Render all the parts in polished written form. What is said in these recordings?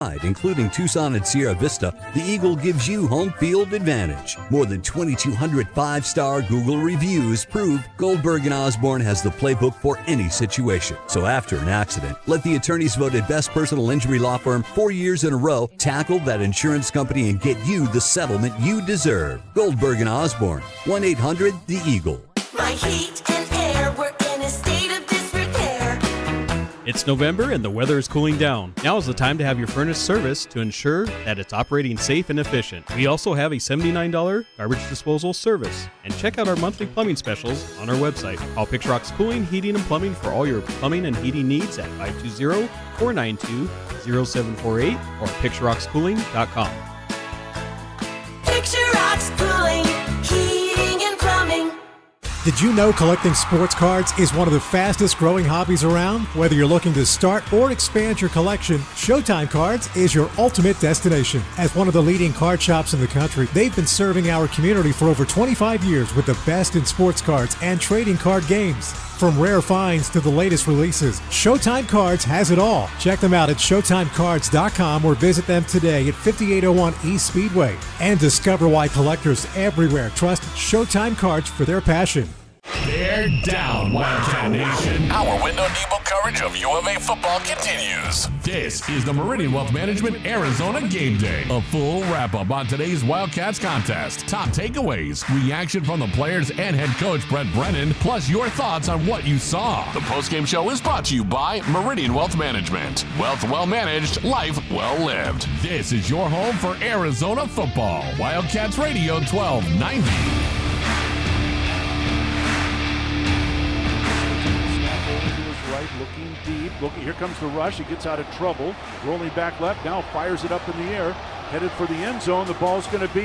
Including Tucson and Sierra Vista, the Eagle gives you home field advantage. More than 2,200 5-star Google reviews prove Goldberg and Osborne has the playbook for any situation. So after an accident, let the attorneys voted best personal injury law firm 4 years in a row tackle that insurance company and get you the settlement you deserve. Goldberg and Osborne, 1-800-THE-EAGLE. My heat and air were in a state of disrepair. It's November and the weather is cooling down. Now is the time to have your furnace serviced to ensure that it's operating safe and efficient. We also have a $79 garbage disposal service. And check out our monthly plumbing specials on our website. Call Picture Rocks Cooling, Heating, and Plumbing for all your plumbing and heating needs at 520-492-0748 or picturerockscooling.com. Picture Rocks Cooling, Heating and Plumbing. Did you know collecting sports cards is one of the fastest growing hobbies around? Whether you're looking to start or expand your collection, Showtime Cards is your ultimate destination. As one of the leading card shops in the country, they've been serving our community for over 25 years with the best in sports cards and trading card games. From rare finds to the latest releases, Showtime Cards has it all. Check them out at ShowtimeCards.com or visit them today at 5801 East Speedway. And discover why collectors everywhere trust Showtime Cards for their passion. Bear down, Wildcat Nation. Our window depot coverage of U of A football continues. This is the Meridian Wealth Management Arizona Game Day. A full wrap-up on today's Wildcats contest. Top takeaways, reaction from the players and head coach Brett Brennan, plus your thoughts on what you saw. The postgame show is brought to you by Meridian Wealth Management. Wealth well managed, life well lived. This is your home for Arizona football. Wildcats Radio 1290. Looking deep. Here comes the rush. He gets out of trouble. Rolling back left. Now fires it up in the air. Headed for the end zone. The ball's going to be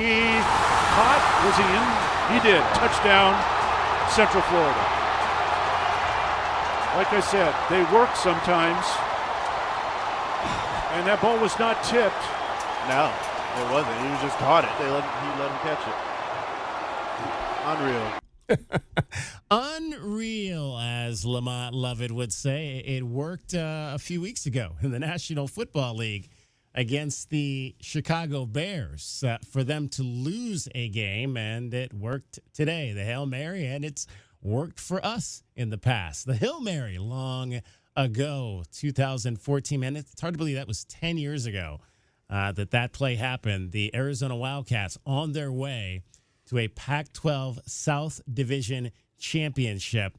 caught. Was he in? He did. Touchdown, Central Florida. Like I said, they work sometimes. And that ball was not tipped. No, it wasn't. He just caught it. He let him catch it. Unreal. Unreal, as Lamont Lovett would say. It worked a few weeks ago in the National Football League against the Chicago Bears for them to lose a game, and it worked today. The Hail Mary, and it's worked for us in the past. The Hail Mary long ago, 2014, man, it's hard to believe that was 10 years ago that play happened. The Arizona Wildcats on their way to a Pac-12 South Division championship.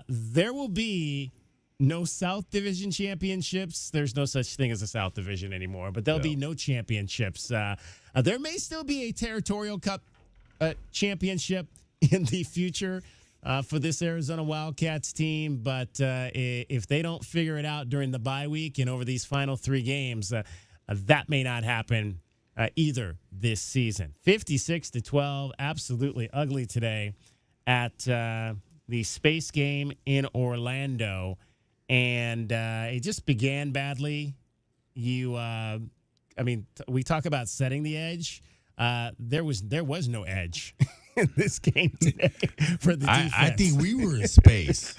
There will be no South Division championships. There's no such thing as a South Division anymore, but there'll be no championships. There may still be a Territorial Cup championship in the future for this Arizona Wildcats team, but if they don't figure it out during the bye week and over these final 3 games, that may not happen either this season. 56-12, absolutely ugly today at the Space Game in Orlando, and it just began badly. We talk about setting the edge. There was no edge in this game today for the defense. I think we were in space.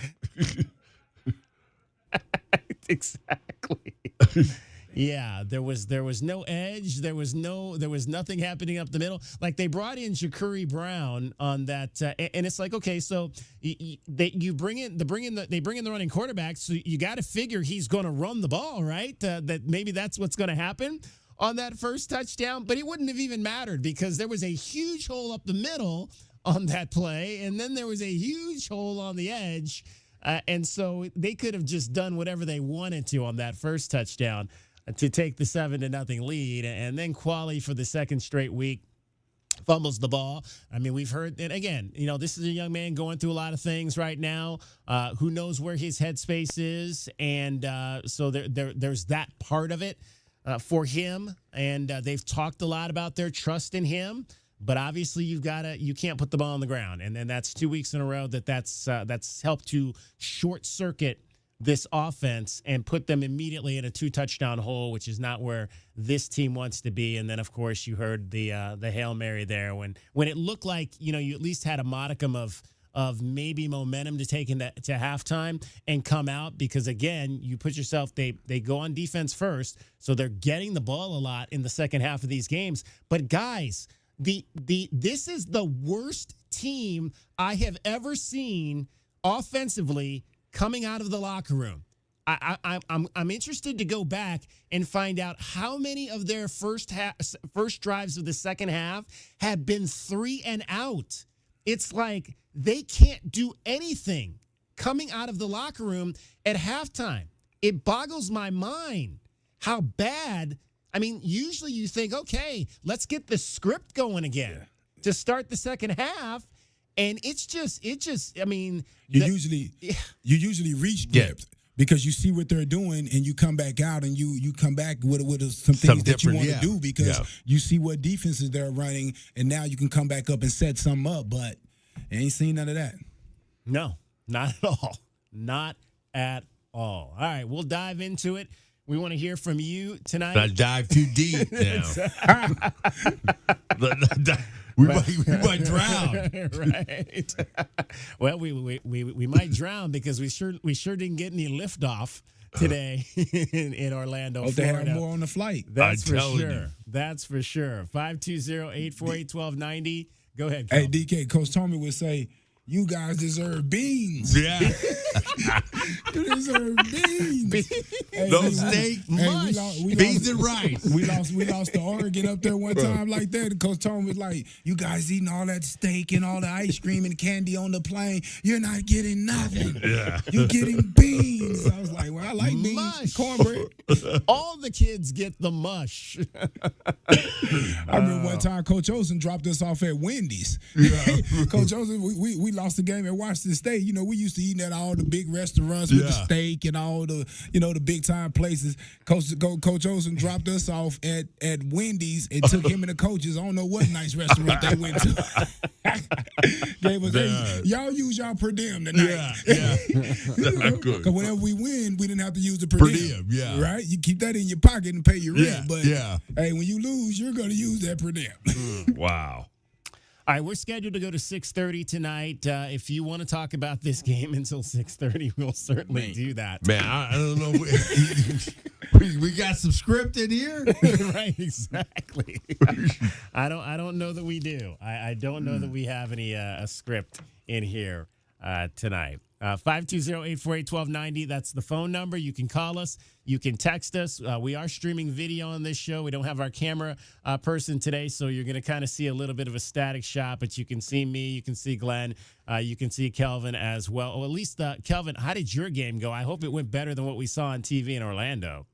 Exactly. Yeah, there was no edge. There was nothing happening up the middle. Like, they brought in Ja'Cory Brown on that, and it's like, okay, so they bring in the running quarterback, so you got to figure he's going to run the ball, right? That maybe that's what's going to happen on that first touchdown, but it wouldn't have even mattered because there was a huge hole up the middle on that play, and then there was a huge hole on the edge, and so they could have just done whatever they wanted to on that first touchdown to take the 7-0 lead, and then Qualley for the second straight week fumbles the ball. I mean, we've heard, and again, this is a young man going through a lot of things right now. Who knows where his headspace is, and so there's that part of it for him, and they've talked a lot about their trust in him. But obviously, you can't put the ball on the ground, and then that's 2 weeks in a row that's helped to short circuit this offense and put them immediately in a 2-touchdown hole, which is not where this team wants to be. And then, of course, you heard the Hail Mary there when it looked like you at least had a modicum of of maybe momentum to take into to halftime and come out because, again, you put yourself, they go on defense first, so they're getting the ball a lot in the second half of these games. But, guys, this is the worst team I have ever seen offensively coming out of the locker room. I'm interested to go back and find out how many of their first drives of the second half have been 3 and out. It's like they can't do anything coming out of the locker room at halftime. It boggles my mind how bad. I mean, usually you think, okay, let's get the script going again to start the second half. And it just, I mean, you usually reach depth. Because you see what they're doing, and you come back out, and you come back with some things that you want to do because you see what defenses they're running, and now you can come back up and set something up. But I ain't seen none of that. No, not at all. Not at all. All right, we'll dive into it. We want to hear from you tonight. Not dive too deep now. We might drown. Right. Well, we might drown because we sure didn't get any liftoff today in Orlando, Hope Florida. they have more on the flight. That's for sure. That's for sure. 520-848-1290. Go ahead, Hey, Kel. DK, Coach Tommy would say, you guys deserve beans. Yeah. You deserve beans. No steak, mush, beans and rice. We lost to Oregon up there one time like that. And Coach Tommy was like, you guys eating all that steak and all the ice cream and candy on the plane. You're not getting nothing. Yeah. You're getting beans. I was like, well, I like beans. Mush. Cornbread. All the kids get the mush. I remember one time Coach Olsen dropped us off at Wendy's. Yeah. Coach Olsen, we lost the game at Washington State. You know, we used to eat at all the big restaurants with the steak and all the, the big time places. Coach Olsen dropped us off at Wendy's and took him and the coaches. I don't know what nice restaurant they went to. Gave us, hey, y'all use y'all per diem tonight. Yeah. Because whenever we win, we didn't have to use the per diem. Yeah. Right? You keep that in your pocket and pay your rent. But yeah. Hey, when you lose, you're going to use that per diem. Wow. All right, we're scheduled to go to 6:30 tonight. If you want to talk about this game until 6:30, we'll certainly do that. Man, I don't know. We got some script in here. Right, exactly. I don't know that we do. I don't know that we have any a script in here tonight. 520-848-1290. That's the phone number. You can call us. You can text us. We are streaming video on this show. We don't have our camera person today, so you're going to kind of see a little bit of a static shot, but you can see me. You can see Glenn. You can see Kelvin as well. Or at least, Kelvin, how did your game go? I hope it went better than what we saw on TV in Orlando.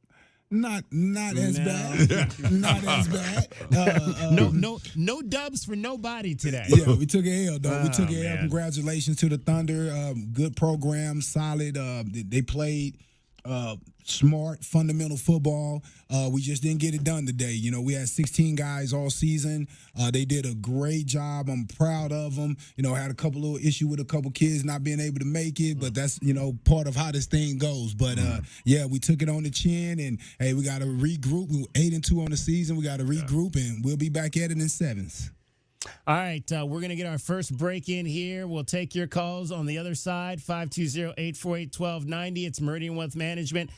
Not as bad. Not as bad. No dubs for nobody today. Yeah, we took an L, though. We took an L. Man. Congratulations to the Thunder. Good program, solid. They played smart, fundamental football. We just didn't get it done today. We had 16 guys all season. They did a great job. I'm proud of them. Had a couple little issue with a couple kids not being able to make it, but that's, part of how this thing goes. But, we took it on the chin, and, hey, we got to regroup. We were 8-2 on the season. We got to regroup, and we'll be back at it in sevens. All right, we're going to get our first break in here. We'll take your calls on the other side, 520-848-1290. It's Meridian Wealth Management.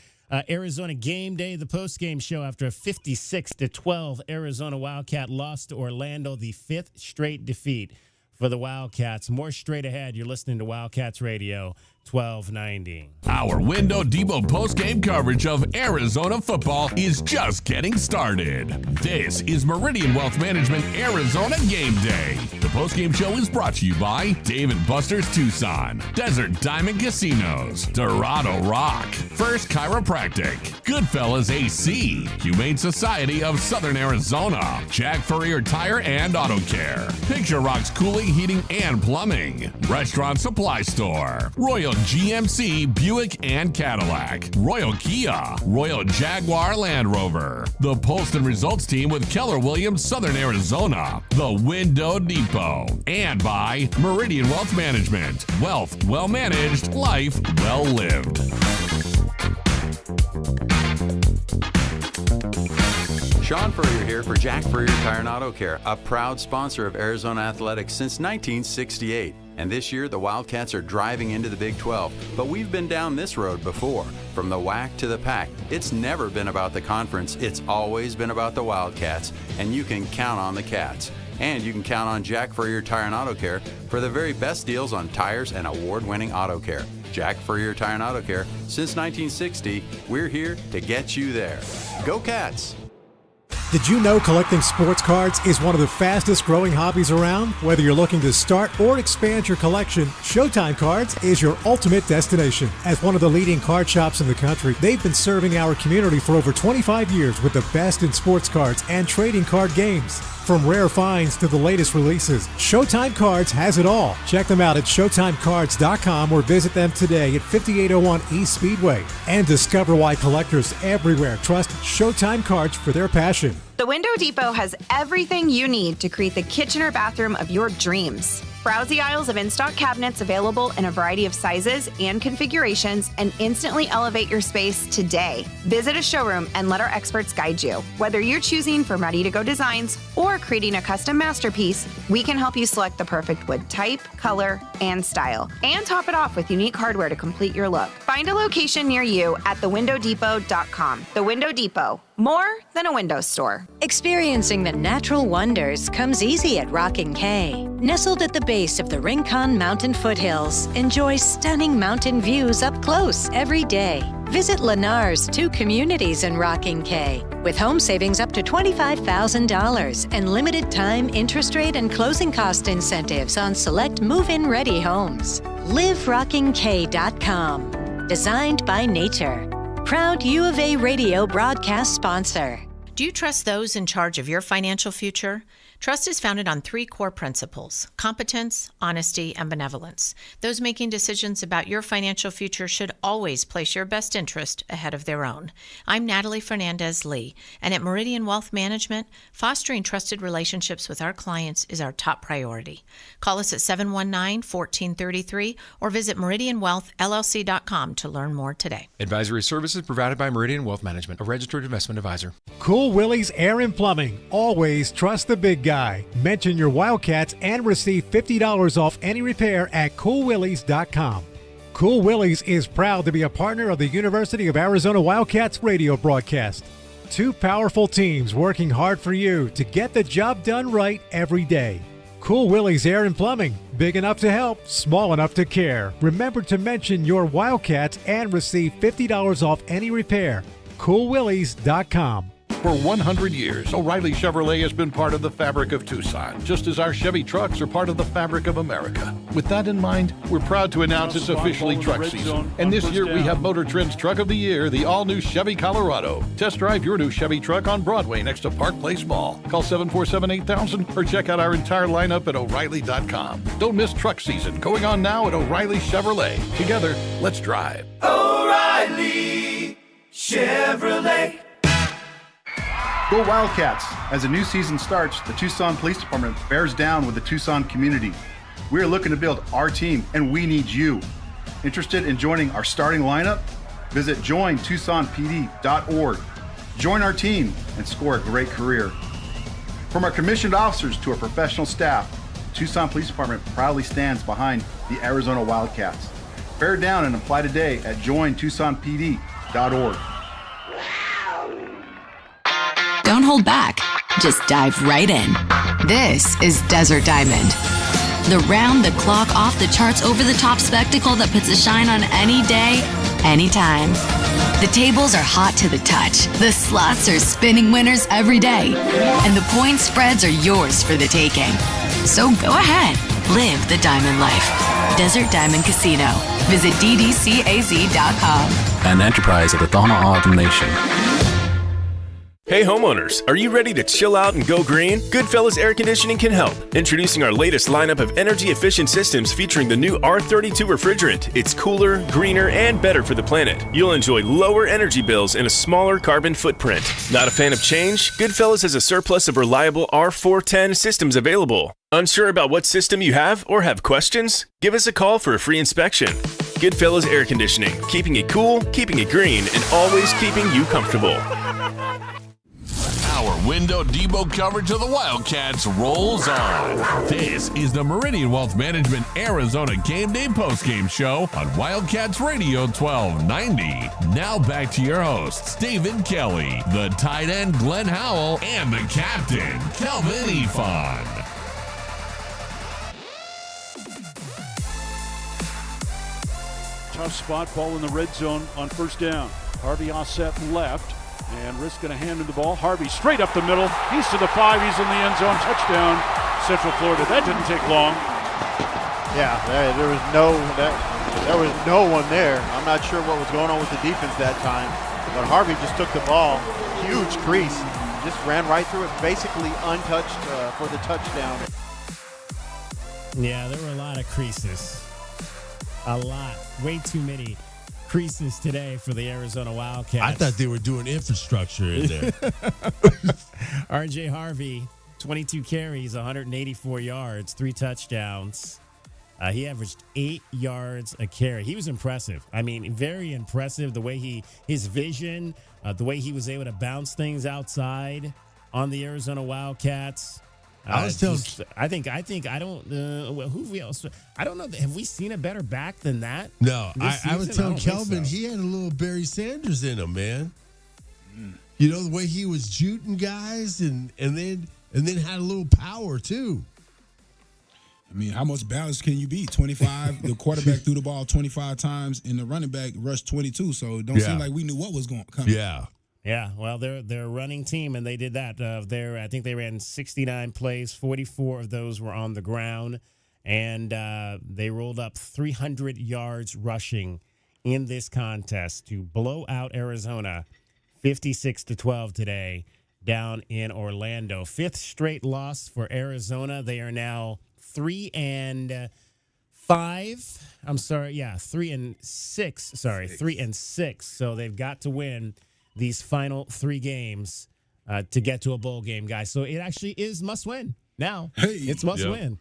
Arizona Gameday, the postgame show after a 56-12 Arizona Wildcat loss to Orlando, the 5th straight defeat for the Wildcats. More straight ahead. You're listening to Wildcats Radio 1290. Our Window Depot postgame coverage of Arizona football is just getting started. This is Meridian Wealth Management Arizona Game Day. The postgame show is brought to you by Dave & Buster's Tucson, Desert Diamond Casinos, Dorado Rock, First Chiropractic, Goodfellas AC, Humane Society of Southern Arizona, Jack Furrier Tire and Auto Care, Picture Rocks Cooling, Heating, and Plumbing, Restaurant Supply Store, Royal GMC, Buick and Cadillac, Royal Kia, Royal Jaguar Land Rover, the Post and Results Team with Keller Williams, Southern Arizona, the Window Depot, and by Meridian Wealth Management. Wealth well managed, life well lived. Sean Furrier here for Jack Furrier Tire and Auto Care, a proud sponsor of Arizona Athletics since 1968. And this year, the Wildcats are driving into the Big 12. But we've been down this road before. From the WAC to the PAC, it's never been about the conference. It's always been about the Wildcats. And you can count on the Cats. And you can count on Jack Furrier Tire and Auto Care for the very best deals on tires and award-winning auto care. Jack Furrier Tire and Auto Care. Since 1960, we're here to get you there. Go Cats! Did you know collecting sports cards is one of the fastest growing hobbies around? Whether you're looking to start or expand your collection, Showtime Cards is your ultimate destination. As one of the leading card shops in the country, they've been serving our community for over 25 years with the best in sports cards and trading card games. From rare finds to the latest releases, Showtime Cards has it all. Check them out at ShowtimeCards.com or visit them today at 5801 East Speedway. And discover why collectors everywhere trust Showtime Cards for their passion. The Window Depot has everything you need to create the kitchen or bathroom of your dreams. Browse the aisles of in-stock cabinets available in a variety of sizes and configurations and instantly elevate your space today. Visit a showroom and let our experts guide you. Whether you're choosing from ready-to-go designs or creating a custom masterpiece, we can help you select the perfect wood type, color, and style. And top it off with unique hardware to complete your look. Find a location near you at thewindowdepot.com. The Window Depot. More than a window store. Experiencing the natural wonders comes easy at Rocking K. Nestled at the base of the Rincon Mountain foothills, enjoy stunning mountain views up close every day. Visit Lennar's 2 communities in Rocking K, with home savings up to $25,000 and limited time interest rate and closing cost incentives on select move-in ready homes. LiveRockingK.com. Designed by nature. Proud U of A radio broadcast sponsor. Do you trust those in charge of your financial future? Trust is founded on 3 core principles: competence, honesty, and benevolence. Those making decisions about your financial future should always place your best interest ahead of their own. I'm Natalie Fernandez-Lee, and at Meridian Wealth Management, fostering trusted relationships with our clients is our top priority. Call us at 719-1433 or visit meridianwealthllc.com to learn more today. Advisory services provided by Meridian Wealth Management, a registered investment advisor. Cool Willie's Air and Plumbing. Always trust the big guy. Mention your Wildcats and receive $50 off any repair at coolwillies.com. Cool Willie's is proud to be a partner of the University of Arizona Wildcats radio broadcast. 2 powerful teams working hard for you to get the job done right every day. Cool Willie's Air and Plumbing. Big enough to help, small enough to care. Remember to mention your Wildcats and receive $50 off any repair. coolwillies.com. For 100 years, O'Reilly Chevrolet has been part of the fabric of Tucson, just as our Chevy trucks are part of the fabric of America. With that in mind, we're proud to announce it's officially truck season. And this year we have Motor Trend's Truck of the Year, the all-new Chevy Colorado. Test drive your new Chevy truck on Broadway next to Park Place Mall. Call 747-8000 or check out our entire lineup at O'Reilly.com. Don't miss truck season, going on now at O'Reilly Chevrolet. Together, let's drive. O'Reilly Chevrolet. Go Wildcats! As a new season starts, the Tucson Police Department bears down with the Tucson community. We are looking to build our team, and we need you. Interested in joining our starting lineup? Visit jointucsonpd.org. Join our team and score a great career. From our commissioned officers to our professional staff, the Tucson Police Department proudly stands behind the Arizona Wildcats. Bear down and apply today at jointucsonpd.org. Don't hold back. Just dive right in. This is Desert Diamond. The round-the-clock, off-the-charts, over-the-top spectacle that puts a shine on any day, anytime. The tables are hot to the touch. The slots are spinning winners every day. And the point spreads are yours for the taking. So go ahead. Live the diamond life. Desert Diamond Casino. Visit ddcaz.com. An enterprise of the Tohono O'odham Nation. Hey homeowners, are you ready to chill out and go green? Goodfellas Air Conditioning can help. Introducing our latest lineup of energy-efficient systems featuring the new R32 refrigerant. It's cooler, greener, and better for the planet. You'll enjoy lower energy bills and a smaller carbon footprint. Not a fan of change? Goodfellas has a surplus of reliable R410 systems available. Unsure about what system you have or have questions? Give us a call for a free inspection. Goodfellas Air Conditioning, keeping it cool, keeping it green, and always keeping you comfortable. Our window depot coverage of the Wildcats rolls on. This is the Meridian Wealth Management Arizona Game Day postgame show on Wildcats Radio 1290. Now back to your hosts, David Kelly, the tight end Glenn Howell, and the captain, Kelvin Ifan. Tough spot, ball in the red zone on first down. Harvey offset left, and Risk going to hand him the ball. Harvey straight up the middle. He's to the 5. He's in the end zone. Touchdown, Central Florida. That didn't take long. Yeah, there was no one there. I'm not sure what was going on with the defense that time, but Harvey just took the ball, huge crease, just ran right through it, basically untouched for the touchdown. Yeah, there were a lot of creases. A lot. Way too many creases today for the Arizona Wildcats. I thought they were doing infrastructure in there. R.J. Harvey, 22 carries, 184 yards, 3 touchdowns. He averaged 8 yards a carry. He was impressive. I mean, very impressive. The way his vision, the way he was able to bounce things outside on the Arizona Wildcats. I don't know. Have we seen a better back than that? No, I was telling Kelvin he had a little Barry Sanders in him, man. You know, the way he was shooting guys and then had a little power too. I mean, how much balance can you be? 25. The quarterback threw the ball 25 times, and the running back rushed 22. So it don't seem like we knew what was going to come. Yeah. Yeah, well, they're a running team, and they did that. I think they ran 69 plays. 44 of those were on the ground, and they rolled up 300 yards rushing in this contest to blow out Arizona 56-12 today down in Orlando. 5th straight loss for Arizona. They are now 3-5. I'm sorry, 3-6. Sorry, 3-6. So they've got to win these final 3 games to get to a bowl game, guys. So it actually is must win now. It's must win.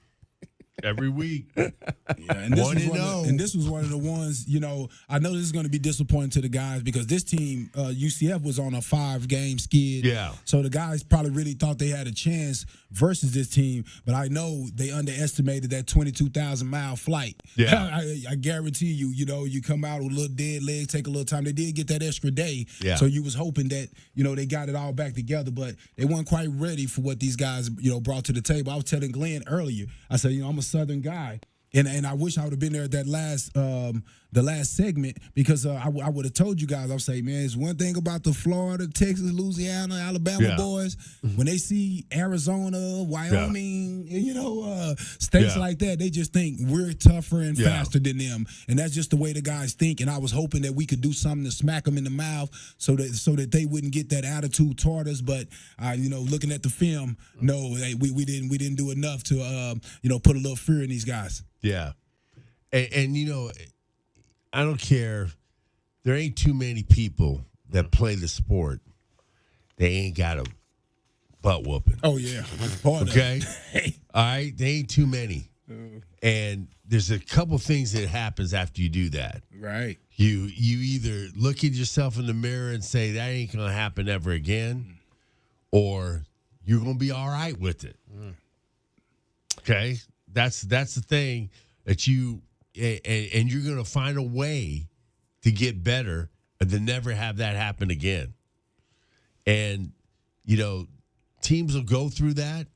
Every week. Yeah, and this was one of the ones, you know, I know this is going to be disappointing to the guys because this team, UCF, was on a 5-game skid. Yeah. So the guys probably really thought they had a chance versus this team, but I know they underestimated that 22,000-mile flight. Yeah. I guarantee you, you know, you come out with a little dead leg, take a little time. They did get that extra day. Yeah. So you was hoping that, you know, they got it all back together, but they weren't quite ready for what these guys, you know, brought to the table. I was telling Glenn earlier, I said, you know, I'm a Southern guy, and I wish I would have been there at that last the last segment because I would have told you guys. I'll say, man, it's one thing about the Florida, Texas, Louisiana, Alabama boys. When they see Arizona, Wyoming, you know, states like that, they just think we're tougher and faster than them, and that's just the way the guys think. And I was hoping that we could do something to smack them in the mouth so that they wouldn't get that attitude toward us. But you know, looking at the film, no, we didn't do enough to you know, put a little fear in these guys. Yeah, and you know, I don't care. There ain't too many people that play the sport. They ain't got a butt whooping. Oh yeah, okay. All right, they ain't too many. And there's a couple things that happens after you do that. Right. You either look at yourself in the mirror and say that ain't gonna happen ever again, or you're gonna be all right with it. Okay. That's the thing that you and you're going to find a way to get better and to never have that happen again. And you know, teams will go through that,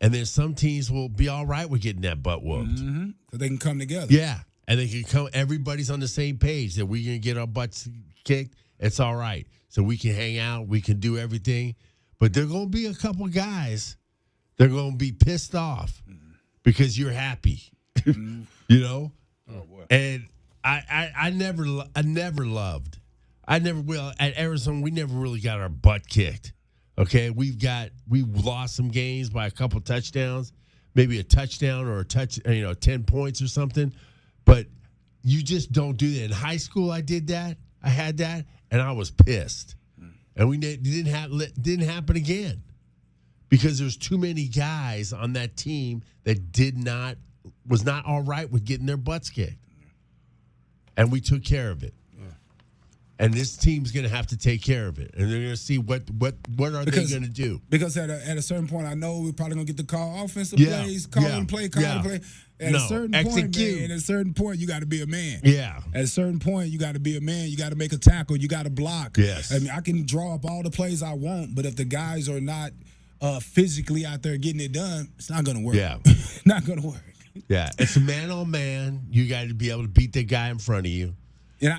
and then some teams will be all right with getting that butt whooped. So they can come together. Yeah, and they can come. Everybody's on the same page that we're going to get our butts kicked. It's all right, so we can hang out, we can do everything. But there are going to be a couple guys that are going to be pissed off because you're happy. You know? Oh, boy. And I never loved. I never will. At Arizona, we never really got our butt kicked. Okay? We lost some games by a couple touchdowns, maybe a touchdown or 10 points or something. But you just don't do that. In high school, I did that. I had that, and I was pissed. And it didn't happen again because there's too many guys on that team that was not all right with getting their butts kicked. And we took care of it. and this team's going to have to take care of it, and they're going to see what are they going to do. Because at a certain point, I know we're probably going to get the call offensive Yeah, plays, call yeah, and play, call yeah. and play. At a certain point, man, at a certain point, you got to be a man. Yeah. At a certain point, you got to be a man. You got to make a tackle. You got to block. Yes. I mean, I can draw up all the plays I want, but if the guys are not physically out there getting it done, it's not going to work. Yeah. Not going to work. Yeah, it's a man on man. You got to be able to beat the guy in front of you,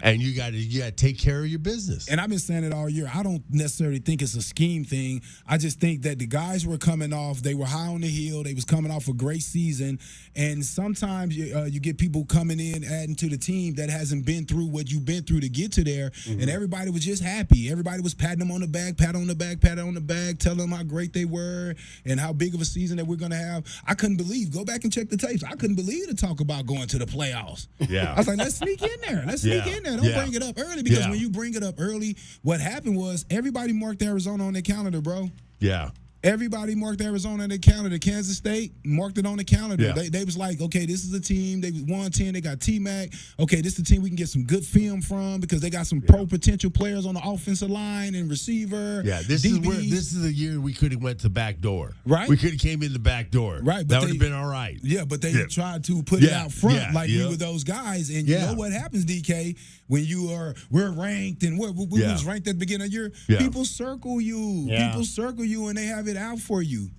and you got to take care of your business. And I've been saying it all year. I don't necessarily think it's a scheme thing. I just think that the guys were coming off. They were high on the hill. They was coming off a great season. And sometimes you get people coming in, adding to the team that hasn't been through what you've been through to get to there. Mm-hmm. And everybody was just happy. Everybody was patting them on the back, pat on the back, pat on the back, telling them how great they were and how big of a season that we're going to have. I couldn't believe. Go back and check the tapes. I couldn't believe the talk about going to the playoffs. Yeah. I was like, let's sneak in there. Let's sneak in there. Don't bring it up early, because when you bring it up early, what happened was everybody marked Arizona on their calendar, bro. Yeah. Everybody marked Arizona on their calendar. Kansas State marked it on the calendar. Yeah. They was like, okay, this is a team. They won 10. They got T-Mac. Okay, this is the team we can get some good film from because they got some pro potential players on the offensive line and receiver. Yeah, this is the year we could have went to back door. Right. We could have came in the back door. Right. That would have been all right. Yeah, but they tried to put it out front like we were those guys. And you Yeah. know what happens, DK, when we're ranked and we was ranked at the beginning of the year, people circle you. Yeah. People circle you and they have it out for you.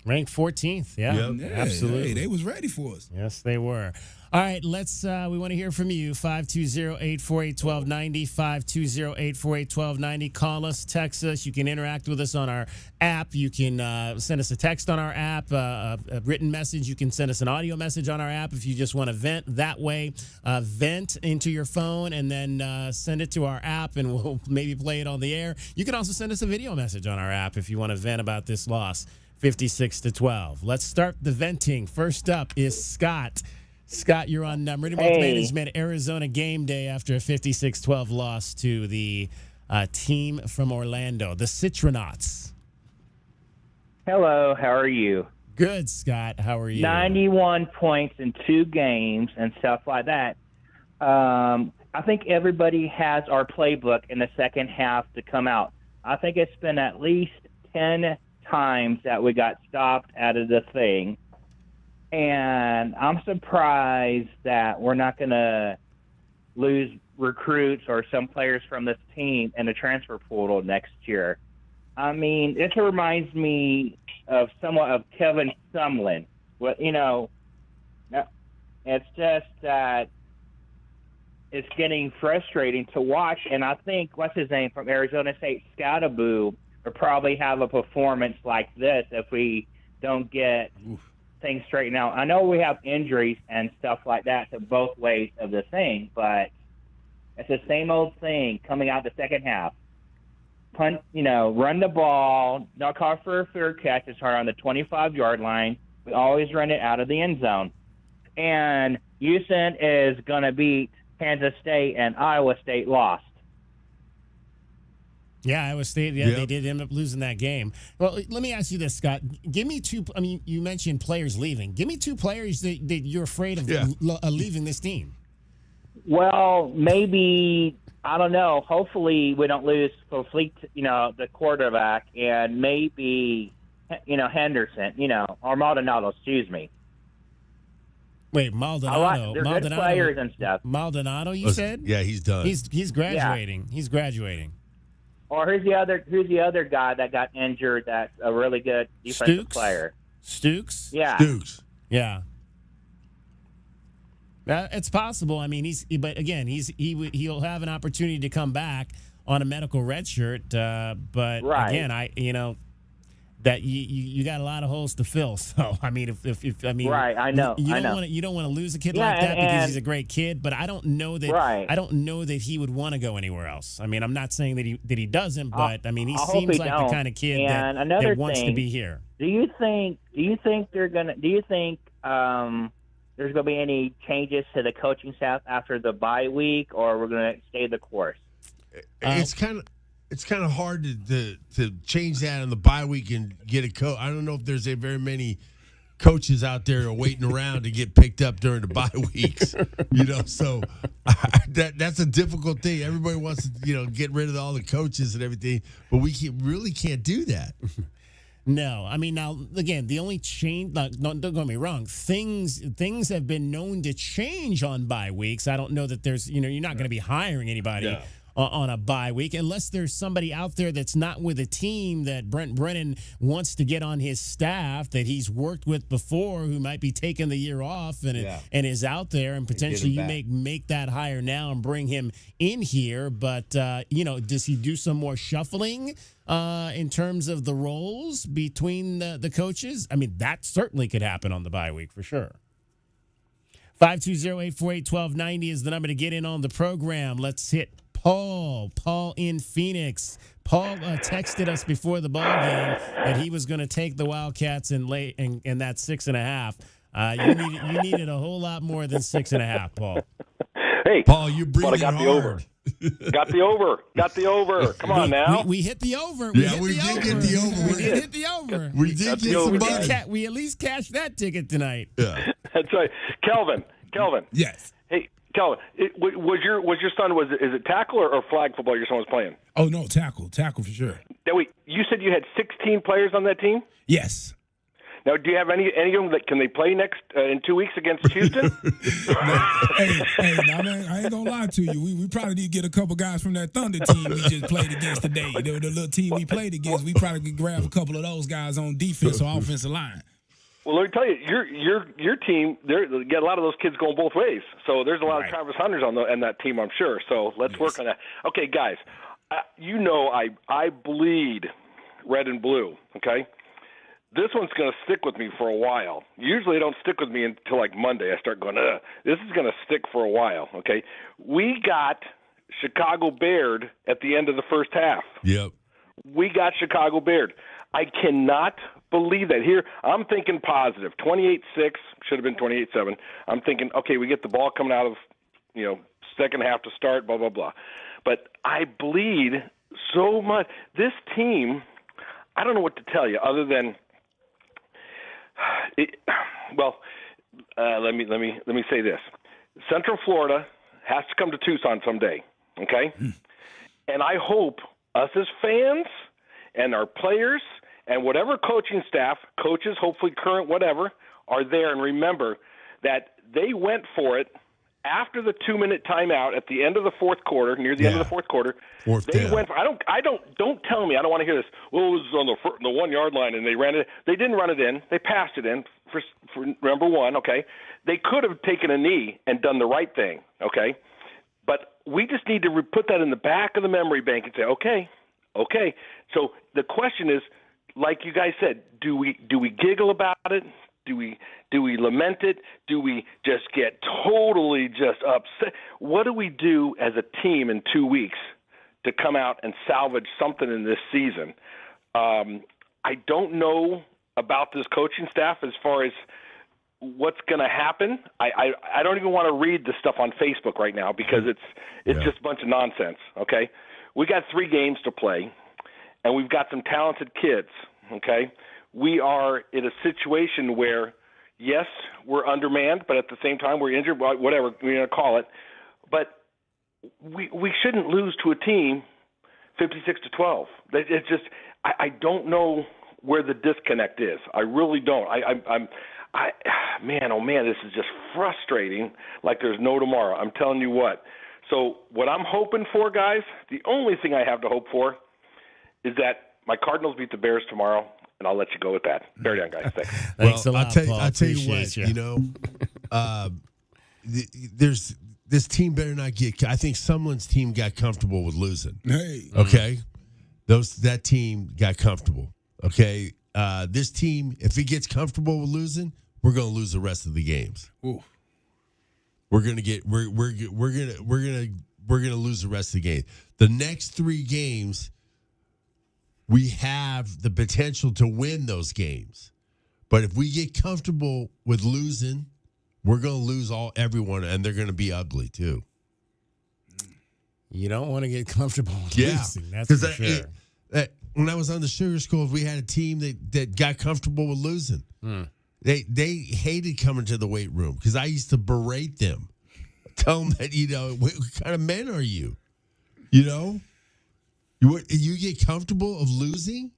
Ranked 14th. Yeah, absolutely. Hey, they was ready for us. Yes, they were. All right, let's. We want to hear from you. 520-848-1290. 520-848-1290. Call us, text us. You can interact with us on our app. You can send us a text on our app, a written message. You can send us an audio message on our app if you just want to vent that way. Vent into your phone and then send it to our app, and we'll maybe play it on the air. You can also send us a video message on our app if you want to vent about this loss. 56-12. Let's start the venting. First up is Scott. Scott, you're on Meridian Wealth Management, Arizona Gameday after a 56-12 loss to the team from Orlando, the Citronauts. Hello, how are you? Good, Scott. How are you? 91 points in 2 games and stuff like that. I think everybody has our playbook in the second half to come out. I think it's been at least 10 times that we got stopped out of the thing, and I'm surprised that we're not going to lose recruits or some players from this team in the transfer portal next year. I mean, this reminds me of somewhat of Kevin Sumlin. Well, it's just that it's getting frustrating to watch, and I think, what's his name from Arizona State, Scottaboo, will probably have a performance like this if we don't get things straightened out. I know we have injuries and stuff like that to both ways of the thing, but it's the same old thing coming out the second half. Punt, run the ball, not call for a fair catch. It's hard on the 25-yard line. We always run it out of the end zone. And Houston is going to beat Kansas State, and Iowa State lost. Yeah, Iowa State, they did end up losing that game. Well, let me ask you this, Scott. Give me 2, you mentioned players leaving. Give me 2 players that you're afraid of leaving this team. Well, maybe, I don't know. Hopefully we don't lose Fleet, the quarterback, and maybe, Henderson, or Maldonado, excuse me. Wait, Maldonado. They're good players and stuff. Maldonado, you said? Yeah, he's done. He's graduating. Yeah. He's graduating. Or who's the other guy that got injured that's a really good defensive player? Stooks? Yeah. Stooks. Yeah. It's possible. I mean, he'll have an opportunity to come back on a medical red shirt. But again, that you got a lot of holes to fill. So I mean, if right, I know, you don't want to lose a kid like that because he's a great kid. But I don't know that he would want to go anywhere else. I mean, I'm not saying that he doesn't, but I mean, he seems like the kind of kid that wants to be here. Do you think there's gonna be any changes to the coaching staff after the bye week, or we're gonna stay the course? It's kind of hard to change that on the bye week and get a coach. I don't know if there's very many coaches out there are waiting around to get picked up during the bye weeks. So that's a difficult thing. Everybody wants to, get rid of all the coaches and everything, but we really can't do that. No, I mean, now again, the only change. Don't get me wrong. Things have been known to change on bye weeks. I don't know that there's, you're not going to be hiring anybody on a bye week unless there's somebody out there that's not with a team that Brent Brennan wants to get on his staff that he's worked with before, who might be taking the year off and is out there, and potentially you make that hire now and bring him in here. But does he do some more shuffling in terms of the roles between the coaches? I mean, that certainly could happen on the bye week for sure. 520-848-1290 is the number to get in on the program. Let's hit Paul in Phoenix. Paul texted us before the ball game that he was going to take the Wildcats in that 6.5. You needed a whole lot more than 6.5, Paul. Hey, Paul, you're breathing got hard. Got the over. Come on now. We hit the over. We did get the over. We did hit the over. We did get some money. We at least cashed that ticket tonight. Yeah. That's right. Kelvin. Yes. Hey, Kelvin, was your son, is it tackle or flag football your son was playing? Oh, no, tackle for sure. Now, wait, you said you had 16 players on that team? Yes. Now, do you have any of them that can they play next in 2 weeks against Houston? Hey, now, man, I ain't gonna lie to you. We probably need to get a couple guys from that Thunder team we just played against today. The little team we played against, we probably could grab a couple of those guys on defense or offensive line. Well, let me tell you, your team, they get a lot of those kids going both ways. So there's a lot of Travis Hunters on that team, I'm sure. So let's work on that. Okay, guys, I bleed red and blue, okay? This one's going to stick with me for a while. Usually it don't stick with me until like Monday. I start going, ugh. This is going to stick for a while, okay? We got Chicago Beard at the end of the first half. Yep. We got Chicago Beard. I cannot believe that. Here, I'm thinking positive. 28-6, should have been 28-7. I'm thinking, okay, we get the ball coming out of, second half to start, blah, blah, blah. But I bleed so much. This team, I don't know what to tell you other than, let me say this. Central Florida has to come to Tucson someday, okay? And I hope us as fans and our players and whatever coaching staff, coaches, hopefully current, whatever, are there. And remember that they went for it after the 2-minute timeout at the end of the fourth quarter, near the end of the fourth quarter. They went for, don't tell me, I don't want to hear this. Well, it was on the 1 yard line and they ran it. They didn't run it in. They passed it in for number one, okay? They could have taken a knee and done the right thing, okay? But we just need to put that in the back of the memory bank and say, okay. So the question is, like you guys said, do we giggle about it? Do we lament it? Do we just get totally just upset? What do we do as a team in 2 weeks to come out and salvage something in this season? I don't know about this coaching staff as far as what's going to happen. I don't even want to read the stuff on Facebook right now because it's just a bunch of nonsense, okay? We got 3 games to play, and we've got some talented kids, okay? We are in a situation where, yes, we're undermanned, but at the same time we're injured, whatever we're going to call it. But we shouldn't lose to a team 56-12. It's just I don't know where the disconnect is. I really don't. Man, this is just frustrating like there's no tomorrow. I'm telling you what. So what I'm hoping for, guys, the only thing I have to hope for is that my Cardinals beat the Bears tomorrow, and I'll let you go with that. Carry on, guys. Thanks. Thanks a lot, Paul. I'll tell you what, there's this team better not get. I think Sumlin's team got comfortable with losing. Hey. Okay. That team got comfortable. Okay. This team, if it gets comfortable with losing, we're going to lose the rest of the games. Ooh. We're gonna lose the rest of the game. The next 3 games, we have the potential to win those games. But if we get comfortable with losing, we're gonna lose everyone, and they're gonna be ugly too. You don't want to get comfortable with losing. That's for sure. When I was on the Sugar School, we had a team that got comfortable with losing. They hated coming to the weight room because I used to berate them, tell them that what kind of men are you? You get comfortable of losing.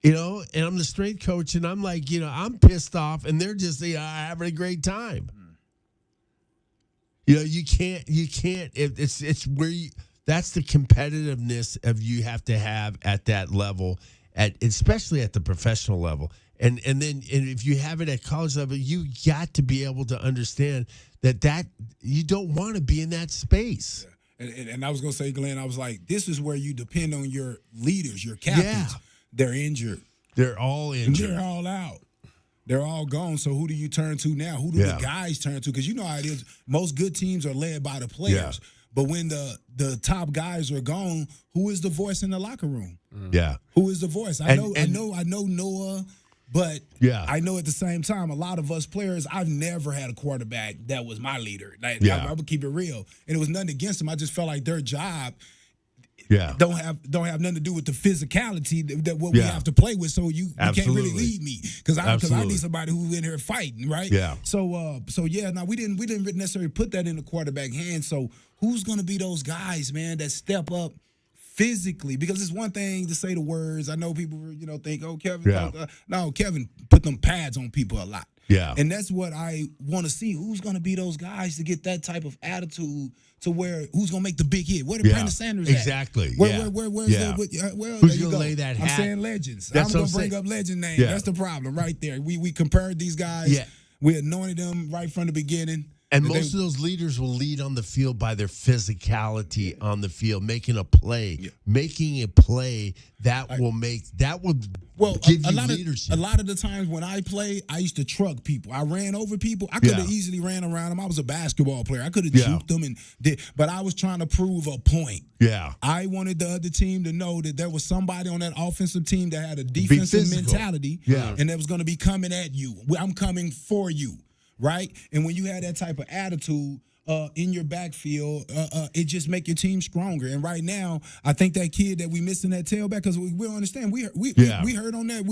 And I'm the strength coach, and I'm like, I'm pissed off, and they're just having a great time. You can't. It's where that's the competitiveness of you have to have at that level, especially at the professional level. And if you have it at college level, you got to be able to understand that you don't want to be in that space. Yeah. And I was going to say, Glenn, I was like, this is where you depend on your leaders, your captains. Yeah. They're injured. They're all injured. They're all out. They're all gone. So who do you turn to now? Who do the guys turn to? Because you know how it is. Most good teams are led by the players. Yeah. But when the top guys are gone, who is the voice in the locker room? Yeah. Who is the voice? I know Noah. But I know at the same time, a lot of us players, I've never had a quarterback that was my leader. I would keep it real. And it was nothing against them. I just felt like their job don't have nothing to do with the physicality that what we have to play with. So you can't really lead me because I need somebody who's in here fighting, right? Yeah. So we didn't necessarily put that in the quarterback hands. So who's going to be those guys, man, that step up physically? Because it's one thing to say the words. I know people, think, oh, Kevin. No, Kevin put them pads on people a lot. Yeah. And that's what I want to see. Who's going to be those guys to get that type of attitude to where who's going to make the big hit? Where did Brandon Sanders at? Exactly. Where's who's there you go. Lay that hat? I'm saying legends. That's I'm going to bring up legend names. Yeah. That's the problem right there. We compared these guys. Yeah. We anointed them right from the beginning. And most of those leaders will lead on the field by their physicality on the field, making a play. Yeah. Making a play that will give you leadership. A lot of the times when I play, I used to truck people. I ran over people. I could have easily ran around them. I was a basketball player. I could have juked them, but I was trying to prove a point. Yeah. I wanted the other team to know that there was somebody on that offensive team that had a defensive mentality and that was going to be coming at you. I'm coming for you. Right? And when you have that type of attitude in your backfield, it just make your team stronger. And right now, I think that kid that we missing that tailback, because we don't understand, we heard on that,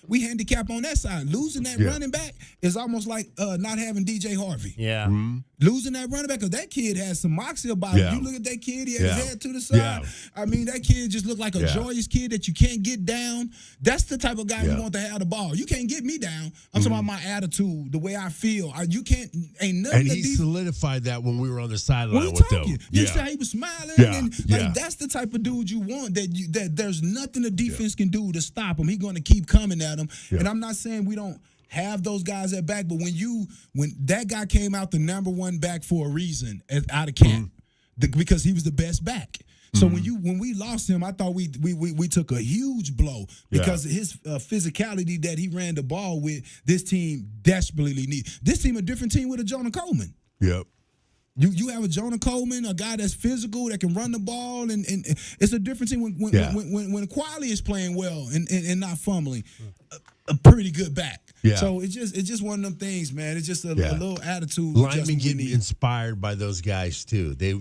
we handicap on that side. Losing that running back is almost like not having DJ Harvey. Yeah. Mm-hmm. Losing that running back, because that kid has some moxie about him. You look at that kid, he had his head to the side. Yeah. I mean, that kid just looked like a joyous kid that you can't get down. That's the type of guy you want to have the ball. You can't get me down. I'm talking about my attitude, the way I feel. You can't, ain't nothing. And he solidified that when we were on the sideline with them. You said he was smiling. And that's the type of dude you want, that there's nothing the defense can do to stop him. He's going to keep coming at him. And I'm not saying we don't have those guys at back, but when that guy came out the number one back for a reason out of camp, because he was the best back. So when we lost him, I thought we took a huge blow because of his physicality that he ran the ball with. This team desperately needs. This team a different team with a Jonah Coleman. Yep. You have a Jonah Coleman, a guy that's physical, that can run the ball, and it's a different team when Quali is playing well and not fumbling. A pretty good back. Yeah. So it's just one of them things, man. It's just a little attitude. Linemen get inspired by those guys too. They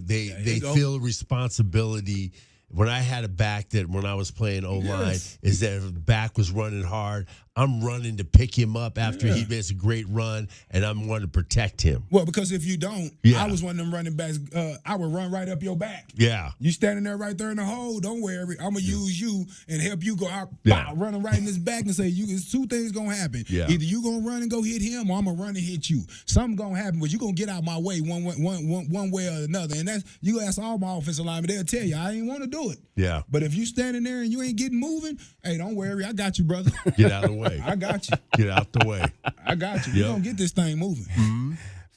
feel responsibility. When I had a back that when I was playing O-line, is that if the back was running hard, I'm running to pick him up after he makes a great run, and I'm wanting to protect him. Well, because if you don't, I was one of them running backs. I would run right up your back. Yeah. You standing there right there in the hole, don't worry. I'm going to use you and help you go out, running right in his back and say, it's two things going to happen. Yeah. Either you going to run and go hit him, or I'm going to run and hit you. Something going to happen, but you going to get out my way one way or another. And that's, you ask all my offensive linemen, they'll tell you, I ain't want to do it. Yeah. But if you standing there and you ain't getting moving, hey, don't worry. I got you, brother. Get out of the way. I got you. Get out the way. I got you. You're going to get this thing moving.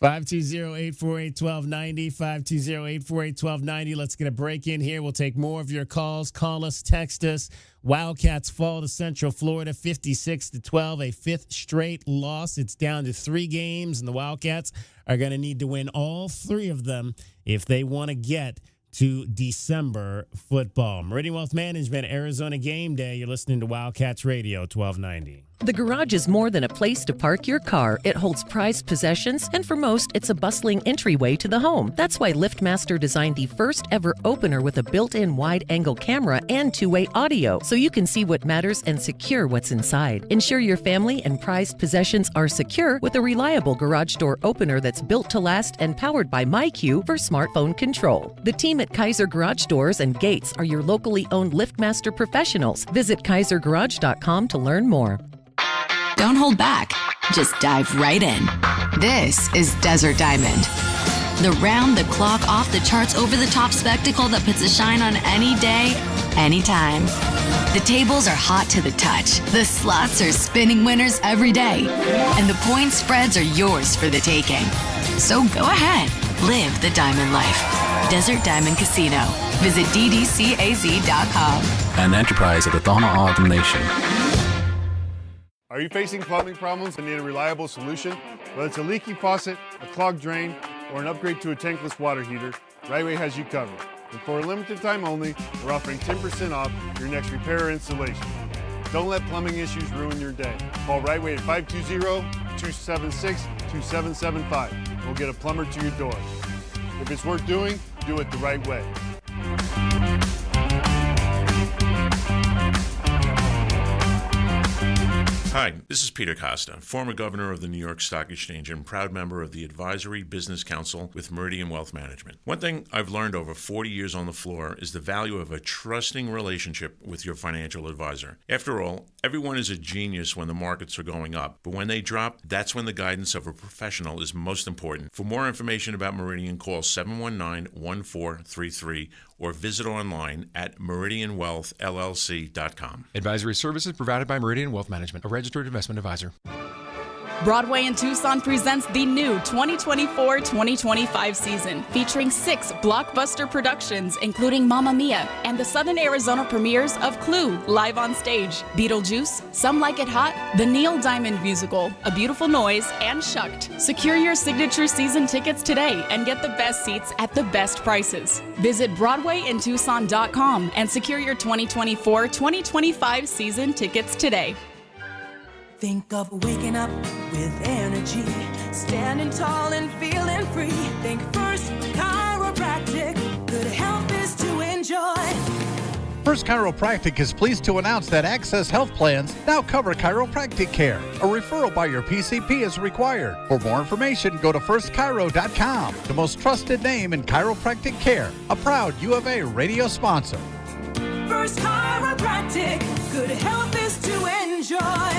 520-848-1290, 520-848-1290. Let's get a break in here. We'll take more of your calls. Call us, text us. Wildcats fall to Central Florida 56-12, a fifth straight loss. It's down to 3 games, and the Wildcats are going to need to win all 3 of them if they want to get to December football. Meridian Wealth Management, Arizona Game Day. You're listening to Wildcats Radio 1290. The garage is more than a place to park your car. It holds prized possessions, and for most, it's a bustling entryway to the home. That's why LiftMaster designed the first ever opener with a built-in wide-angle camera and two-way audio, so you can see what matters and secure what's inside. Ensure your family and prized possessions are secure with a reliable garage door opener that's built to last and powered by MyQ for smartphone control. The team at Kaiser Garage Doors and Gates are your locally owned LiftMaster professionals. Visit kaisergarage.com to learn more. Don't hold back. Just dive right in. This is Desert Diamond. The round-the-clock, off-the-charts, over-the-top spectacle that puts a shine on any day, anytime. The tables are hot to the touch. The slots are spinning winners every day. And the point spreads are yours for the taking. So go ahead. Live the diamond life. Desert Diamond Casino. Visit ddcaz.com. An enterprise of the Tohono O'odham Nation. Are you facing plumbing problems and need a reliable solution? Whether it's a leaky faucet, a clogged drain, or an upgrade to a tankless water heater, Rightway has you covered. And for a limited time only, we're offering 10% off your next repair or installation. Don't let plumbing issues ruin your day. Call Rightway at 520-276-2775. We'll get a plumber to your door. If it's worth doing, do it the right way. Hi, this is Peter Costa, former governor of the New York Stock Exchange and proud member of the Advisory Business Council with Meridian Wealth Management. One thing I've learned over 40 years on the floor is the value of a trusting relationship with your financial advisor. After all, everyone is a genius when the markets are going up, but when they drop, that's when the guidance of a professional is most important. For more information about Meridian, call 719-1433 or visit online at meridianwealthllc.com. Advisory services provided by Meridian Wealth Management, a registered investment advisor. Broadway in Tucson presents the new 2024-2025 season, featuring 6 blockbuster productions, including Mamma Mia and the Southern Arizona premieres of Clue, live on stage, Beetlejuice, Some Like It Hot, the Neil Diamond musical, A Beautiful Noise, and Shucked. Secure your signature season tickets today and get the best seats at the best prices. Visit BroadwayInTucson.com and secure your 2024-2025 season tickets today. Think of waking up with energy, standing tall and feeling free. Think First Chiropractic, good health is to enjoy. First Chiropractic is pleased to announce that Access Health Plans now cover chiropractic care. A referral by your PCP is required. For more information, go to firstchiro.com, the most trusted name in chiropractic care, a proud U of A radio sponsor. First Chiropractic, good health is to enjoy.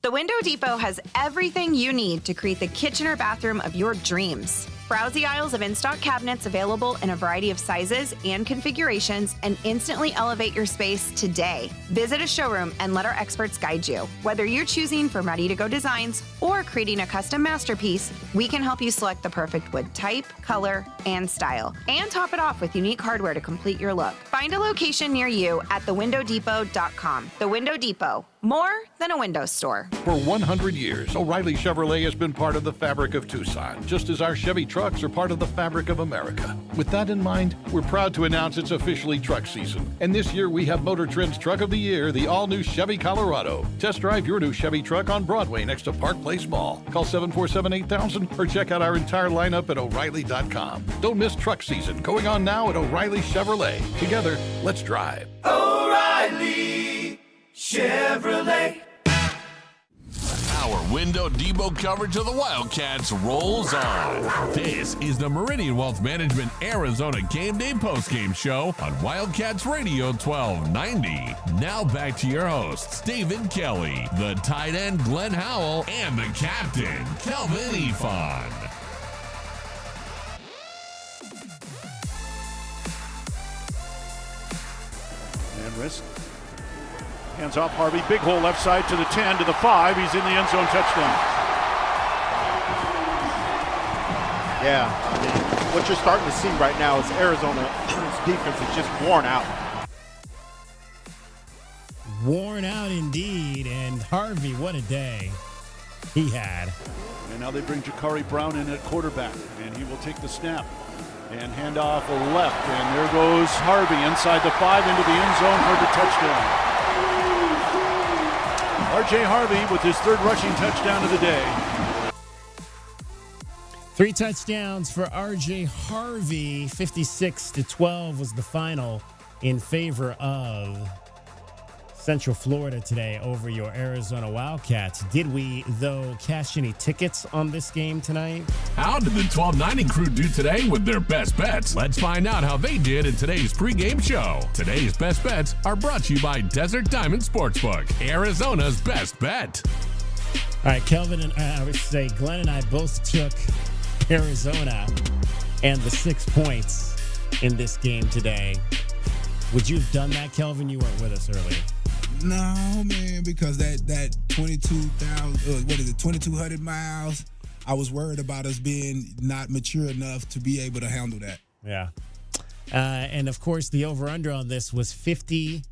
The Window Depot has everything you need to create the kitchen or bathroom of your dreams. Browse the aisles of in-stock cabinets available in a variety of sizes and configurations and instantly elevate your space today. Visit a showroom and let our experts guide you. Whether you're choosing from ready-to-go designs or creating a custom masterpiece, we can help you select the perfect wood type, color, and style, and top it off with unique hardware to complete your look. Find a location near you at thewindowdepot.com. The Window Depot, more than a window store. For 100 years, O'Reilly Chevrolet has been part of the fabric of Tucson, just as our Chevy trucks are part of the fabric of America. With that in mind, we're proud to announce it's officially truck season. And this year we have Motor Trend's Truck of the Year, the all-new Chevy Colorado. Test drive your new Chevy truck on Broadway next to Park Place Mall. Call 747-8000 or check out our entire lineup at O'Reilly.com. Don't miss truck season, going on now at O'Reilly Chevrolet. Together, let's drive. O'Reilly Chevrolet. Our Window Depot coverage of the Wildcats rolls on. This is the Meridian Wealth Management Arizona Game Day postgame show on Wildcats Radio 1290. Now back to your hosts, David Kelly, the tight end Glenn Howell, and the captain, Kelvin Ifan. And risk. Hands off Harvey. Big hole left side to the 10, to the 5. He's in the end zone, touchdown. Yeah, I mean, what you're starting to see right now is Arizona's defense is just worn out. Worn out indeed, and Harvey, what a day he had. And now they bring Jakari Brown in at quarterback, and he will take the snap and hand off left. And there goes Harvey inside the 5 into the end zone for the touchdown. R.J. Harvey with his third rushing touchdown of the day. 3 touchdowns for R.J. Harvey. 56-12 was the final in favor of Central Florida today over your Arizona Wildcats. Did we, though, cash any tickets on this game tonight? How did the 1290 crew do today with their best bets? Let's find out how they did in today's pregame show. Today's best bets are brought to you by Desert Diamond Sportsbook, Arizona's best bet. All right, Kelvin and I would say Glenn and I both took Arizona and the 6 points in this game today. Would you have done that, Kelvin? You weren't with us earlier. No, man, because that 2,200 miles, I was worried about us being not mature enough to be able to handle that. Yeah. And, of course, the over-under on this was 55.5,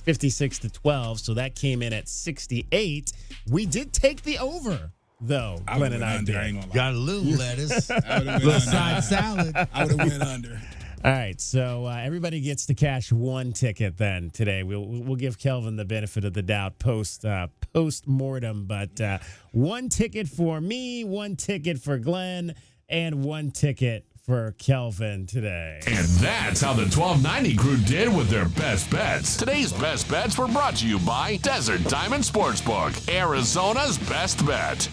56-12, so that came in at 68. We did take the over, though, Glenn and I did. Got a little lettuce, a little side salad. I would have went under. All right, so everybody gets to cash 1 ticket then today. We'll give Kelvin the benefit of the doubt post-mortem, but 1 ticket for me, 1 ticket for Glenn, and 1 ticket for Kelvin today. And that's how the 1290 crew did with their best bets. Today's best bets were brought to you by Desert Diamond Sportsbook, Arizona's best bet.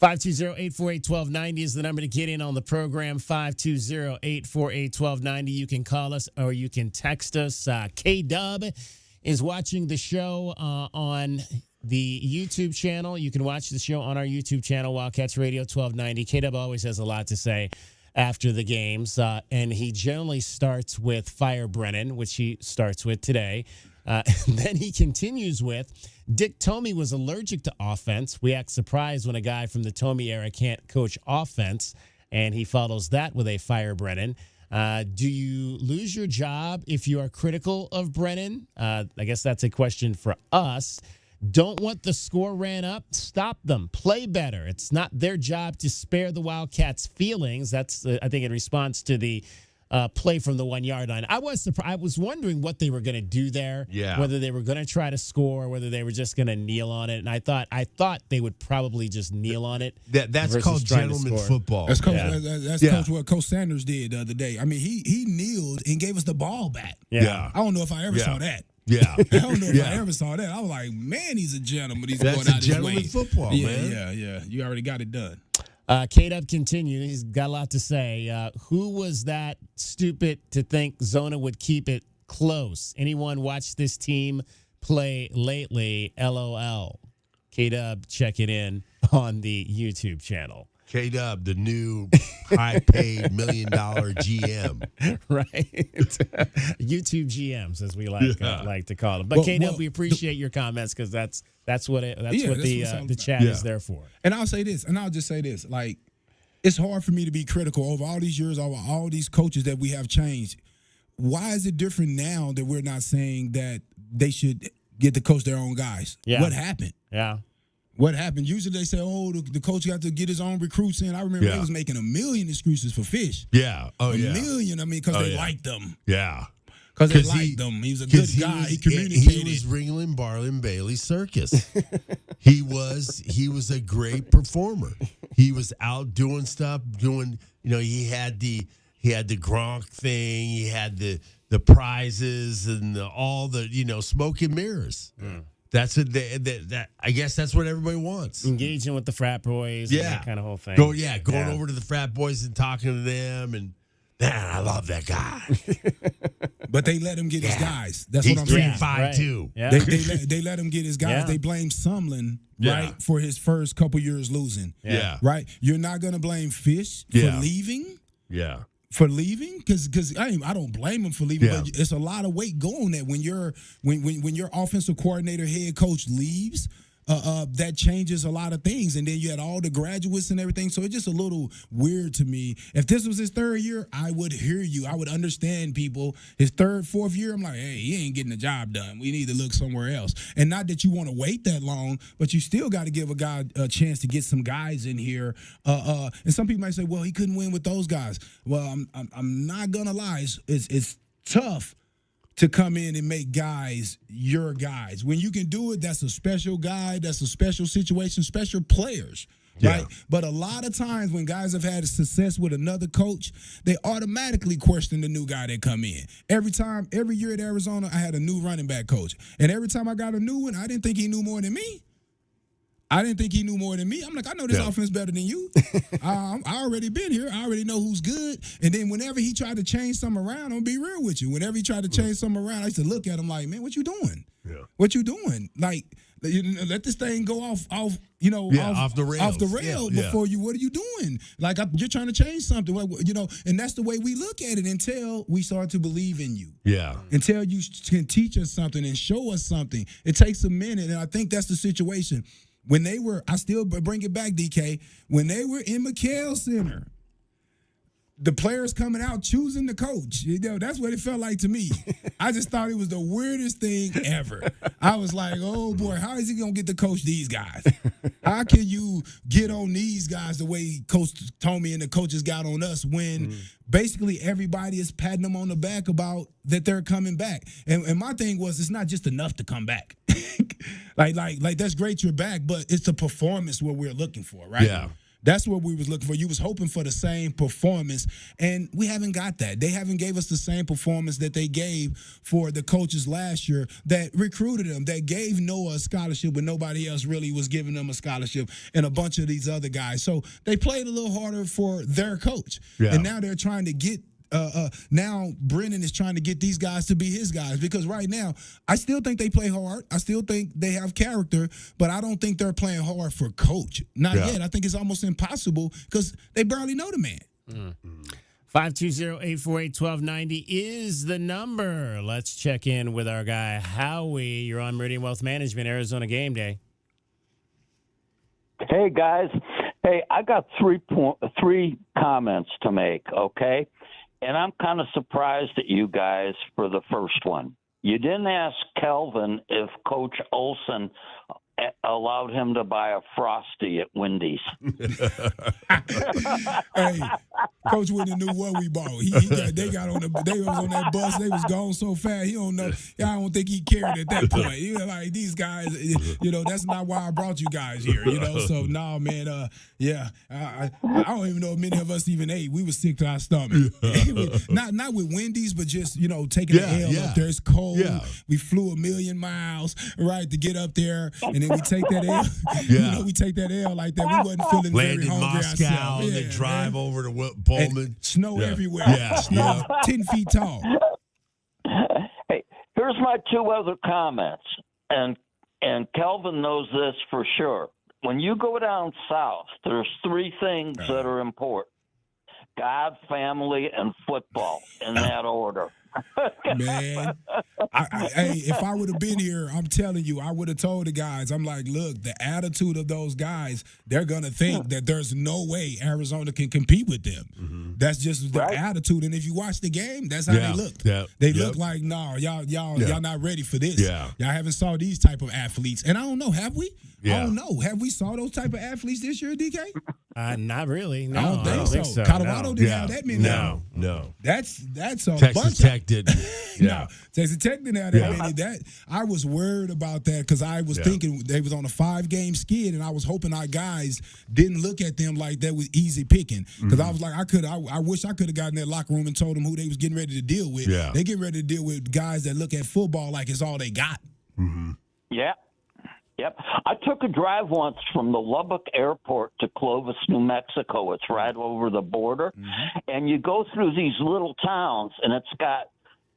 520-848-1290 is the number to get in on the program. 520-848-1290. You can call us or you can text us. K-Dub is watching the show on the YouTube channel. You can watch the show on our YouTube channel, Wildcats Radio 1290. K-Dub always has a lot to say after the games, and he generally starts with Fire Brennan, which he starts with today. Then he continues with, Dick Tomey was allergic to offense. We act surprised when a guy from the Tomey era can't coach offense, and he follows that with a Fire Brennan. Do you lose your job if you are critical of Brennan? I guess that's a question for us. Don't want the score ran up? Stop them. Play better. It's not their job to spare the Wildcats' feelings. That's, I think, in response to the play from the 1 yard line. I was surprised. I was wondering what they were going to do there. Yeah. Whether they were going to try to score, whether they were just going to kneel on it. And I thought they would probably just kneel on it. That's called gentleman football. That's Coach what Coach Sanders did the other day. I mean, he kneeled and gave us the ball back. Yeah. I don't know if I ever saw that. Yeah. I don't know if I ever saw that. I was like, man, he's a gentleman. He's going out his way. That's gentleman football, man. Yeah. You already got it done. K-Dub continued. He's got a lot to say. Who was that stupid to think Zona would keep it close? Anyone watch this team play lately? LOL. K-Dub, check it in on the YouTube channel. K-Dub, the new high-paid $1 million GM. Right. YouTube GMs, as we like to call them. But K-Dub, we appreciate your comments because that's what the chat is there for. And I'll say this, and I'll just say this. Like, it's hard for me to be critical over all these years, over all these coaches that we have changed. Why is it different now that we're not saying that they should get to coach their own guys? Yeah. What happened? Yeah. What happened? Usually they say, the coach got to get his own recruits in. I remember they was making 1 million excuses for Fish. Yeah. Oh, yeah. 1 million, I mean, because they liked them. Yeah. Because they liked him. He was a good guy. He communicated. He was Ringling, Barlin, Bailey circus. He was a great performer. He was out doing stuff, he had the Gronk thing, he had the prizes and all the smoke and mirrors. Mm. That's that. I guess that's what everybody wants. Engaging with the frat boys, and that kind of whole thing. Going over to the frat boys and talking to them, and man, I love that guy. But they let him get his guys. That's what I'm saying. 3-5-2. Yeah. They let him get his guys. Yeah. They blame Sumlin, right, for his first couple years losing. Yeah. Right? You're not going to blame Fish for leaving? Yeah. For leaving, because I don't blame him for leaving, but it's a lot of weight going that when your offensive coordinator, head coach leaves, that changes a lot of things, and then you had all the graduates and everything. So it's just a little weird to me. If this was his third year, I would hear you. I would understand people. His third, fourth year, I'm like, hey, he ain't getting the job done. We need to look somewhere else. And not that you want to wait that long, but you still got to give a guy a chance to get some guys in here. And some people might say, well, he couldn't win with those guys. Well, I'm not gonna lie. It's tough to come in and make guys your guys. When you can do it, that's a special guy, that's a special situation, special players. Right? But a lot of times when guys have had success with another coach, they automatically question the new guy that come in. Every year at Arizona, I had a new running back coach. And every time I got a new one, I didn't think he knew more than me. I'm like, I know this offense better than you. I already been here. I already know who's good. And then whenever he tried to change something around, I'm going to be real with you. Whenever he tried to change something around, I used to look at him like, man, what you doing? Yeah. What you doing? Like, let this thing go off the rail before you. What are you doing? Like, you're trying to change something, and that's the way we look at it until we start to believe in you. Yeah. Until you can teach us something and show us something. It takes a minute, and I think that's the situation. When they were, I still bring it back, DK, when they were in McKell Center, the players coming out choosing the coach. That's what it felt like to me. I just thought it was the weirdest thing ever. I was like, oh, boy, how is he going to get to coach these guys? How can you get on these guys the way Coach Tomey and the coaches got on us when basically everybody is patting them on the back about that they're coming back? And my thing was, it's not just enough to come back. like that's great you're back, but it's the performance what we're looking for, right? Yeah. That's what we was looking for. You was hoping for the same performance, and we haven't got that. They haven't gave us the same performance that they gave for the coaches last year that recruited them, that gave Noah a scholarship when nobody else really was giving them a scholarship, and a bunch of these other guys. So they played a little harder for their coach, and now they're trying to get now Brennan is trying to get these guys to be his guys, because right now I still think they play hard. I still think they have character, but I don't think they're playing hard for coach. Not yet. I think it's almost impossible because they barely know the man. 520-848-1290 is the number. Let's check in with our guy Howie. You're on Meridian Wealth Management, Arizona Game Day. Hey guys, I got three comments to make. Okay. And I'm kind of surprised at you guys for the first one. You didn't ask Kelvin if Coach Olson allowed him to buy a Frosty at Wendy's. Hey, Coach wouldn't have knew what we bought. They was on that bus. They was gone so fast. He don't know. I don't think he cared at that point. Like these guys, that's not why I brought you guys here. So no, man. I don't even know if many of us even ate. We were sick to our stomach. not with Wendy's, but just taking the L up there. It's cold. Yeah. We flew 1,000,000 miles to get up there, and then we take that L. We take that L like that. We wasn't feeling very hungry Moscow, ourselves. and then drive over to Pullman. And snow everywhere. Snow 10 feet tall. Hey, here's my two other comments, and Kelvin knows this for sure. When you go down south, there's three things that are important: God, family, and football, in that order. Man, if I would have been here, I'm telling you, I would have told the guys, I'm like, look, the attitude of those guys, they're going to think that there's no way Arizona can compete with them. Mm-hmm. That's just their attitude. And if you watch the game, that's how they look. Yeah. They look like, no, y'all not ready for this. Yeah. Y'all haven't saw these type of athletes. And I don't know, have we? Yeah. I don't know. Have we saw those type of athletes this year, DK? Not really. No, I don't think so. Colorado didn't have that many. No. That's a Texas bunch Tech didn't. No, Texas Tech didn't have that many. That I was worried about that because I was thinking they was on a 5-game skid, and I was hoping our guys didn't look at them like that was easy picking. Because I was like, I wish I could have gotten in that locker room and told them who they was getting ready to deal with. Yeah. They getting ready to deal with guys that look at football like it's all they got. Mm-hmm. Yeah. Yep. I took a drive once from the Lubbock Airport to Clovis, New Mexico. It's right over the border. Mm-hmm. And you go through these little towns, and it's got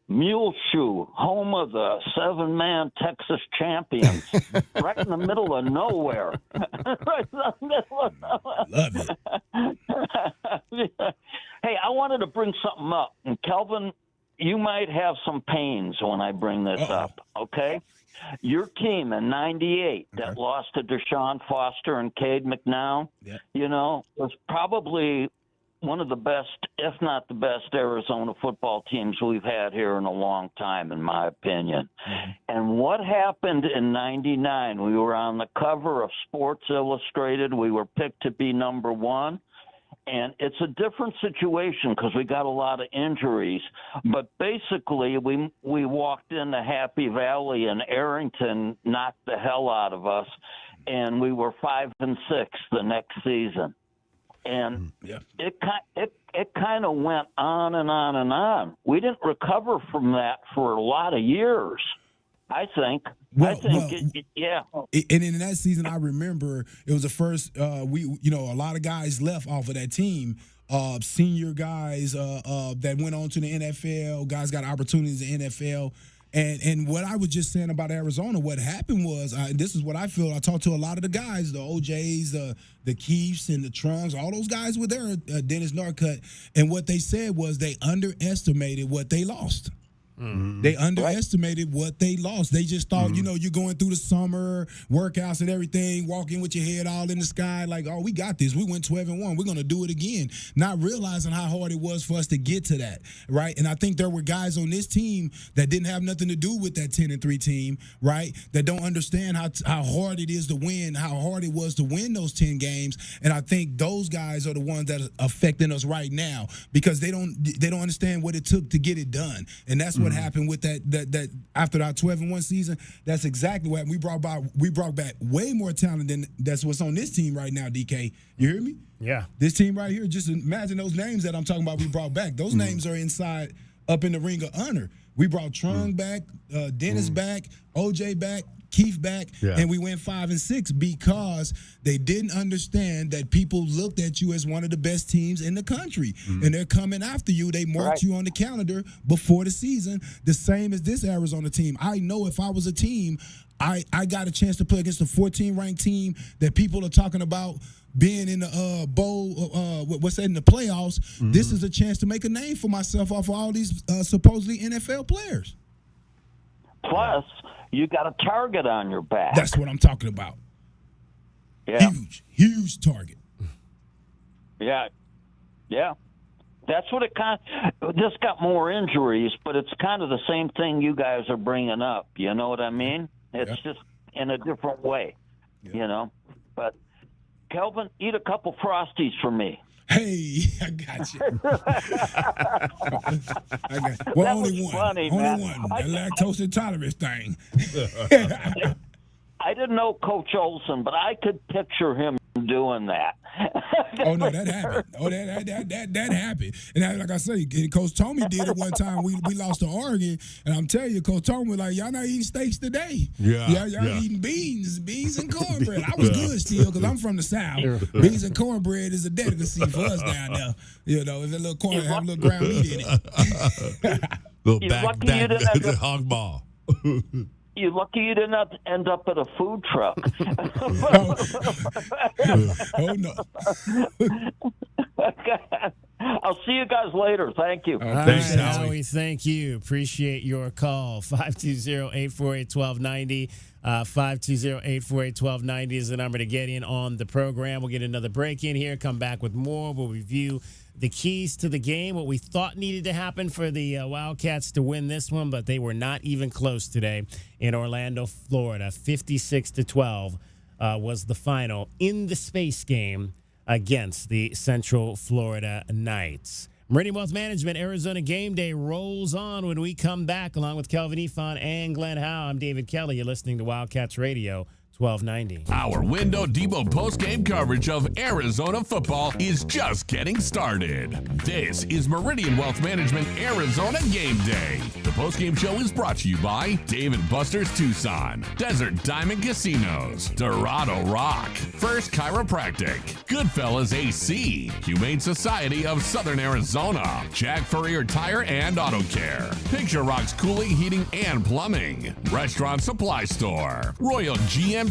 Muleshoe, home of the 7-man Texas champions, right in the middle of nowhere. Love it. Hey, I wanted to bring something up. And Kelvin, you might have some pains when I bring this up, okay? Your team in '98 that lost to Deshaun Foster and Cade McNown, was probably one of the best, if not the best, Arizona football teams we've had here in a long time, in my opinion. Mm-hmm. And what happened in '99? We were on the cover of Sports Illustrated. We were picked to be number one. And it's a different situation because we got a lot of injuries. But basically, we walked into Happy Valley and Arrington knocked the hell out of us, and we were 5-6 the next season. And it kind of went on and on and on. We didn't recover from that for a lot of years, I think. And in that season, I remember it was the first. A lot of guys left off of that team. Senior guys that went on to the NFL. Guys got opportunities in the NFL. And what I was just saying about Arizona, what happened was, this is what I feel. I talked to a lot of the guys, the OJs, the Keefs, and the Trunks. All those guys were there, Dennis Norcutt. And what they said was they underestimated what they lost. Mm-hmm. They underestimated what they lost. They just thought, you're going through the summer workouts and everything, walking with your head all in the sky, like, oh, we got this. We went 12-1. We're going to do it again. Not realizing how hard it was for us to get to that, right? And I think there were guys on this team that didn't have nothing to do with that 10-3 team, right? That don't understand how hard it is to win, how hard it was to win those 10 games. And I think those guys are the ones that are affecting us right now because they don't understand what it took to get it done. And that's what happened with that after our 12-1 season. That's exactly what we brought back way more talent than that's what's on this team right now, DK. You hear me? Yeah. This team right here, just imagine those names that I'm talking about we brought back. Those names are inside up in the ring of honor. We brought Trung back, Dennis back, OJ back, Keith back, and we went 5-6 because they didn't understand that people looked at you as one of the best teams in the country, and they're coming after you. They marked you on the calendar before the season, the same as this Arizona team. I know if I was a team, I got a chance to play against a 14-ranked team that people are talking about being in the bowl, in the playoffs. This is a chance to make a name for myself off of all these supposedly NFL players. Plus, you got a target on your back. That's what I'm talking about. Yeah. Huge target. Yeah. That's what it just got more injuries, but it's kind of the same thing you guys are bringing up. You know what I mean? It's just in a different way, But, Kelvin, eat a couple Frosties for me. Hey, I got you. Well, only one. Funny, only man. one. That lactose intolerance thing. I didn't know Coach Olson, but I could picture him doing that. Oh no, that happened. That happened. And like I say, Coach Tomey did it one time. We lost to Oregon, and I'm telling you, Coach Tomey was like, "Y'all not eating steaks today? Y'all eating beans and cornbread." I was good still because I'm from the South. Beans and cornbread is a delicacy for us down there. If a little corn have a little ground meat in it. Little back the hog ball. You're lucky you didn't end up at a food truck. Oh, no. I'll see you guys later. Thank you. Thanks, Howie. Thank you. Appreciate your call. 520-848-1290. 520-848-1290 is the number to get in on the program. We'll get another break in here, come back with more. We'll review the keys to the game, what we thought needed to happen for the Wildcats to win this one, but they were not even close today in Orlando, Florida. 56-12 was the final in the space game against the Central Florida Knights. Meridian Wealth Management, Arizona Game Day rolls on when we come back, along with Kelvin Ifan and Glenn Howe. I'm David Kelly. You're listening to Wildcats Radio 1290. Our Window Depot postgame coverage of Arizona football is just getting started. This is Meridian Wealth Management Arizona Game Day. The postgame show is brought to you by Dave & Buster's Tucson, Desert Diamond Casinos, Dorado Rock, First Chiropractic, Goodfellas AC, Humane Society of Southern Arizona, Jack Furrier Tire and Auto Care, Picture Rocks Cooling, Heating and Plumbing, Restaurant Supply Store, Royal GMC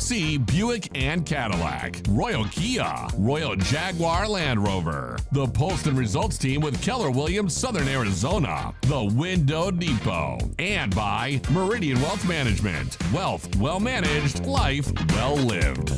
Buick and Cadillac, Royal Kia, Royal Jaguar Land Rover, the Polston Results Team with Keller Williams Southern Arizona, the Window Depot, and by Meridian Wealth Management. Wealth well managed, life well lived.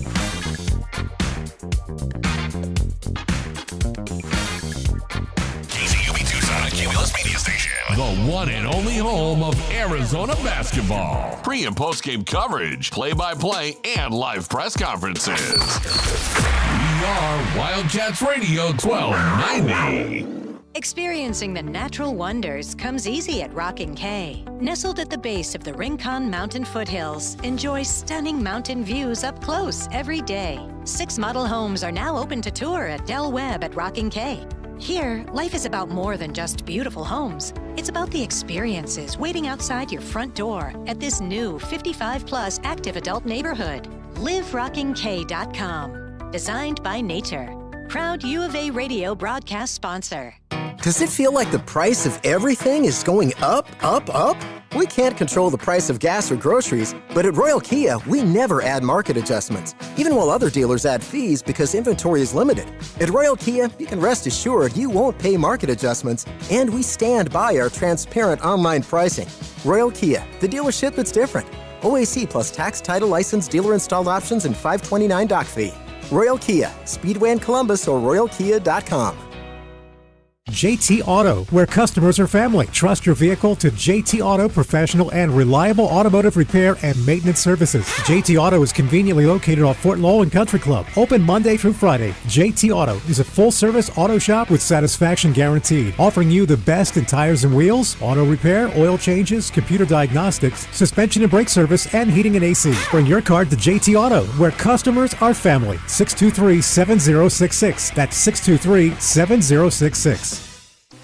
KCUB Tucson, Cumulus Media Station. The one and only home of Arizona basketball. Pre- and post-game coverage, play-by-play, and live press conferences. We are Wildcats Radio 1290. Experiencing the natural wonders comes easy at Rockin' K. Nestled at the base of the Rincon Mountain foothills, enjoy stunning mountain views up close every day. 6 model homes are now open to tour at Del Webb at Rockin' K. Here, life is about more than just beautiful homes. It's about the experiences waiting outside your front door at this new 55-plus active adult neighborhood. LiveRockingK.com. Designed by nature. Proud U of A radio broadcast sponsor. Does it feel like the price of everything is going up, up, up? We can't control the price of gas or groceries, but at Royal Kia, we never add market adjustments, even while other dealers add fees because inventory is limited. At Royal Kia, you can rest assured you won't pay market adjustments, and we stand by our transparent online pricing. Royal Kia, the dealership that's different. OAC plus tax, title, license, dealer installed options, and $529 doc fee. Royal Kia, Speedway in Columbus or royalkia.com. JT Auto, where customers are family. Trust your vehicle to JT Auto professional and reliable automotive repair and maintenance services. JT Auto is conveniently located off Fort Lowell and Country Club. Open Monday through Friday. JT Auto is a full-service auto shop with satisfaction guaranteed, offering you the best in tires and wheels, auto repair, oil changes, computer diagnostics, suspension and brake service, and heating and AC. Bring your car to JT Auto, where customers are family. 623-7066. That's 623-7066.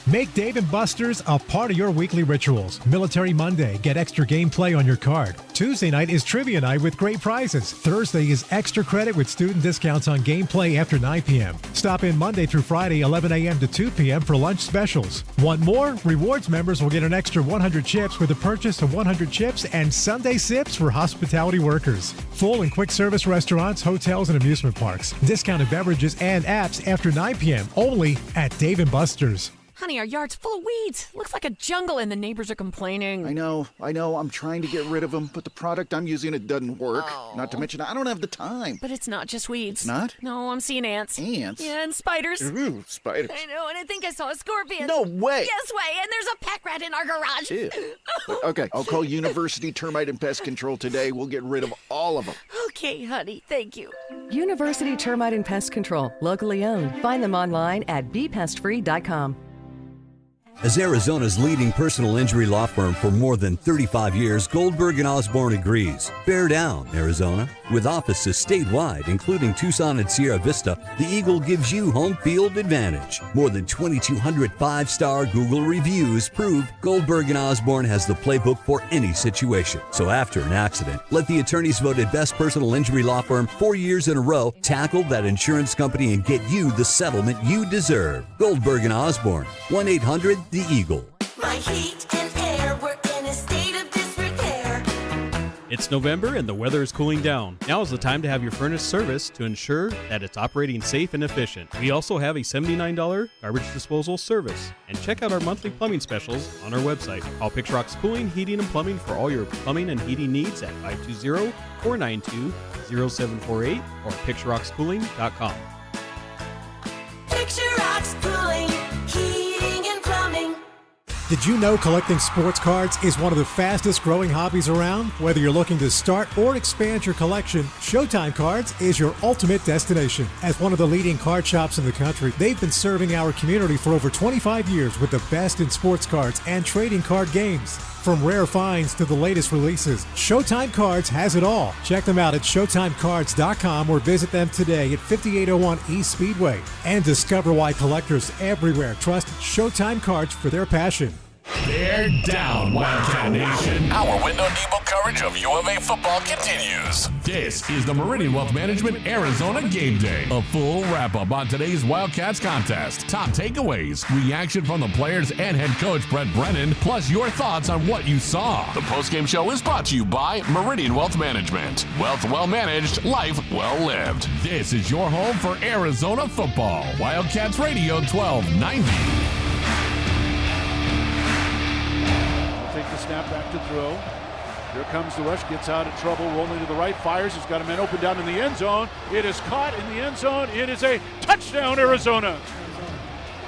Make Dave & Buster's a part of your weekly rituals. Military Monday, get extra gameplay on your card. Tuesday night is Trivia Night with great prizes. Thursday is extra credit with student discounts on gameplay after 9 p.m. Stop in Monday through Friday, 11 a.m. to 2 p.m. for lunch specials. Want more? Rewards members will get an extra 100 chips with a purchase of 100 chips and Sunday sips for hospitality workers. Full and quick service restaurants, hotels, and amusement parks. Discounted beverages and apps after 9 p.m. only at Dave & Buster's. Honey, our yard's full of weeds. Looks like a jungle and the neighbors are complaining. I know. I'm trying to get rid of them, but the product I'm using, it doesn't work. Oh. Not to mention, I don't have the time. But it's not just weeds. It's not? No, I'm seeing ants. Ants? Yeah, and spiders. Ooh, spiders. I know, and I think I saw a scorpion. No way. Yes way, and there's a pack rat in our garage. Ew. Okay, I'll call University Termite and Pest Control today. We'll get rid of all of them. Okay, honey, thank you. University Termite and Pest Control, locally owned. Find them online at bepestfree.com. As Arizona's leading personal injury law firm for more than 35 years, Goldberg & Osborne agrees. Bear down, Arizona. With offices statewide, including Tucson and Sierra Vista, the Eagle gives you home field advantage. More than 2,200 5-star Google reviews prove Goldberg & Osborne has the playbook for any situation. So after an accident, let the attorneys voted best personal injury law firm 4 years in a row tackle that insurance company and get you the settlement you deserve. Goldberg & Osborne, 1-800-THE Eagle. My heat and air were in a state of disrepair. It's November and the weather is cooling down. Now is the time to have your furnace serviced to ensure that it's operating safe and efficient. We also have a $79 garbage disposal service. And check out our monthly plumbing specials on our website. Call Pixrock's Cooling, Heating, and Plumbing for all your plumbing and heating needs at 520-492-0748 or pixrockscooling.com. Picture Rocks Cooling, Heating, and Plumbing. Did you know collecting sports cards is one of the fastest growing hobbies around? Whether you're looking to start or expand your collection, Showtime Cards is your ultimate destination. As one of the leading card shops in the country, they've been serving our community for over 25 years with the best in sports cards and trading card games. From rare finds to the latest releases, Showtime Cards has it all. Check them out at ShowtimeCards.com or visit them today at 5801 East Speedway. And discover why collectors everywhere trust Showtime Cards for their passion. Bear down, Wildcat Nation. Our window depot coverage of U of A football continues. This is the Meridian Wealth Management Arizona Game Day. A full wrap-up on today's Wildcats contest. Top takeaways, reaction from the players and head coach Brett Brennan, plus your thoughts on what you saw. The postgame show is brought to you by Meridian Wealth Management. Wealth well managed, life well lived. This is your home for Arizona football. Wildcats Radio 1290. Take the snap back to throw. Here comes the rush, gets out of trouble, rolling to the right, fires. He's got a man open down in the end zone. It is caught in the end zone. It is a touchdown, Arizona.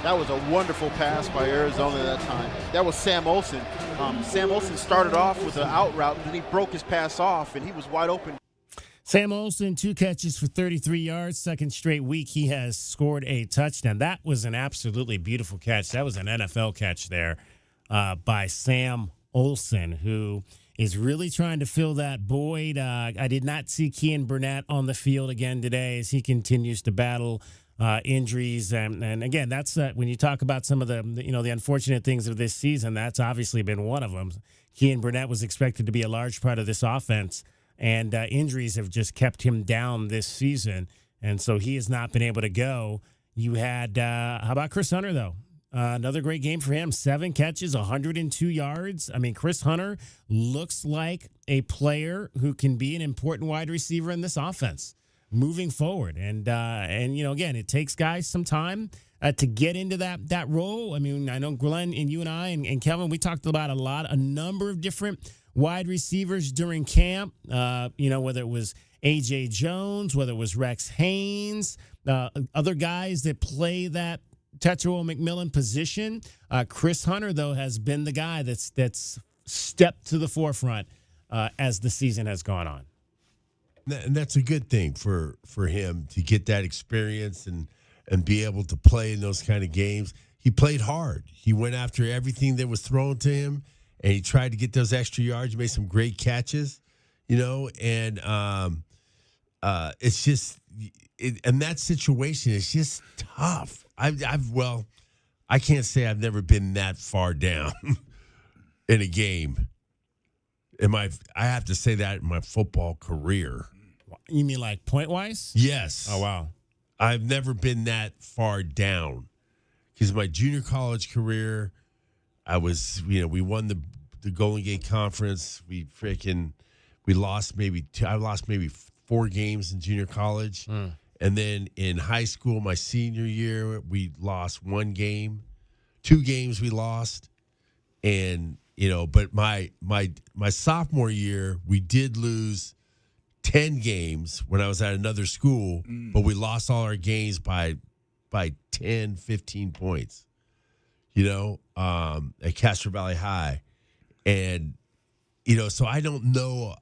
That was a wonderful pass by Arizona that time. That was Sam Olsen. Sam Olsen started off with an out route, and then he broke his pass off, and he was wide open. Sam Olsen, 2 catches for 33 yards. Second straight week he has scored a touchdown. That was an absolutely beautiful catch. That was an NFL catch there by Sam Olsen, who is really trying to fill that void. I did not see Kean Burnett on the field again today as he continues to battle injuries. And again, that's when you talk about some of the unfortunate things of this season, that's obviously been one of them. Kean Burnett was expected to be a large part of this offense, and injuries have just kept him down this season. And so he has not been able to go. You had, how about Chris Hunter, though? Another great game for him. 7 catches, 102 yards. I mean, Chris Hunter looks like a player who can be an important wide receiver in this offense moving forward. And again, it takes guys some time to get into that role. I mean, I know Glenn and you and I and Kevin, we talked about a number of different wide receivers during camp, whether it was A.J. Jones, whether it was Rex Haynes, other guys that play that Tetsuo McMillan position. Chris Hunter, though, has been the guy that's stepped to the forefront as the season has gone on. And that's a good thing for him to get that experience and be able to play in those kind of games. He played hard. He went after everything that was thrown to him, and he tried to get those extra yards. He made some great catches, and it's just in that situation, it's just tough. I can't say I've never been that far down in a game. I have to say that in my football career. You mean like point-wise? Yes. Oh, wow. I've never been that far down. Because my junior college career, I was, we won the Golden Gate Conference. I lost maybe 4 games in junior college. And then in high school, my senior year, we lost 1 game. 2 games we lost. And, but my sophomore year, we did lose 10 games when I was at another school, but we lost all our games by 10, 15 points, at Castro Valley High. And, so I don't know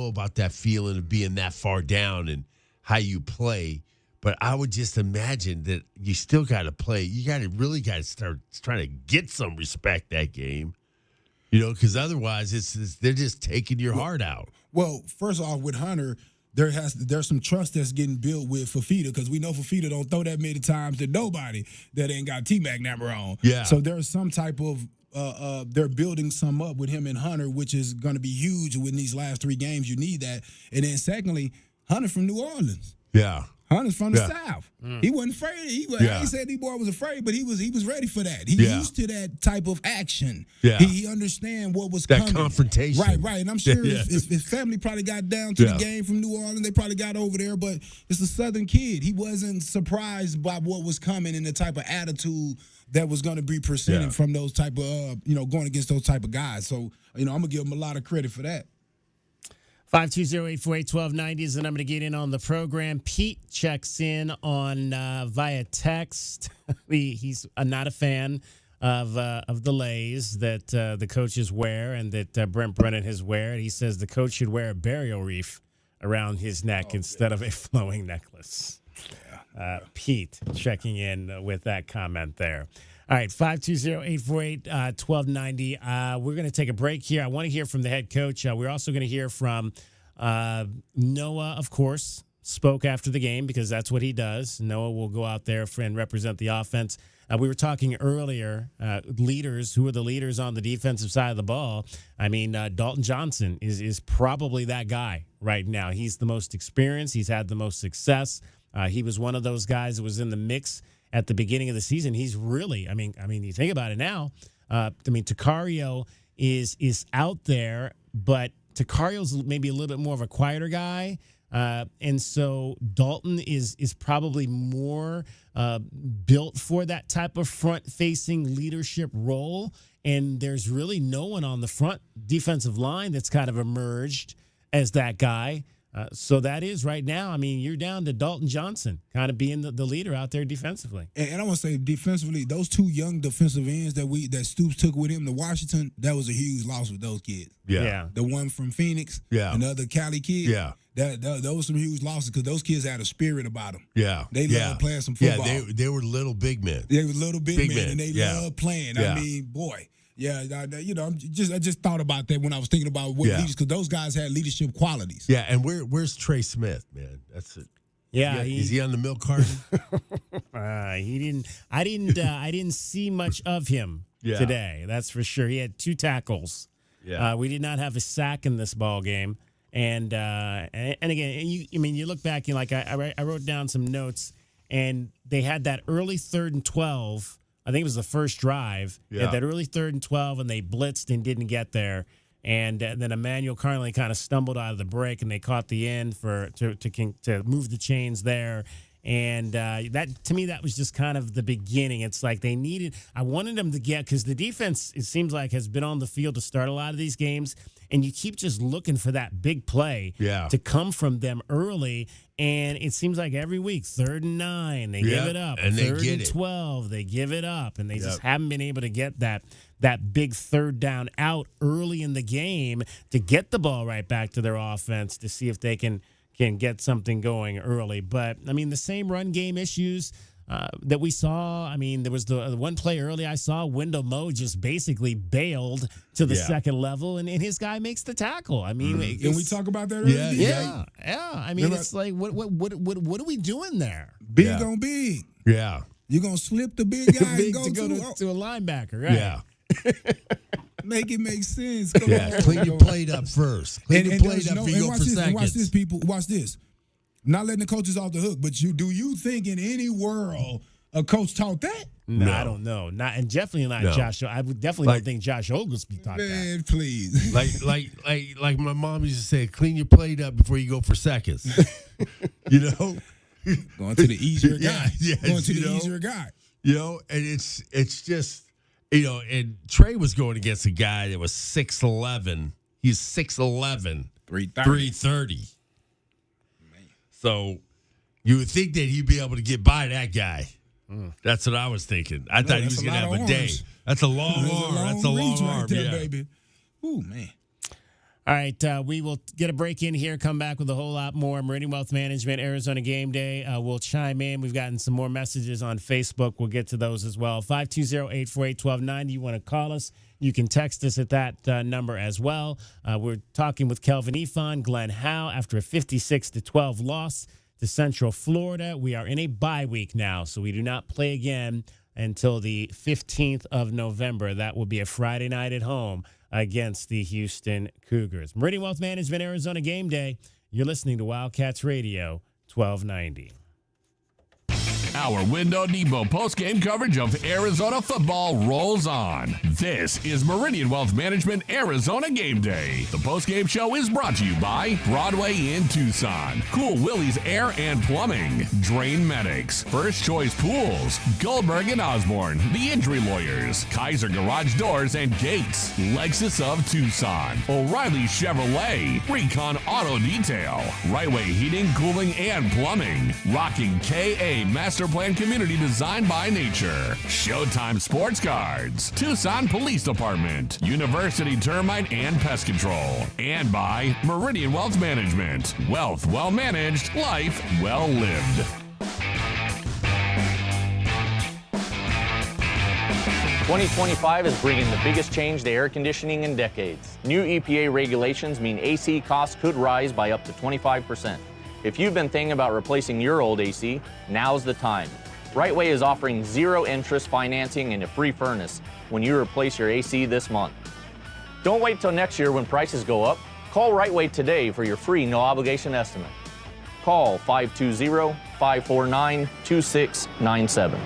about that feeling of being that far down and how you play, but I would just imagine that you still got to play. You got to start trying to get some respect that game, because otherwise they're just taking your heart out. Well, first off, with Hunter, there's some trust that's getting built with Fafita, because we know Fafita don't throw that many times to nobody that ain't got T-Mac number on. Yeah. So there's some type of they're building some up with him and Hunter, which is going to be huge in these last 3 games. You need that. And then secondly, Hunter from New Orleans. Yeah. Hunter's from the South. He wasn't afraid. I ain't said the boy was afraid, but he was ready for that. He used to that type of action. Yeah. He understand what was that coming. Confrontation. Right. And I'm sure his family probably got down to the game from New Orleans. They probably got over there, but it's a Southern kid. He wasn't surprised by what was coming and the type of attitude that was going to be presented from those type of, going against those type of guys. So, I'm going to give him a lot of credit for that. 520-848-1290 is the number to get in on the program. Pete checks in on via text. He's not a fan of the leis that the coaches wear and that Brent Brennan has wear. He says the coach should wear a burial wreath around his neck instead of a flowing necklace. Pete checking in with that comment there. All right, 520-848-1290. We're going to take a break here. I want to hear from the head coach. We're also going to hear from Noah, of course, spoke after the game because that's what he does. Noah will go out there and represent the offense. We were talking earlier, leaders, who are the leaders on the defensive side of the ball. I mean, Dalton Johnson is probably that guy right now. He's the most experienced. He's had the most success. He was one of those guys that was in the mix at the beginning of the season. He's really, I mean, you think about it now. Takario is out there, but Takario's maybe a little bit more of a quieter guy. And so Dalton is probably more built for that type of front-facing leadership role. And there's really no one on the front defensive line that's kind of emerged as that guy. So that is right now. I mean, you're down to Dalton Johnson kind of being the leader out there defensively. And I want to say defensively, those two young defensive ends that Stoops took with him to Washington, that was a huge loss with those kids. Yeah. The one from Phoenix, Yeah. and the other Cali kid. Yeah. Those were some huge losses because those kids had a spirit about them. Yeah. They loved playing some football. Yeah, they were little big men. They were little big men, and they Yeah. loved playing. Yeah. I mean, boy. Yeah, I just thought about that when I was thinking about what leaders, because those guys had leadership qualities. Yeah, and where's Trey Smith, man? That's it. Yeah, is he on the milk carton? He didn't. I didn't see much of him today. That's for sure. He had 2 tackles. Yeah, we did not have a sack in this ball game. And again, you look back and I wrote down some notes, and they had that early 3rd and 12. I think it was the first drive. They had that early 3rd and 12, and they blitzed and didn't get there. And then Emmanuel Carnley kind of stumbled out of the break, and they caught the end to move the chains there. And that, to me, that was just kind of the beginning. It's like I wanted them to get, because the defense, it seems like, has been on the field to start a lot of these games, and you keep just looking for that big play to come from them early. And it seems like every week, 3rd and 9, they give it up. And 3rd and 12, they give it up. And they just haven't been able to get that big 3rd down out early in the game to get the ball right back to their offense to see if they can get something going early. But, I mean, the same run game issues that we saw. I mean, there was the one play early I saw, Wendell Moe just basically bailed to the second level, and his guy makes the tackle. I mean, Can we talk about that early? Yeah. I mean, it's like, what are we doing there? Big on big. Yeah. You're going to slip the big guy Big and to go to a linebacker, right? Yeah. Make it make sense. Come on. Clean your plate up first. Clean your plate up before you go for seconds. Watch this, people. Watch this. Not letting the coaches off the hook, but do you think in any world a coach taught that? No, I don't know. And definitely not Josh. I would definitely don't think Josh Oglesby taught that. Man, please. Like my mom used to say, clean your plate up before you go for seconds. You know? Going to the easier guy. Yes, Going to the easier guy. You know, and it's just, you know, and Trey was going against a guy that was 6'11". He's 6'11", 330. So you would think that he'd be able to get by that guy. That's what I was thinking. I thought he was going to have a day. That's a long arm. That's a long arm, right there, baby. Ooh, man. All right, we will get a break in here, come back with a whole lot more. Meridian Wealth Management, Arizona Game Day. We'll chime in. We've gotten some more messages on Facebook. We'll get to those as well. 520-848-1290. You want to call us, you can text us at that number as well. We're talking with Kelvin Ifan, Glenn Howe, after a 56-12 loss to Central Florida. We are in a bye week now, so we do not play again until the 15th of November. That will be a Friday night at home against the Houston Cougars. Meridian Wealth Management, Arizona Game Day. You're listening to Wildcats Radio, 1290. Our Window Depot post-game coverage of Arizona football rolls on. This is Meridian Wealth Management Arizona Game Day. The post-game show is brought to you by Broadway in Tucson, Cool Willie's Air and Plumbing, Drain Medics, First Choice Pools, Goldberg and Osborne, The Injury Lawyers, Kaiser Garage Doors and Gates, Lexus of Tucson, O'Reilly Chevrolet, Recon Auto Detail, Right Way Heating, Cooling and Plumbing, Rocking KA Master Plan Community designed by nature. Showtime Sports Cards, Tucson Police Department, University Termite and Pest Control, and by Meridian Wealth Management. Wealth well managed, life well lived. 2025 is bringing the biggest change to air conditioning in decades. New EPA regulations mean AC costs could rise by up to 25%. If you've been thinking about replacing your old AC, now's the time. Rightway is offering zero interest financing and a free furnace when you replace your AC this month. Don't wait till next year when prices go up. Call Rightway today for your free no obligation estimate. Call 520-549-2697.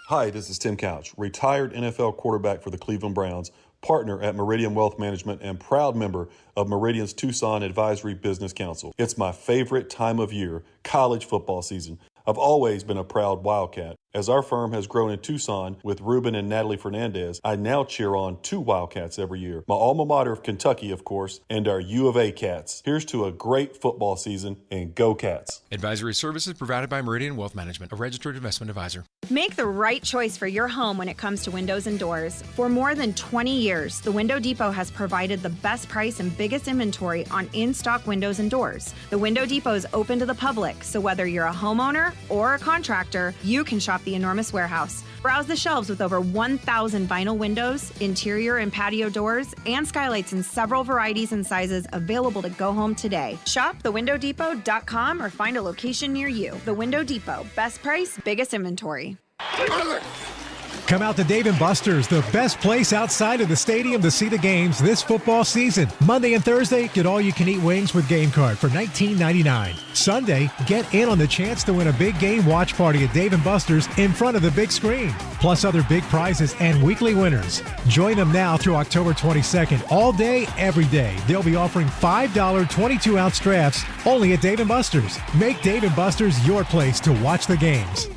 Hi, this is Tim Couch, retired NFL quarterback for the Cleveland Browns, partner at Meridian Wealth Management, and proud member of Meridian's Tucson Advisory Business Council. It's my favorite time of year, college football season. I've always been a proud Wildcat. As our firm has grown in Tucson with Ruben and Natalie Fernandez, I now cheer on 2 Wildcats every year. My alma mater of Kentucky, of course, and our U of A Cats. Here's to a great football season, and go Cats. Advisory services provided by Meridian Wealth Management, a registered investment advisor. Make the right choice for your home when it comes to windows and doors. For more than 20 years, the Window Depot has provided the best price and biggest inventory on in-stock windows and doors. The Window Depot is open to the public, so whether you're a homeowner or a contractor, you can shop the enormous warehouse. Browse the shelves with over 1,000 vinyl windows, interior and patio doors, and skylights in several varieties and sizes available to go home today. Shop thewindowdepot.com or find a location near you. The Window Depot. Best price, biggest inventory. Come out to Dave & Buster's, the best place outside of the stadium to see the games this football season. Monday and Thursday, get all-you-can-eat wings with game card for $19.99. Sunday, get in on the chance to win a big game watch party at Dave & Buster's in front of the big screen. Plus other big prizes and weekly winners. Join them now through October 22nd. All day, every day. They'll be offering $5 22-ounce drafts only at Dave & Buster's. Make Dave & Buster's your place to watch the games.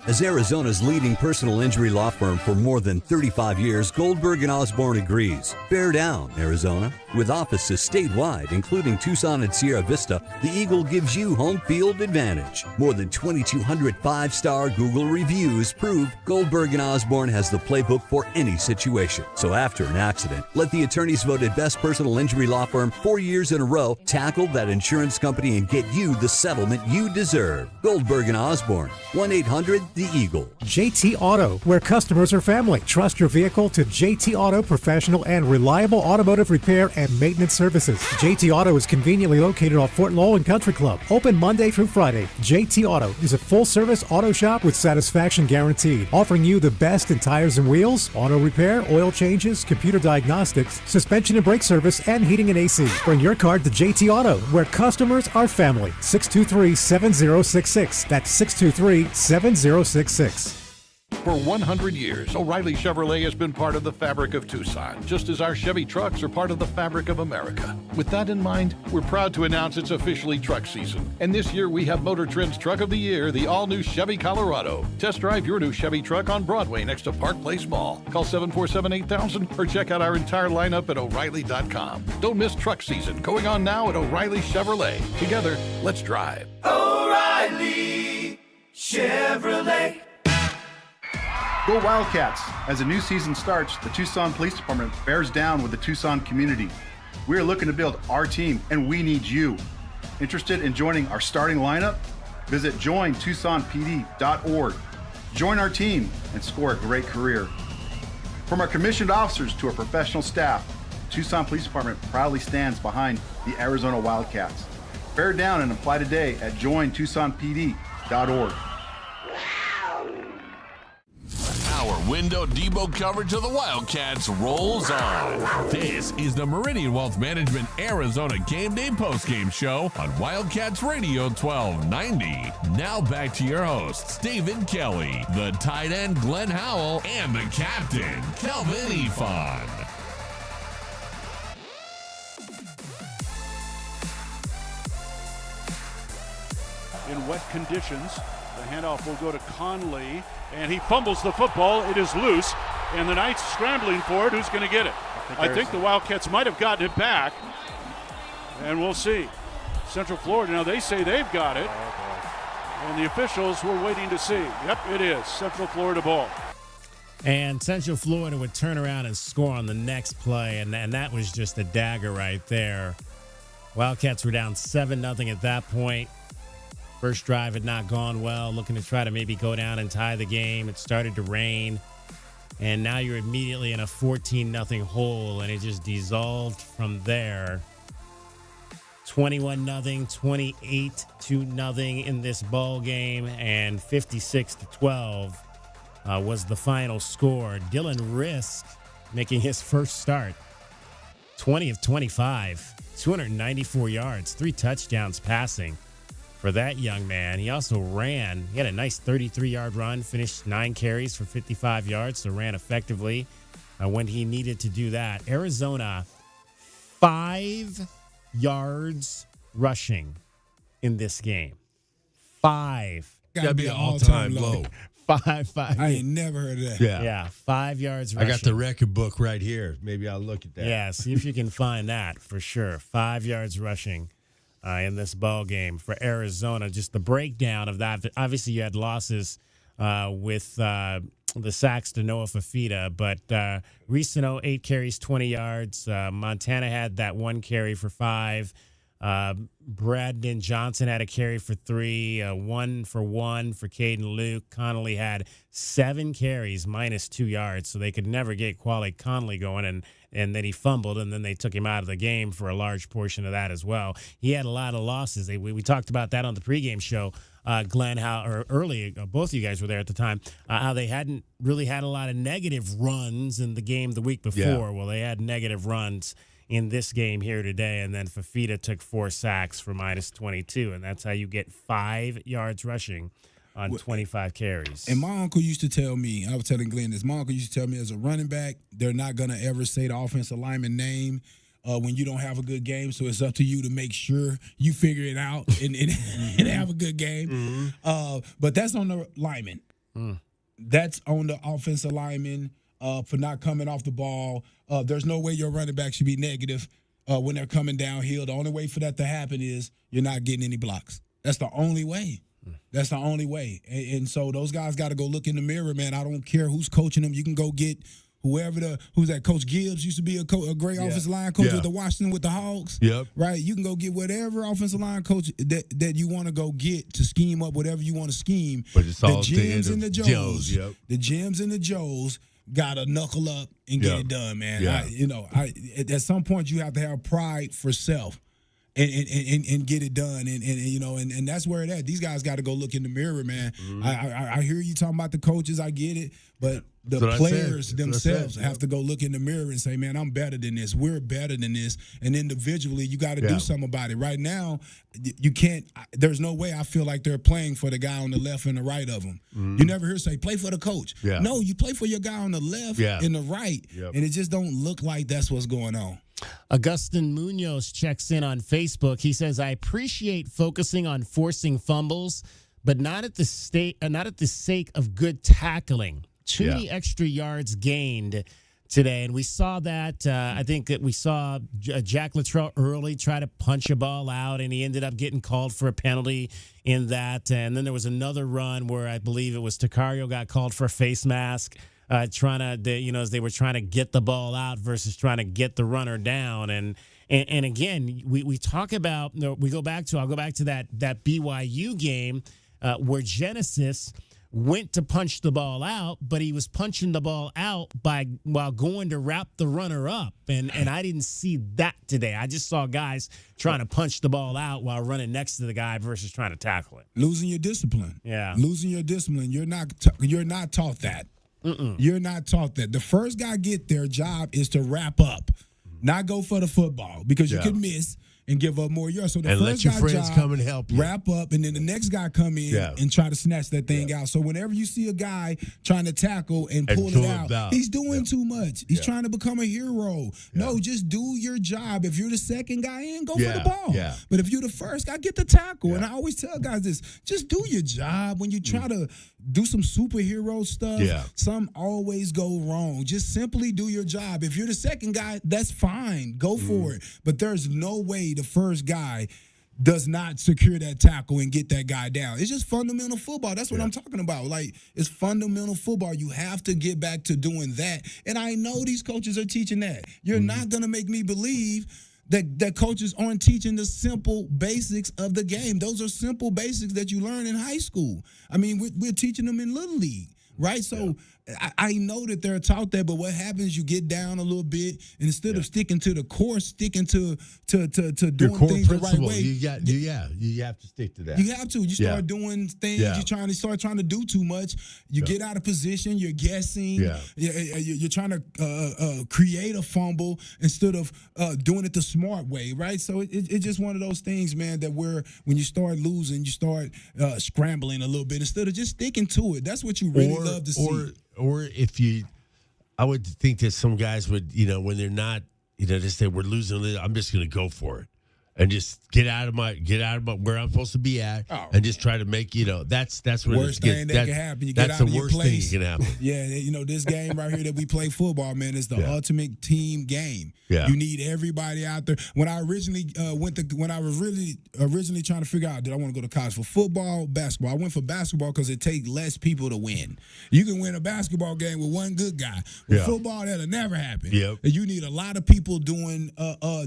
As Arizona's leading personal injury law firm for more than 35 years, Goldberg & Osborne agrees. Bear down, Arizona. With offices statewide, including Tucson and Sierra Vista, the Eagle gives you home field advantage. More than 2,200 5-star Google reviews prove Goldberg & Osborne has the playbook for any situation. So after an accident, let the attorneys voted best personal injury law firm 4 years in a row tackle that insurance company and get you the settlement you deserve. Goldberg & Osborne, 1-800-THE Eagle. JT Auto, where customers are family. Trust your vehicle to JT Auto professional and reliable automotive repair and maintenance services. JT Auto is conveniently located off Fort Lowell and Country Club. Open Monday through Friday. JT Auto is a full-service auto shop with satisfaction guaranteed, offering you the best in tires and wheels, auto repair, oil changes, computer diagnostics, suspension and brake service, and heating and AC. Bring your car to JT Auto, where customers are family. 623-7066. That's 623-7066. For 100 years, O'Reilly Chevrolet has been part of the fabric of Tucson, just as our Chevy trucks are part of the fabric of America. With that in mind, we're proud to announce it's officially truck season. And this year we have Motor Trend's Truck of the Year, the all-new Chevy Colorado. Test drive your new Chevy truck on Broadway next to Park Place Mall. Call 747-8000 or check out our entire lineup at O'Reilly.com. Don't miss truck season, going on now at O'Reilly Chevrolet. Together, let's drive. O'Reilly Chevrolet. Go Wildcats! As a new season starts, the Tucson Police Department bears down with the Tucson community. We are looking to build our team, and we need you. Interested in joining our starting lineup? Visit jointucsonpd.org. Join our team and score a great career. From our commissioned officers to our professional staff, the Tucson Police Department proudly stands behind the Arizona Wildcats. Bear down and apply today at jointucsonpd.org. Our Window Depot coverage of the Wildcats rolls on. This is the Meridian Wealth Management Arizona Gameday postgame show on Wildcats Radio 1290. Now back to your hosts, David Kelly, the tight end Glenn Howell, and the captain, Kelvin Ifan. In wet conditions, the handoff will go to Conley, and he fumbles the football. It is loose, and the Knights scrambling for it. Who's going to get it? I think the Wildcats might have gotten it back, and we'll see. Central Florida, now they say they've got it, and the officials were waiting to see. Yep, it is Central Florida ball. And Central Florida would turn around and score on the next play, and that was just a dagger right there. Wildcats were down 7-0 at that point. First drive had not gone well, looking to try to maybe go down and tie the game. It started to rain, and now you're immediately in a 14-0 hole, and it just dissolved from there. 21-0, 28-0 in this ball game, and 56-12 was the final score. Dylan Risk making his first start. 20 of 25, 294 yards, 3 touchdowns passing. For that young man, he also ran. He had a nice 33-yard run, finished 9 carries for 55 yards, so ran effectively when he needed to do that. Arizona, 5 yards rushing in this game. 5. Gotta be an all-time low. 5. I ain't never heard of that. Yeah, 5 yards rushing. I got the record book right here. Maybe I'll look at that. Yeah, see if you can find that for sure. 5 yards rushing in this ball game for Arizona. Just the breakdown of that. Obviously, you had losses with the sacks to Noah Fafita, but Ricino, 8 carries, 20 yards. Montana had that 1 carry for 5. Braden Johnson had a carry for 3, 1 for Caden Luke. Connolly had 7 carries, minus 2 yards, so they could never get Quali Connolly going, and then he fumbled, and then they took him out of the game for a large portion of that as well. He had a lot of losses. We talked about that on the pregame show, Glenn, both of you guys were there at the time, how they hadn't really had a lot of negative runs in the game the week before. Yeah. Well, they had negative runs in this game here today, and then Fafita took 4 sacks for minus 22, and that's how you get 5 yards rushing on 25 carries. And my uncle used to tell me, I was telling Glenn this, my uncle used to tell me as a running back, they're not going to ever say the offensive lineman name when you don't have a good game, so it's up to you to make sure you figure it out and have a good game. But that's on the lineman. That's on the offensive lineman for not coming off the ball. There's no way your running back should be negative when they're coming downhill. The only way for that to happen is you're not getting any blocks. That's the only way. That's the only way. And so those guys got to go look in the mirror, man. I don't care who's coaching them. You can go get who's that? Coach Gibbs used to be a great offensive line coach with the Washington with the Hogs. Yep. Right? You can go get whatever offensive line coach that you want to go get to scheme up whatever you want to scheme. But it's all the Jims and the Joes. Yep. The Jims and the Joes got to knuckle up and get it done, man. Yeah. At some point you have to have pride for self. And get it done, and that's where it at. These guys got to go look in the mirror, man. I hear you talking about the coaches, I get it, but the players themselves have to go look in the mirror and say, man, I'm better than this. We're better than this, and individually, you got to do something about it. Right now, you can't. There's no way I feel like they're playing for the guy on the left and the right of them. You never hear say play for the coach. Yeah. No, you play for your guy on the left and the right, and it just don't look like that's what's going on. Augustin Munoz checks in on Facebook. He says, I appreciate focusing on forcing fumbles, but not at the sake of good tackling. Too many extra yards gained today, and we saw that. I think that we saw Jack Luttrell early try to punch a ball out, and he ended up getting called for a penalty in that. And then there was another run where I believe it was Tacario got called for a face mask. As they were trying to get the ball out versus trying to get the runner down, and again, we talk about. I'll go back to that BYU game where Genesis went to punch the ball out, but he was punching the ball out while going to wrap the runner up, and I didn't see that today. I just saw guys trying to punch the ball out while running next to the guy versus trying to tackle it. Losing your discipline. Yeah, losing your discipline. You're not taught that. You're not taught that. The first guy get their job is to wrap up, not go for the football because you could miss and give up more yards. So the and first let your guy friends job, come and help you. wrap up, and then the next guy come in and try to snatch that thing out. So whenever you see a guy trying to tackle and pull it out, he's doing too much. He's trying to become a hero. No, just do your job. If you're the second guy in, go for the ball. But if you're the first guy, get the tackle. And I always tell guys this, just do your job. When you try to do some superhero stuff, some always go wrong. Just simply do your job. If you're the second guy, that's fine. Go for it. But there's no way the first guy does not secure that tackle and get that guy down. It's just fundamental football. That's what I'm talking about. Like, it's fundamental football. You have to get back to doing that. And I know these coaches are teaching that. You're not going to make me believe that coaches aren't teaching the simple basics of the game. Those are simple basics that you learn in high school. I mean, we're teaching them in Little League, right? So I know that they're taught that, but what happens, you get down a little bit, and instead of sticking to the course, sticking to doing things the right way. You have to stick to that. You have to. You start doing things. You start trying to do too much. You get out of position. You're guessing. You're trying to create a fumble instead of doing it the smart way, right? So it's just one of those things, man, that when you start losing, you start scrambling a little bit instead of just sticking to it. That's what you really love to see. Or I would think that some guys would, when they're not, they say we're losing, I'm just going to go for it. and just get out of my where I'm supposed to be at, and just try to make that's where worst thing that can happen. You get that's out the of your worst place. thing that can happen. Yeah, this game right here that we play football, man, is the ultimate team game. Yeah. You need everybody out there. When I originally when I was originally trying to figure out, did I want to go to college for football, basketball? I went for basketball because it takes less people to win. You can win a basketball game with one good guy. With football, that'll never happen. Yep. And you need a lot of people doing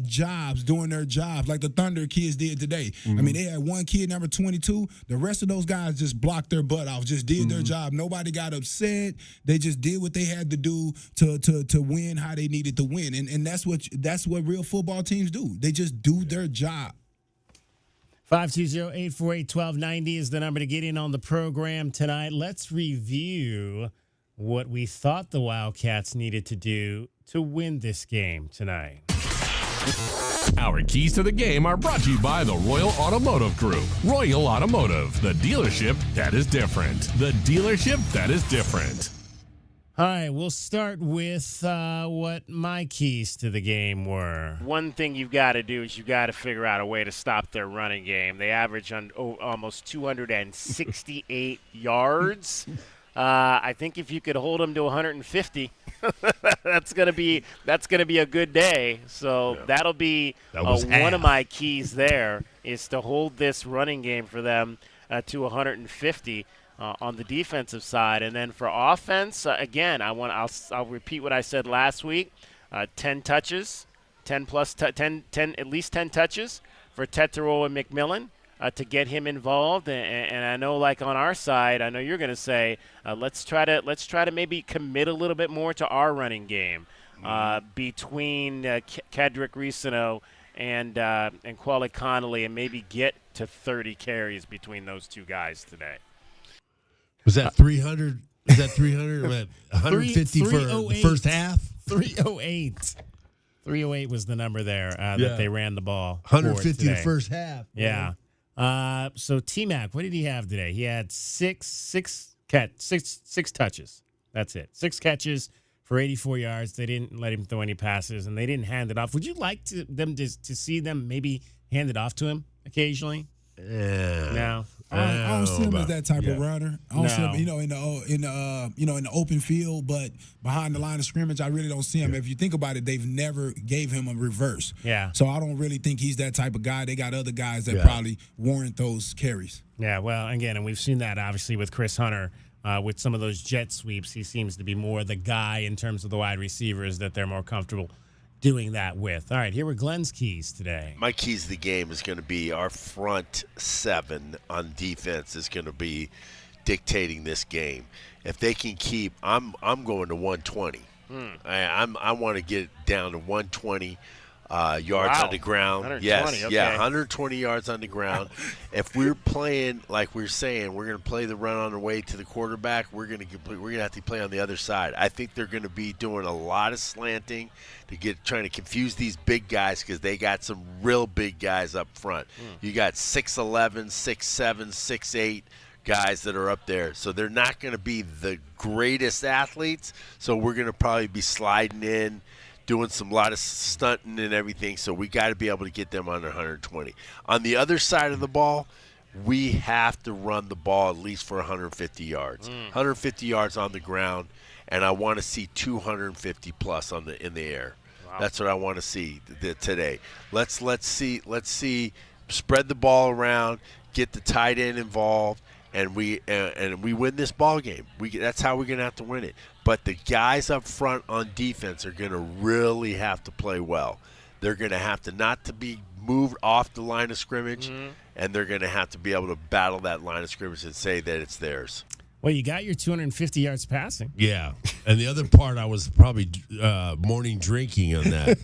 jobs, doing their jobs, like the Thunder kids did today. Mm-hmm. I mean, they had one kid, number 22. The rest of those guys just blocked their butt off, just did their job. Nobody got upset. They just did what they had to do to win how they needed to win. And that's what real football teams do. They just do their job. 520-848-1290 is the number to get in on the program tonight. Let's review what we thought the Wildcats needed to do to win this game tonight. Our keys to the game are brought to you by the Royal Automotive Group. Royal Automotive, the dealership that is different. The dealership that is different. All right, we'll start with what my keys to the game were. One thing you've got to do is you've got to figure out a way to stop their running game. They average on almost 268 yards. I think if you could hold them to 150, that's gonna be a good day. So that'll be one of my keys. There is to hold this running game for them to 150 on the defensive side, and then for offense, again, I'll repeat what I said last week: 10 touches, 10 at least 10 touches for Tetero and McMillan. To get him involved, and I know, like on our side, I know you're going to say, let's try to maybe commit a little bit more to our running game between Kedrick Risano and Quali Connolly, and maybe get to 30 carries between those two guys today. Was that 300? Is that 300? 150 for the first half? 308. 308 was the number there that they ran the ball. 150 the first half. Yeah. So T-Mac, what did he have today? He had six touches. That's it. 6 catches for 84 yards. They didn't let him throw any passes, and they didn't hand it off. Would you like to see them maybe hand it off to him occasionally? No. I don't see him as that type of runner. I don't see him, in the open field, but behind the line of scrimmage, I really don't see him. If you think about it, they've never gave him a reverse. Yeah. So I don't really think he's that type of guy. They got other guys that probably warrant those carries. Yeah. Well, again, and we've seen that obviously with Chris Hunter. With some of those jet sweeps, he seems to be more the guy in terms of the wide receivers that they're more comfortable doing that with. All right, here were Glenn's keys today. My keys to the game is going to be our front 7 on defense is going to be dictating this game. If they can keep, I'm going to 120. I want to get it down to 120 yards on the ground. Yes, okay. 120 yards on the ground. If we're playing like we're saying, we're going to play the run on the way to the quarterback. We're going to have to play on the other side. I think they're going to be doing a lot of slanting trying to confuse these big guys because they got some real big guys up front. You got 6'11", 6'7", 6'8". guys that are up there. So they're not going to be the greatest athletes. So we're going to probably be sliding in, doing a lot of stunting and everything. So we got to be able to get them under 120. On the other side of the ball, we have to run the ball at least for 150 yards. 150 yards on the ground, and I want to see 250 plus in the air. Wow. That's what I want to see today. Let's see. Spread the ball around, get the tight end involved, and we win this ball game. That's how we're going to have to win it. But the guys up front on defense are going to really have to play well. They're going to have to not to be moved off the line of scrimmage, and they're going to have to be able to battle that line of scrimmage and say that it's theirs. Well, you got your 250 yards passing. Yeah. And the other part, I was probably morning drinking on that.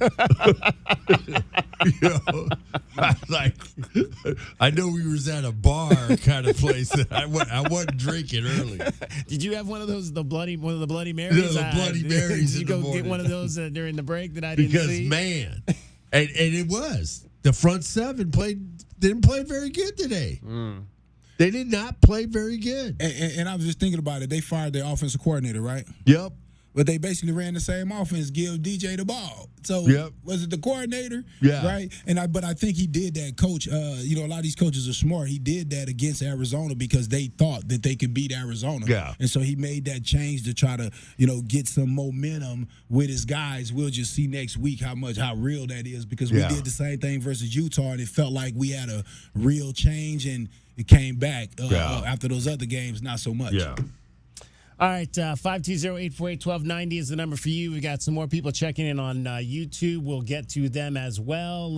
I know we was at a bar kind of place. I wasn't drinking early. Did you have one of the Bloody Marys? Yeah, the Bloody Marys. Did you go get one of those during the break that I didn't see? Because, man, and it was. The front 7 didn't play very good today. They did not play very good. And I was just thinking about it. They fired their offensive coordinator, right? Yep. but they basically ran the same offense, give DJ the ball. So was it the coordinator? Yeah. Right? But I think he did that, coach. A lot of these coaches are smart. He did that against Arizona because they thought that they could beat Arizona. Yeah. And so he made that change to try to, get some momentum with his guys. We'll just see next week how real that is, because we did the same thing versus Utah, and it felt like we had a real change, and it came back after those other games, not so much. Yeah. All right, 520-848-1290 is the number for you. We got some more people checking in on YouTube. We'll get to them as well.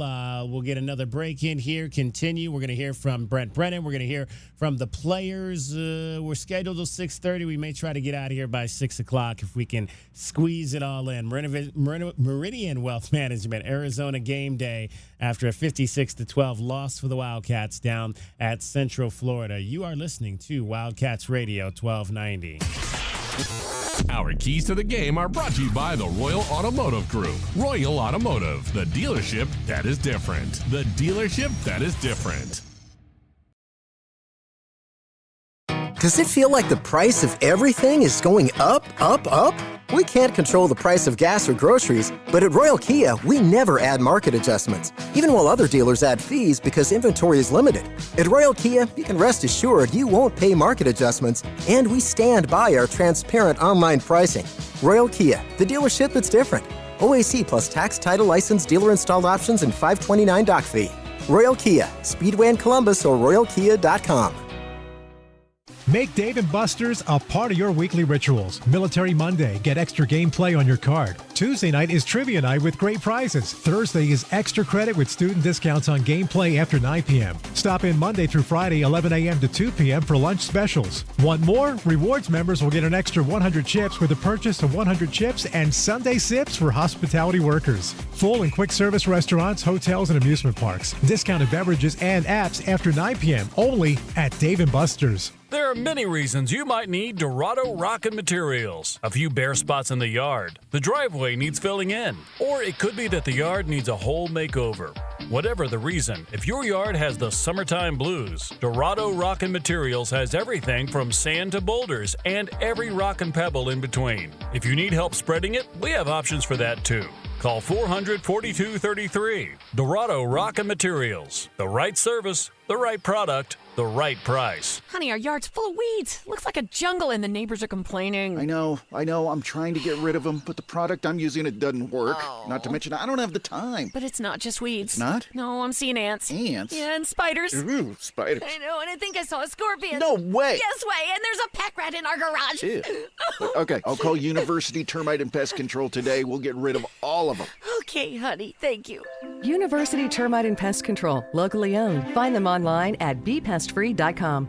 We'll get another break in here. Continue. We're going to hear from Brent Brennan. We're going to hear from the players. We're scheduled till 6:30. We may try to get out of here by 6 o'clock if we can squeeze it all in. Meridian Wealth Management, Arizona game day after a 56-12 loss for the Wildcats down at Central Florida. You are listening to Wildcats Radio 1290. Our keys to the game are brought to you by the Royal Automotive Group. Royal Automotive, the dealership that is different. The dealership that is different. Does it feel like the price of everything is going up, up, up? We can't control the price of gas or groceries, but at Royal Kia, we never add market adjustments, even while other dealers add fees because inventory is limited. At Royal Kia, you can rest assured you won't pay market adjustments, and we stand by our transparent online pricing. Royal Kia, the dealership that's different. OAC plus tax, title, license, dealer installed options, and $529 doc fee. Royal Kia, Speedway in Columbus or royalkia.com. Make Dave & Buster's a part of your weekly rituals. Military Monday, get extra gameplay on your card. Tuesday night is Trivia Night with great prizes. Thursday is extra credit with student discounts on gameplay after 9 p.m. Stop in Monday through Friday, 11 a.m. to 2 p.m. for lunch specials. Want more? Rewards members will get an extra 100 chips with the purchase of 100 chips and Sunday sips for hospitality workers. Full and quick service restaurants, hotels, and amusement parks. Discounted beverages and apps after 9 p.m. only at Dave & Buster's. There are many reasons you might need Dorado Rock and Materials. A few bare spots in the yard, the driveway needs filling in, or it could be that the yard needs a whole makeover. Whatever the reason, if your yard has the summertime blues, Dorado Rock and Materials has everything from sand to boulders and every rock and pebble in between. If you need help spreading it, we have options for that too. Call 400-4233. Dorado Rock and Materials. The right service, the right product, the right price. Honey, our yard's full of weeds. Looks like a jungle and the neighbors are complaining. I know. I'm trying to get rid of them, but the product I'm using, it doesn't work. Oh. Not to mention, I don't have the time. But it's not just weeds. It's not? No, I'm seeing ants. Ants? Yeah, and spiders. Ooh, spiders. I know, and I think I saw a scorpion. No way. Yes way, and there's a pack rat in our garage. Ew. Okay, I'll call University Termite and Pest Control today. We'll get rid of all of them. Okay, honey, thank you. University Termite and Pest Control, locally owned. Find them online at bepestfree.com.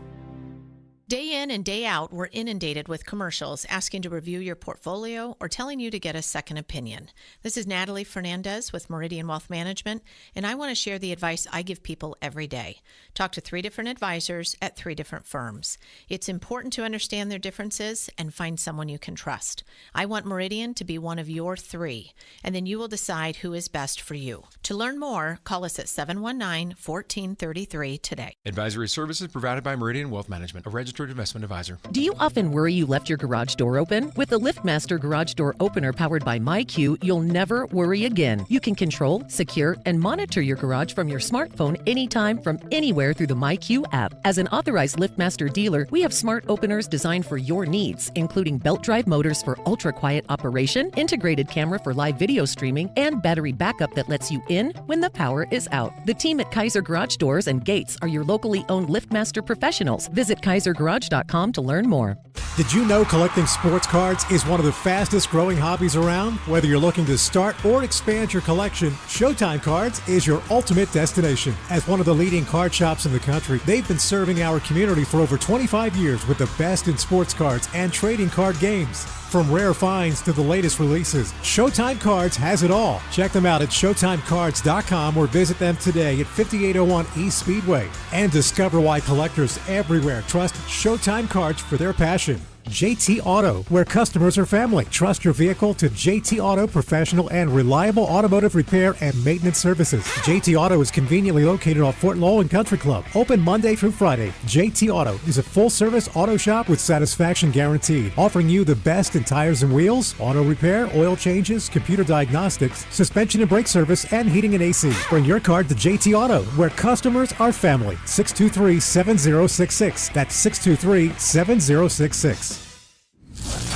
Day in and day out, we're inundated with commercials asking to review your portfolio or telling you to get a second opinion. This is Natalie Fernandez with Meridian Wealth Management, and I want to share the advice I give people every day. Talk to 3 different advisors at 3 different firms. It's important to understand their differences and find someone you can trust. I want Meridian to be one of your 3, and then you will decide who is best for you. To learn more, call us at 719-1433 today. Advisory services provided by Meridian Wealth Management, a registered investment advisor. Do you often worry you left your garage door open? With the LiftMaster Garage Door Opener powered by MyQ, you'll never worry again. You can control, secure, and monitor your garage from your smartphone anytime from anywhere through the MyQ app. As an authorized LiftMaster dealer, we have smart openers designed for your needs, including belt drive motors for ultra-quiet operation, integrated camera for live video streaming, and battery backup that lets you in when the power is out. The team at Kaiser Garage Doors and Gates are your locally owned LiftMaster professionals. Visit KaiserGarage.com to learn more. Did you know collecting sports cards is one of the fastest growing hobbies around? Whether you're looking to start or expand your collection, Showtime Cards is your ultimate destination. As one of the leading card shops in the country, they've been serving our community for over 25 years with the best in sports cards and trading card games. From rare finds to the latest releases, Showtime Cards has it all. Check them out at ShowtimeCards.com or visit them today at 5801 East Speedway. And discover why collectors everywhere trust Showtime Cards for their passion. JT Auto, where customers are family. Trust your vehicle to JT Auto professional and reliable automotive repair and maintenance services. JT Auto is conveniently located off Fort Lowell and Country Club. Open Monday through Friday. JT Auto is a full-service auto shop with satisfaction guaranteed, offering you the best in tires and wheels, auto repair, oil changes, computer diagnostics, suspension and brake service, and heating and AC. Bring your car to JT Auto, where customers are family. 623-7066. That's 623-7066.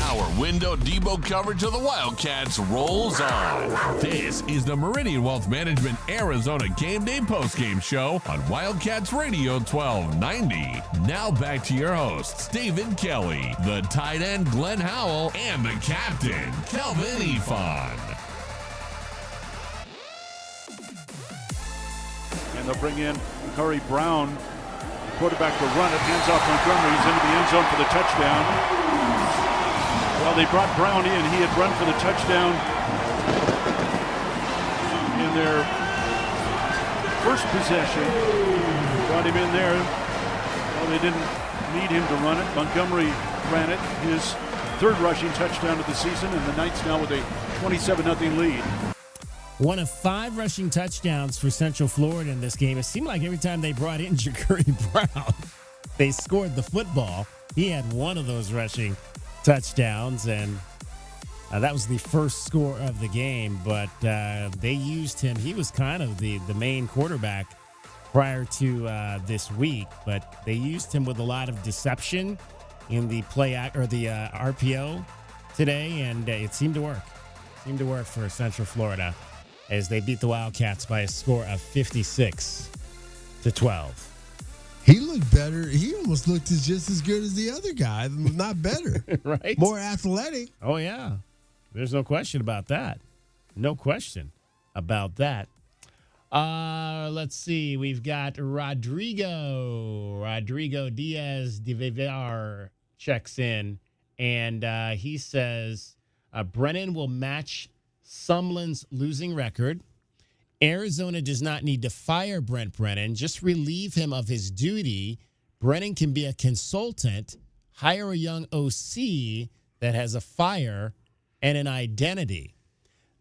Our Window Depot coverage of the Wildcats rolls on. This is the Meridian Wealth Management Arizona Game Day postgame show on Wildcats Radio 1290. Now back to your hosts, David Kelly, the tight end Glenn Howell, and the captain, Kelvin Efon. And they'll bring in Curry Brown, quarterback to run it, hands off Montgomery. He's into the end zone for the touchdown. Well, they brought Brown in. He had run for the touchdown in their first possession. Brought him in there. Well, they didn't need him to run it. Montgomery ran it, his third rushing touchdown of the season, and the Knights now with a 27-0 lead. One of 5 rushing touchdowns for Central Florida in this game. It seemed like every time they brought in Ja'Cory Brown, they scored the football. He had one of those rushing touchdowns, and that was the first score of the game. But they used him. He was kind of the main quarterback prior to this week, but they used him with a lot of deception in the RPO today, and it seemed to work. Seemed to work for Central Florida as they beat the Wildcats by a score of 56-12. He looked better. He almost looked just as good as the other guy, not better. Right? More athletic. Oh, yeah. There's no question about that. No question about that. Let's see. We've got Rodrigo Diaz de Vivar checks in, and he says Brennan will match Sumlin's losing record. Arizona does not need to fire Brent Brennan. Just relieve him of his duty. Brennan can be a consultant, hire a young OC that has a fire and an identity.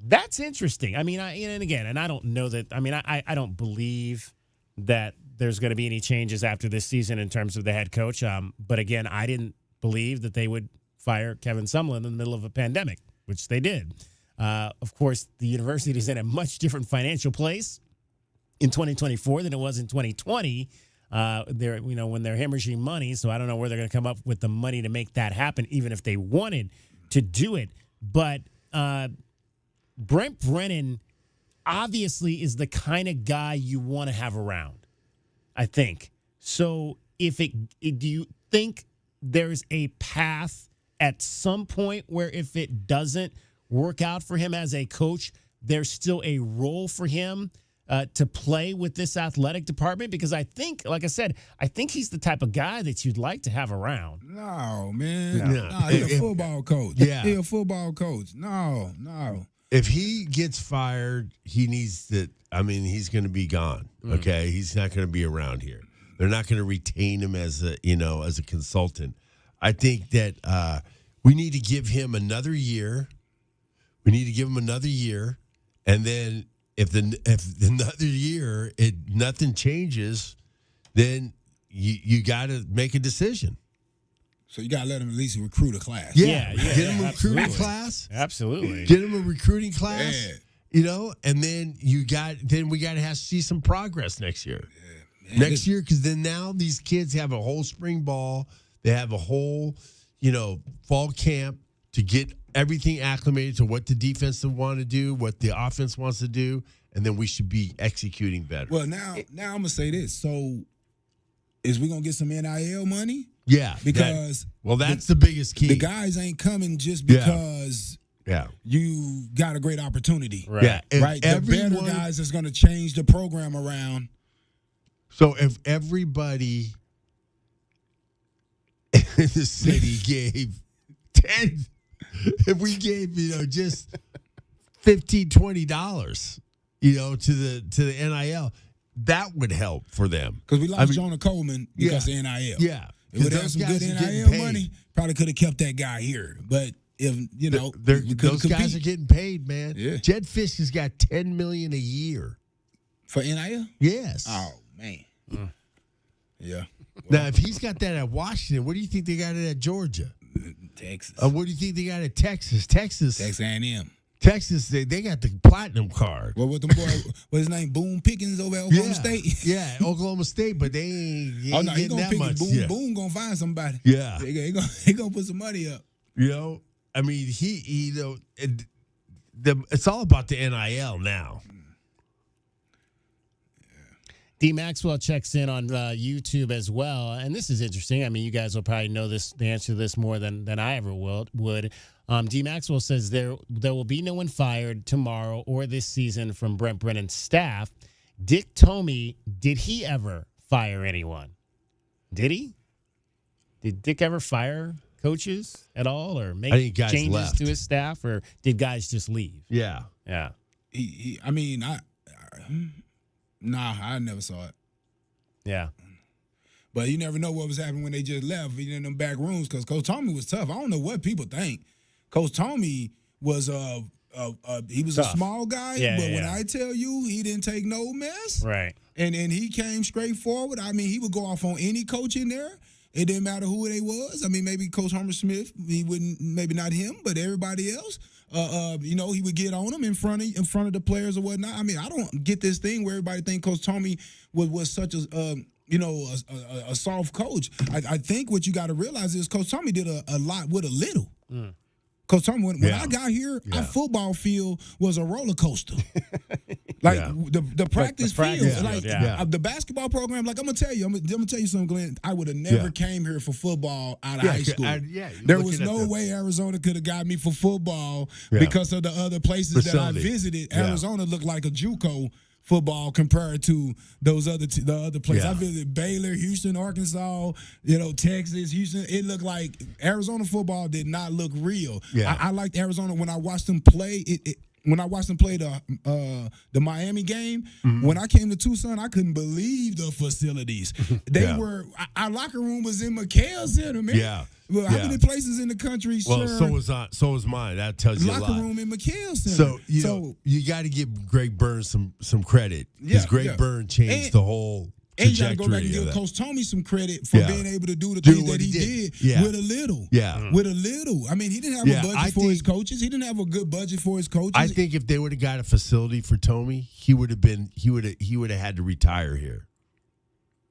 That's interesting. I mean, I don't know that. I mean, I don't believe that there's going to be any changes after this season in terms of the head coach. But again, I didn't believe that they would fire Kevin Sumlin in the middle of a pandemic, which they did. Of course, the university is in a much different financial place in 2024 than it was in 2020. They're, when they're hemorrhaging money, so I don't know where they're going to come up with the money to make that happen, even if they wanted to do it. But Brent Brennan obviously is the kind of guy you want to have around, I think. So do you think there's a path at some point where if it doesn't work out for him as a coach, there's still a role for him to play with this athletic department? Because I think, like I said, I think he's the type of guy that you'd like to have around. No, man. No, he's a football coach. Yeah. He's a football coach. No. If he gets fired, he needs to, he's going to be gone. Okay. He's not going to be around here. They're not going to retain him as a consultant. I think that we need to give him another year. And then if another year nothing changes, then you got to make a decision. So you got to let him at least recruit a class. Yeah. Get him a recruiting class. Absolutely. Get him a recruiting class. Yeah. And then we got to see some progress next year. Yeah, next year, because then now these kids have a whole spring ball. They have a whole, fall camp to get everything acclimated to what the defense want to do, what the offense wants to do, and then we should be executing better. Well, now I'm going to say this. So is we going to get some NIL money? Yeah. Because that's the biggest key. The guys ain't coming just because you got a great opportunity. Right. Yeah. Right? The better guys is going to change the program around. So if everybody in the city gave 10, if we gave, just $15, $20, to the NIL, that would help for them. Because we lost Jonah Coleman because of NIL. Yeah. It would have some good NIL money. Probably could have kept that guy here. But if those guys are getting paid, man. Yeah. Jed Fish has got $10 million a year for NIL. Yes. Oh man. Yeah. Now, if he's got that at Washington, what do you think they got it at Georgia? Texas. What do you think they got at Texas? Texas A&M. Texas, they got the platinum card. Well, with them boy, what's his name? Boone Pickens over at Oklahoma State. Yeah, Oklahoma State, but they ain't He getting gonna that pick much. Boone. Boone gonna find somebody. Yeah. He gonna put some money up. I mean, it's all about the NIL now. D. Maxwell checks in on YouTube as well, and this is interesting. I mean, you guys will probably know the answer to this more than I ever would. D. Maxwell says there will be no one fired tomorrow or this season from Brent Brennan's staff. Dick Tomey, did he ever fire anyone? Did he? Did Dick ever fire coaches at all, or make changes to his staff, or did guys just leave? Yeah. Nah, I never saw it. Yeah. But you never know what was happening when they just left in them back rooms, because Coach Tomey was tough. I don't know what people think. Coach Tomey was he was tough. A small guy, but when I tell you he didn't take no mess. Right. And he came straight forward. I mean, he would go off on any coach in there. It didn't matter who they was. I mean, maybe Coach Homer Smith, he wouldn't, maybe not him, but everybody else. He would get on them in front of the players or whatnot. I mean, I don't get this thing where everybody think Coach Tomey was such a soft coach. I think what you got to realize is Coach Tomey did a lot with a little. Coach Tomey, when I got here, our football field was a roller coaster. The practice field, the basketball program. Like I'm gonna tell you something, Glenn. I would have never came here for football out of high school. There was no way Arizona could have got me for football because of the other places that I visited. Arizona looked like a JUCO football compared to those the other places. I visited Baylor, Houston, Arkansas, Texas, Houston. It looked like Arizona football did not look real. I liked Arizona when I watched them play. When I watched them play the Miami game, when I came to Tucson, I couldn't believe the facilities. Our locker room was in McHale Center, man. Yeah. Well, how many places in the country? Well, so was mine. That tells you a lot. Locker room in McHale Center. So you got to give Greg Burns some credit, because Greg Burns changed the whole trajectory. And you got to go back and give Coach Tomey some credit for being able to do the things that he did with a little. Yeah. With a little. I mean, he didn't have a budget for his coaches. He didn't have a good budget for his coaches. I think if they would have got a facility for Tomey, he would have had to retire here.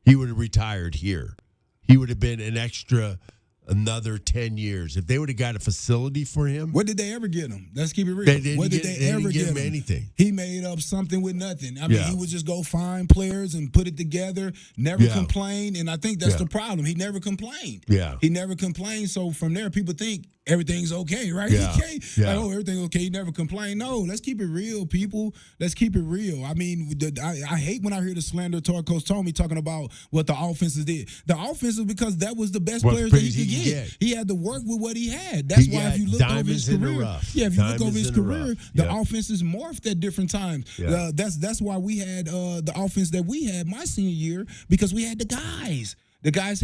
He would have retired here. He would have been an extra another 10 years. If they would have got a facility for him. What did they ever get him? Let's keep it real. They didn't ever get him anything. He made up something with nothing. I mean, he would just go find players and put it together, never complain. And I think that's the problem. He never complained. Yeah. He never complained. So from there, people think everything's okay, right? Yeah. Everything's okay. He never complained. No, let's keep it real, people. Let's keep it real. I mean, I hate when I hear the slander toward Coach Tomey talking about what the offenses did. The offenses, because that was the best players that he could get. He had to work with what he had. That's why if you look over his career, if you look over his career, the offenses morphed at different times. Yeah. That's why we had the offense that we had my senior year, because we had the guys. The guys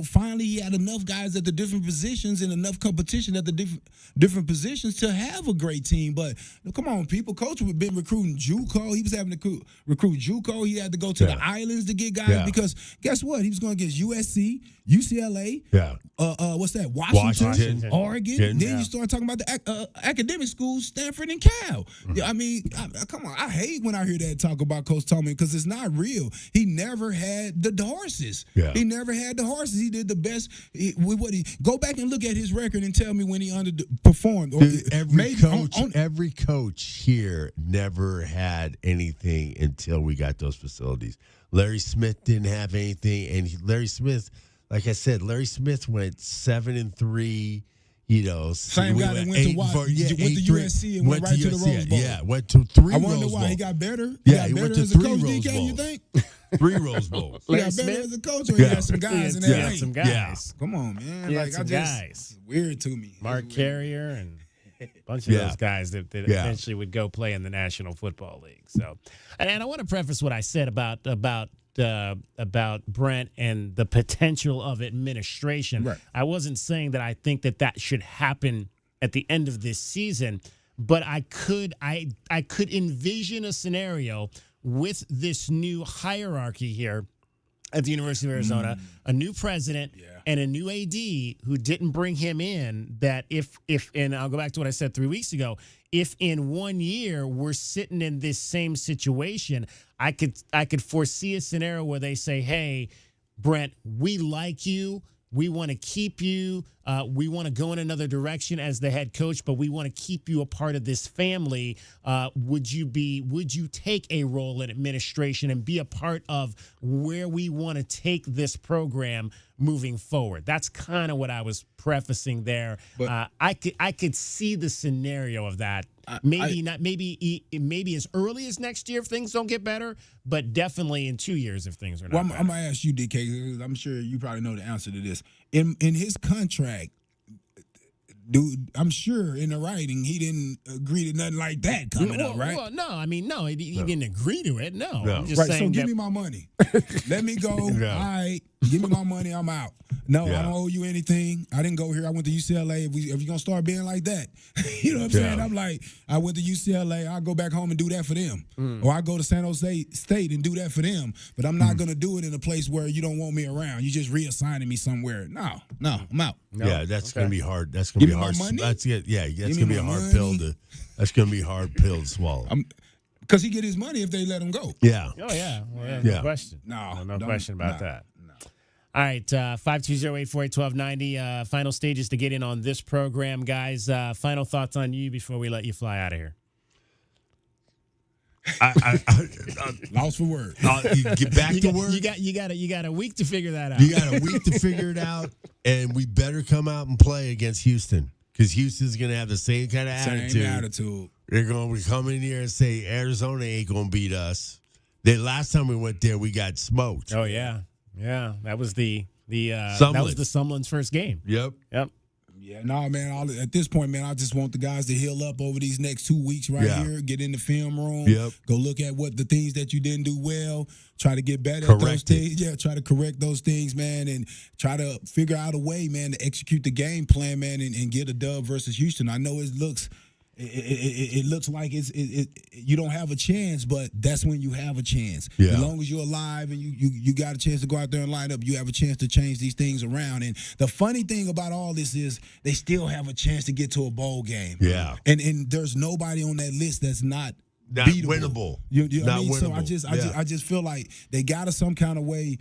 finally he had enough guys at the different positions and enough competition at the different positions to have a great team. But come on, people. Coach had been recruiting JUCO. He was having to recruit JUCO. He had to go to the islands to get guys because guess what? He was going against USC, UCLA, what's that? Washington. Oregon. Then you start talking about the academic schools, Stanford and Cal. I mean, come on. I hate when I hear that talk about Coach Tomey because it's not real. He never had the horses. Yeah. He never had the horses. He did the best with what he. Go back and look at his record and tell me when he underperformed. Every coach here never had anything until we got those facilities. Larry Smith didn't have anything, and Larry Smith, like I said, Larry Smith went 7-3. Same guy that went to USC and went right to the Rose Bowl. Yeah, went to 3 Rose Bowls. I wonder why he got better. He went to 3 Rose DK, Bowls. you think? 3 Rose Bowls. He got better as a coach, or he had some guys in there. Some guys. Yeah. Come on, man. He had some guys. It's weird to me. Mark Carrier and a bunch of those guys that eventually would go play in the National Football League. So, and I want to preface what I said about Brent and the potential of administration. Right. I wasn't saying that I think that should happen at the end of this season, but I could envision a scenario with this new hierarchy here at the University of Arizona, a new president and a new AD who didn't bring him in, that if and I'll go back to what I said 3 weeks ago, if in 1 year we're sitting in this same situation, I could foresee a scenario where they say, hey, Brent, we like you. We want to keep you. We want to go in another direction as the head coach, but we want to keep you a part of this family. Would you take a role in administration and be a part of where we want to take this program moving forward? That's kind of what I was prefacing there. But I could see the scenario of that. Maybe as early as next year if things don't get better, but definitely in 2 years if things are not better. I'm going to ask you, DK, because I'm sure you probably know the answer to this. In his contract, dude, I'm sure in the writing he didn't agree to nothing like that coming up, right? Well, no, he didn't agree to it. No. I'm just right, saying so give me my money. Let me go. All right, give me my money. I'm out. No, I don't owe you anything. I didn't go here. I went to UCLA. If you're going to start being like that, you know what I'm saying? I'm like, I went to UCLA. I'll go back home and do that for them. Or I go to San Jose State and do that for them. But I'm not going to do it in a place where you don't want me around. You just reassigning me somewhere. No, I'm out. No. Yeah, that's going to be hard. That's going to be hard. That's going to be a hard pill to. That's going to be a hard pill to swallow. Because he get his money if they let him go. Yeah. Oh, yeah. Well, no question. No question about that. All right, 520-848-1290. Final stages to get in on this program, guys. Final thoughts on you before we let you fly out of here. Lost for words. You get back to work. You got a week to figure that out. You got a week to figure it out, and we better come out and play against Houston because Houston's going to have the same kind of attitude. They're going to come in here and say Arizona ain't going to beat us. Last time we went there, we got smoked. Oh yeah. Yeah, that was the Sumlin's first game. Yep. Yeah, no, man. At this point, man, I just want the guys to heal up over these next 2 weeks here. Get in the film room. Yep. Go look at what the things that you didn't do well. Try to get better at those things. Yeah, try to correct those things, man, and try to figure out a way, man, to execute the game plan, man, and get a dub versus Houston. I know it looks like you don't have a chance, but that's when you have a chance. Yeah. As long as you're alive and you got a chance to go out there and line up, you have a chance to change these things around. And the funny thing about all this is they still have a chance to get to a bowl game. Yeah. And there's nobody on that list that's not beatable. Winnable. You know what I mean? Winnable. So I just feel like they got to some kind of way,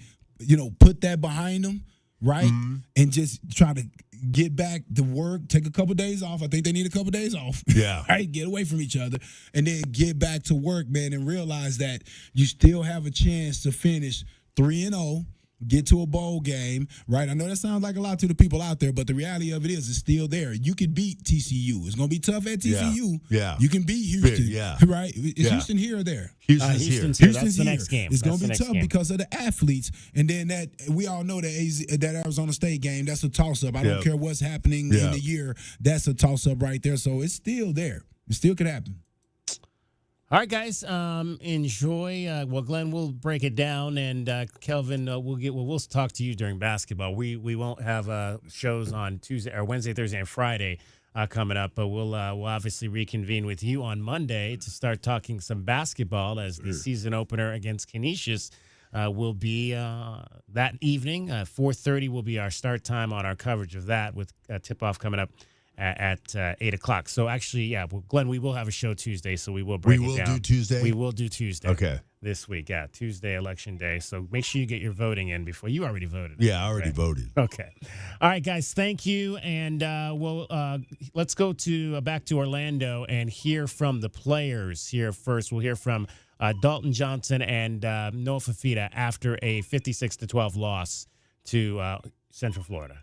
put that behind them, right? Mm-hmm. And just try to get back to work, take a couple days off. I think they need a couple days off. Yeah. Right? Get away from each other and then get back to work, man, and realize that you still have a chance to finish 3-0, get to a bowl game, right? I know that sounds like a lot to the people out there, but the reality of it is it's still there. You can beat TCU. It's going to be tough at TCU. Yeah. You can beat Houston. Right? Is Houston here or there? Houston's here. That's the next game. It's going to be tough because of the athletes. And then that we all know that Arizona State game, that's a toss-up. I don't care what's happening in the year. That's a toss-up right there. So it's still there. It still could happen. All right, guys. Enjoy. Glenn will break it down, and Kelvin, we'll talk to you during basketball. We won't have shows on Tuesday or Wednesday, Thursday, and Friday coming up, but we'll obviously reconvene with you on Monday to start talking some basketball as the season opener against Canisius will be that evening. 4:30 will be our start time on our coverage of that with tip-off coming up at 8 o'clock. So actually, Glenn, we will have a show Tuesday, so we will break it down. We will do Tuesday? We will do Tuesday. Okay. This week, Tuesday, Election Day. So make sure you get your voting in before. You already voted. Yeah, I already voted. Okay. All right, guys, thank you. And let's go back to Orlando and hear from the players here first. We'll hear from Dalton Johnson and Noah Fafita after a 56-12 loss to Central Florida.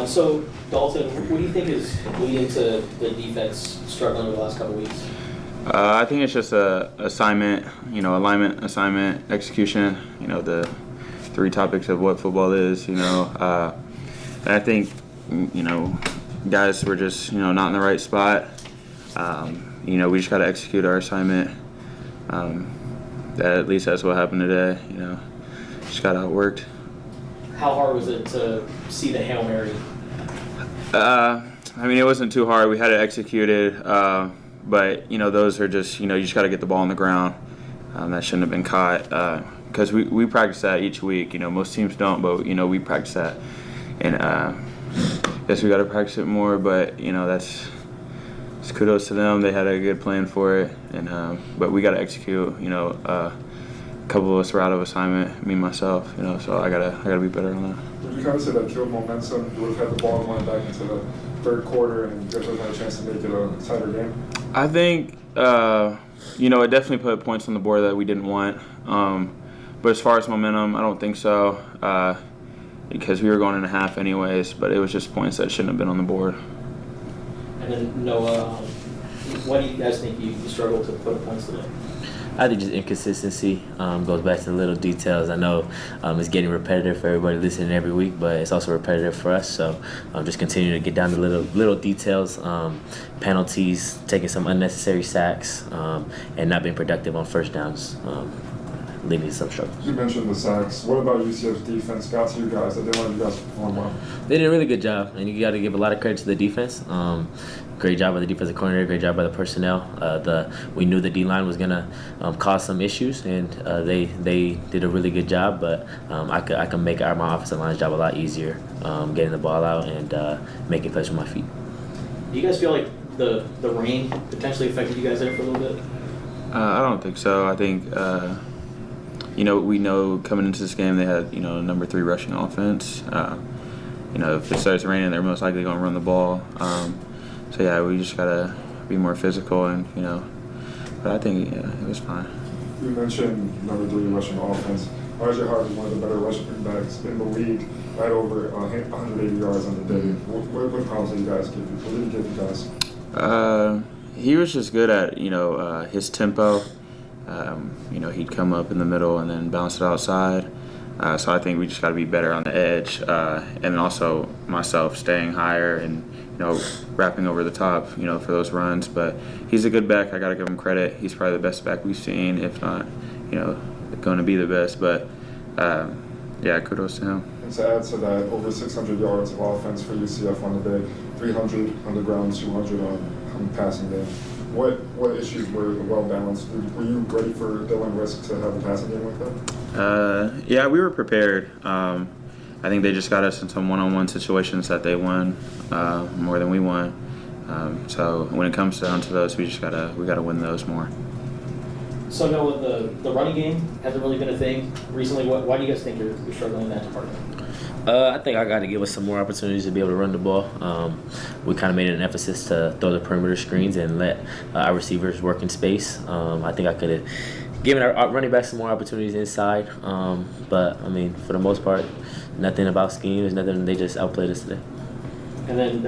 So, Dalton, what do you think is leading to the defense struggling over the last couple of weeks? I think it's just assignment, alignment, assignment, execution, the three topics of what football is, and I think, guys were just, not in the right spot. We just got to execute our assignment. at least that's what happened today. Just got outworked. How hard was it to see the Hail Mary? It wasn't too hard. We had it executed, but those are just you just got to get the ball on the ground. That shouldn't have been caught because we practice that each week. Most teams don't, but we practice that, and guess we got to practice it more. But it's kudos to them. They had a good plan for it, and but we got to execute. A couple of us were out of assignment, me and myself. So I gotta be better on that. Would you kind of say that killed momentum? You would have had the ball going back into the third quarter, and you guys would have had a chance to make it a tighter game? I think it definitely put points on the board that we didn't want. But as far as momentum, I don't think so because we were going in a half anyways. But it was just points that shouldn't have been on the board. And then Noah, why do you guys think you struggled to put points today? I think just inconsistency goes back to the little details. I know it's getting repetitive for everybody listening every week, but it's also repetitive for us. So just continue to get down to little details, penalties, taking some unnecessary sacks, and not being productive on first downs, leading to some struggles. You mentioned the sacks. What about UCF's defense got to you guys that didn't let you guys perform well? They did a really good job, and you got to give a lot of credit to the defense. Great job by the defensive coordinator, great job by the personnel. We knew the D-line was going to cause some issues, and they did a really good job, but I can make my offensive line's job a lot easier, getting the ball out and making plays with my feet. Do you guys feel like the rain potentially affected you guys there for a little bit? I don't think so. I think, we know coming into this game they had, number 3 rushing offense. If it starts raining, they're most likely going to run the ball. So yeah, we just gotta be more physical, and but I think it was fine. You mentioned number 3 rushing offense. Elijah Hart is one of the better rushing backs in the league, right over 180 yards on the day. What problems did you guys give you? What did he give you guys? He was just good at his tempo. He'd come up in the middle and then bounce it outside. So I think we just got to be better on the edge, and also myself staying higher and wrapping over the top, for those runs. But he's a good back. I got to give him credit. He's probably the best back we've seen, if not, going to be the best. But kudos to him. And to add to that, over 600 yards of offense for UCF on the day, 300 on the ground, 200 on the passing game. What issues were well balanced? Were you ready for Dylan Risk to have a passing game like that? Yeah, we were prepared. I think they just got us in some one-on-one situations that they won more than we won. So when it comes down to those, we gotta win those more. So Noah, the running game hasn't really been a thing recently. Why do you guys think you're struggling in that department? I think I got to give us some more opportunities to be able to run the ball. We kind of made an emphasis to throw the perimeter screens and let our receivers work in space. I think I could have given our running backs some more opportunities inside. But, for the most part, nothing about scheme. There's nothing. They just outplayed us today. And then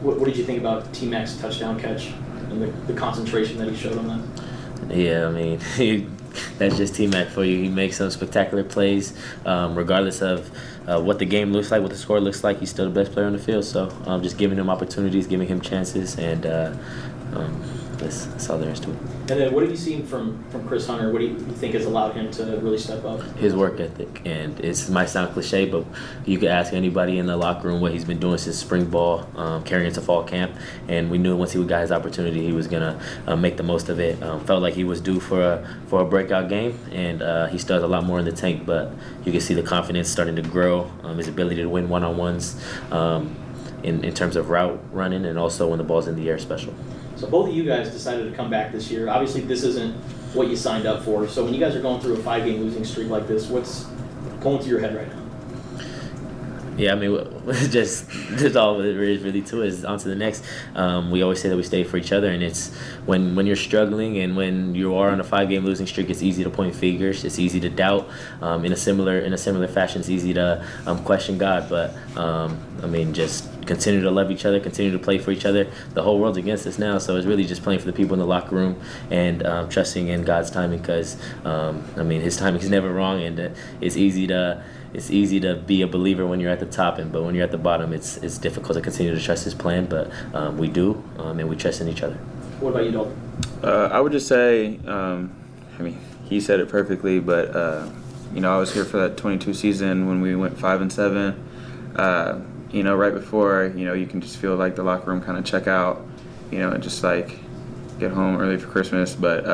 what did you think about T-Mac's touchdown catch and the concentration that he showed on that? Yeah, that's just T-Mac for you. He makes some spectacular plays, regardless of what the game looks like, what the score looks like. He's still the best player on the field. So just giving him opportunities, giving him chances, and that's all there is to it. And then what have you seen from Chris Hunter? What do you think has allowed him to really step up? His work ethic. And it might sound cliche, but you could ask anybody in the locker room what he's been doing since spring ball, carrying into fall camp. And we knew once he got his opportunity, he was going to make the most of it. Felt like he was due for a breakout game, and he still has a lot more in the tank, but you can see the confidence starting to grow, his ability to win one-on-ones in terms of route running, and also when the ball's in the air special. So both of you guys decided to come back this year. Obviously, this isn't what you signed up for. So when you guys are going through a 5-game losing streak like this, what's going through your head right now? Yeah, just all there is really to it is on to the next. We always say that we stay for each other, and it's when you're struggling and when you are on a 5-game losing streak, it's easy to point fingers. It's easy to doubt. In a similar fashion, it's easy to question God. But just continue to love each other, continue to play for each other. The whole world's against us now, so it's really just playing for the people in the locker room and trusting in God's timing, because His timing is never wrong, and it's easy to be a believer when you're at the top, but when you're at the bottom, it's difficult to continue to trust His plan. But we do, and we trust in each other. What about you, Dalton? I would just say, he said it perfectly, but I was here for that 22 season when we went 5-7. Right before, you can just feel like the locker room kind of check out, and just like get home early for Christmas. But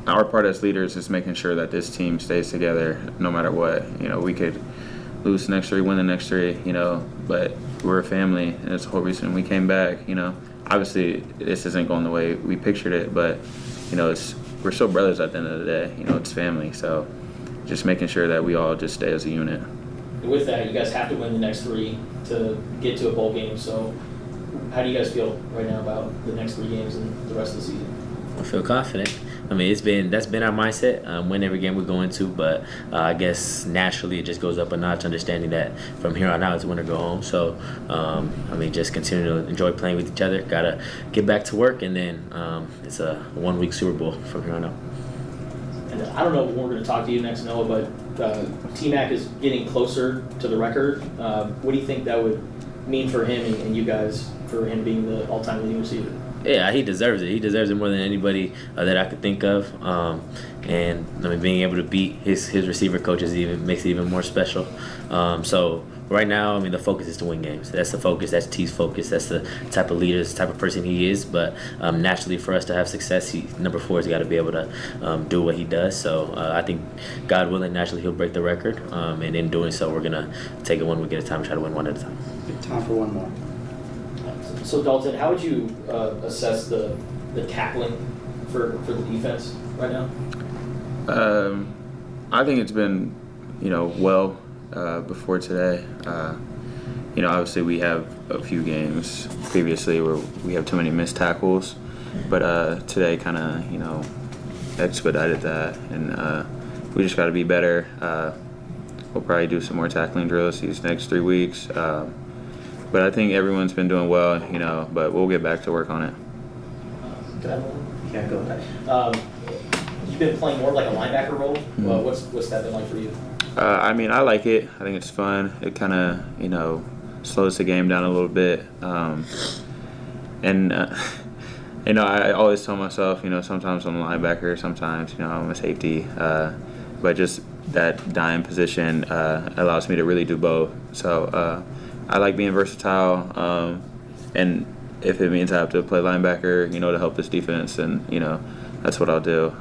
our part as leaders is making sure that this team stays together no matter what. We could lose the next 3, win the next 3, but we're a family, and it's the whole reason we came back. Obviously this isn't going the way we pictured it, but we're still brothers at the end of the day. It's family, so just making sure that we all just stay as a unit. With that, you guys have to win the next 3 to get to a bowl game. So how do you guys feel right now about the next 3 games and the rest of the season? I feel confident. I mean, that's been our mindset. Win every game we go into, but I guess naturally it just goes up a notch, understanding that from here on out it's win or go home. So, just continue to enjoy playing with each other. Gotta get back to work, and then it's a 1-week Super Bowl from here on out. And I don't know when we're going to talk to you next, Noah, but T-Mac is getting closer to the record. What do you think that would mean for him and you guys, for him being the all-time leading receiver? Yeah, he deserves it. He deserves it more than anybody that I could think of. Being able to beat his receiver coaches makes it even more special. So right now, the focus is to win games. That's the focus. That's T's focus. That's the type of leader, the type of person he is. But naturally, for us to have success, number 4 has got to be able to do what he does. So I think, God willing, naturally he'll break the record. And in doing so, we're gonna take it 1 week at a time and try to win one at a time. Time for one more. So Dalton, how would you assess the tackling for the defense right now? I think it's been, well before today. Obviously we have a few games previously where we have too many missed tackles, but today kind of, expedited that, and we just got to be better. We'll probably do some more tackling drills these next 3 weeks. But I think everyone's been doing well, but we'll get back to work on it. Yeah, go ahead. You've been playing more of like a linebacker role. Well, what's that been like for you? I like it. I think it's fun. It kind of, slows the game down a little bit. I always tell myself, sometimes I'm a linebacker, sometimes, I'm a safety. But just that dime position allows me to really do both. So I like being versatile, and if it means I have to play linebacker, to help this defense, and that's what I'll do.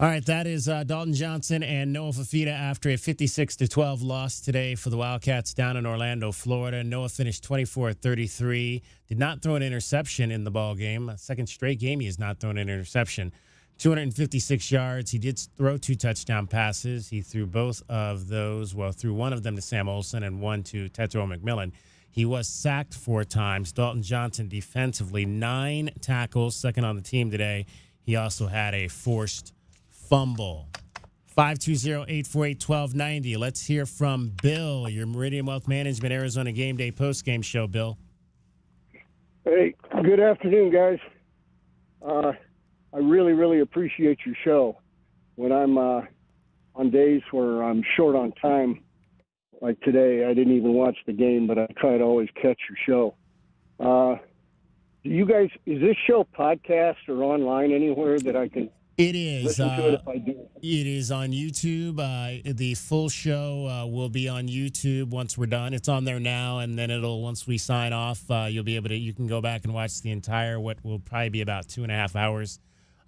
All right, that is Dalton Johnson and Noah Fafita after a 56-12 loss today for the Wildcats down in Orlando, Florida. Noah finished 24-33, did not throw an interception in the ball game. Second straight game he has not thrown an interception. 256 yards. He did throw 2 touchdown passes. He threw both of those, threw one of them to Sam Olsen and one to Tetro McMillan. He was sacked 4 times. Dalton Johnson defensively, 9 tackles, second on the team today. He also had a forced fumble. 520-848-1290. Let's hear from Bill, your Meridian Wealth Management Arizona Game Day postgame show, Bill. Hey, good afternoon, guys. I really, really appreciate your show. When I'm on days where I'm short on time, like today, I didn't even watch the game, but I try to always catch your show. Do you guys, is this show podcast or online anywhere that I can It is. listen to it if I do? It is on YouTube. The full show will be on YouTube once we're done. It's on there now, and then once we sign off, you'll be able to. You can go back and watch the entire what will probably be about 2.5 hours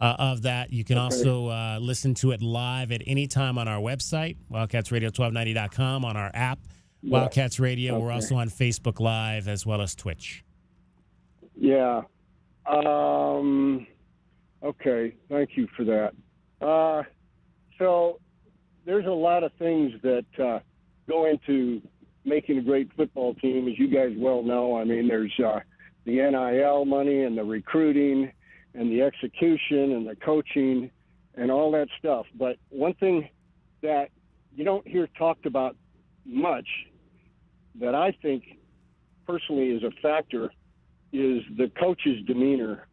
of that. You can also listen to it live at any time on our website, WildcatsRadio1290.com, on our app, Wildcats Radio. We're also on Facebook Live as well as Twitch. Yeah. Okay. Thank you for that. So there's a lot of things that go into making a great football team, as you guys well know. I mean, there's the NIL money and the recruiting and the execution and the coaching and all that stuff. But one thing that you don't hear talked about much that I think personally is a factor is the coach's demeanor.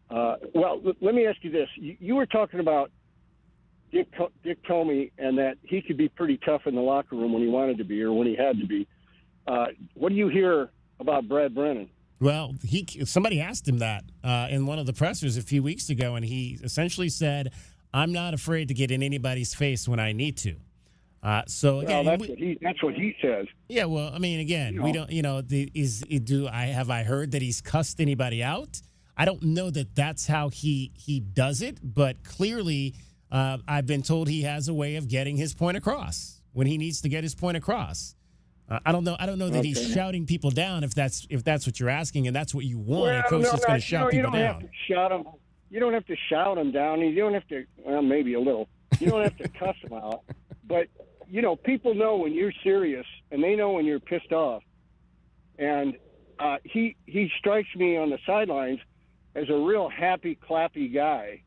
Let me ask you this. You were talking about Dick Tomey and that he could be pretty tough in the locker room when he wanted to be or when he had to be. What do you hear about Brad Brennan? Well, somebody asked him that in one of the pressers a few weeks ago, and he essentially said, "I'm not afraid to get in anybody's face when I need to." So again, that's what he says. Yeah, well, I mean, again, we don't, have I heard that he's cussed anybody out? I don't know that that's how he does it, but clearly, I've been told he has a way of getting his point across when he needs to get his point across. I don't know that he's shouting people down if that's what you're asking and that's what you want. A coach that's going to shout people down. You don't have to shout them. You don't have to shout them down. You don't have to. Well, maybe a little. You don't have to cuss them out, but. People know when you're serious, and they know when you're pissed off. And he strikes me on the sidelines as a real happy, clappy guy,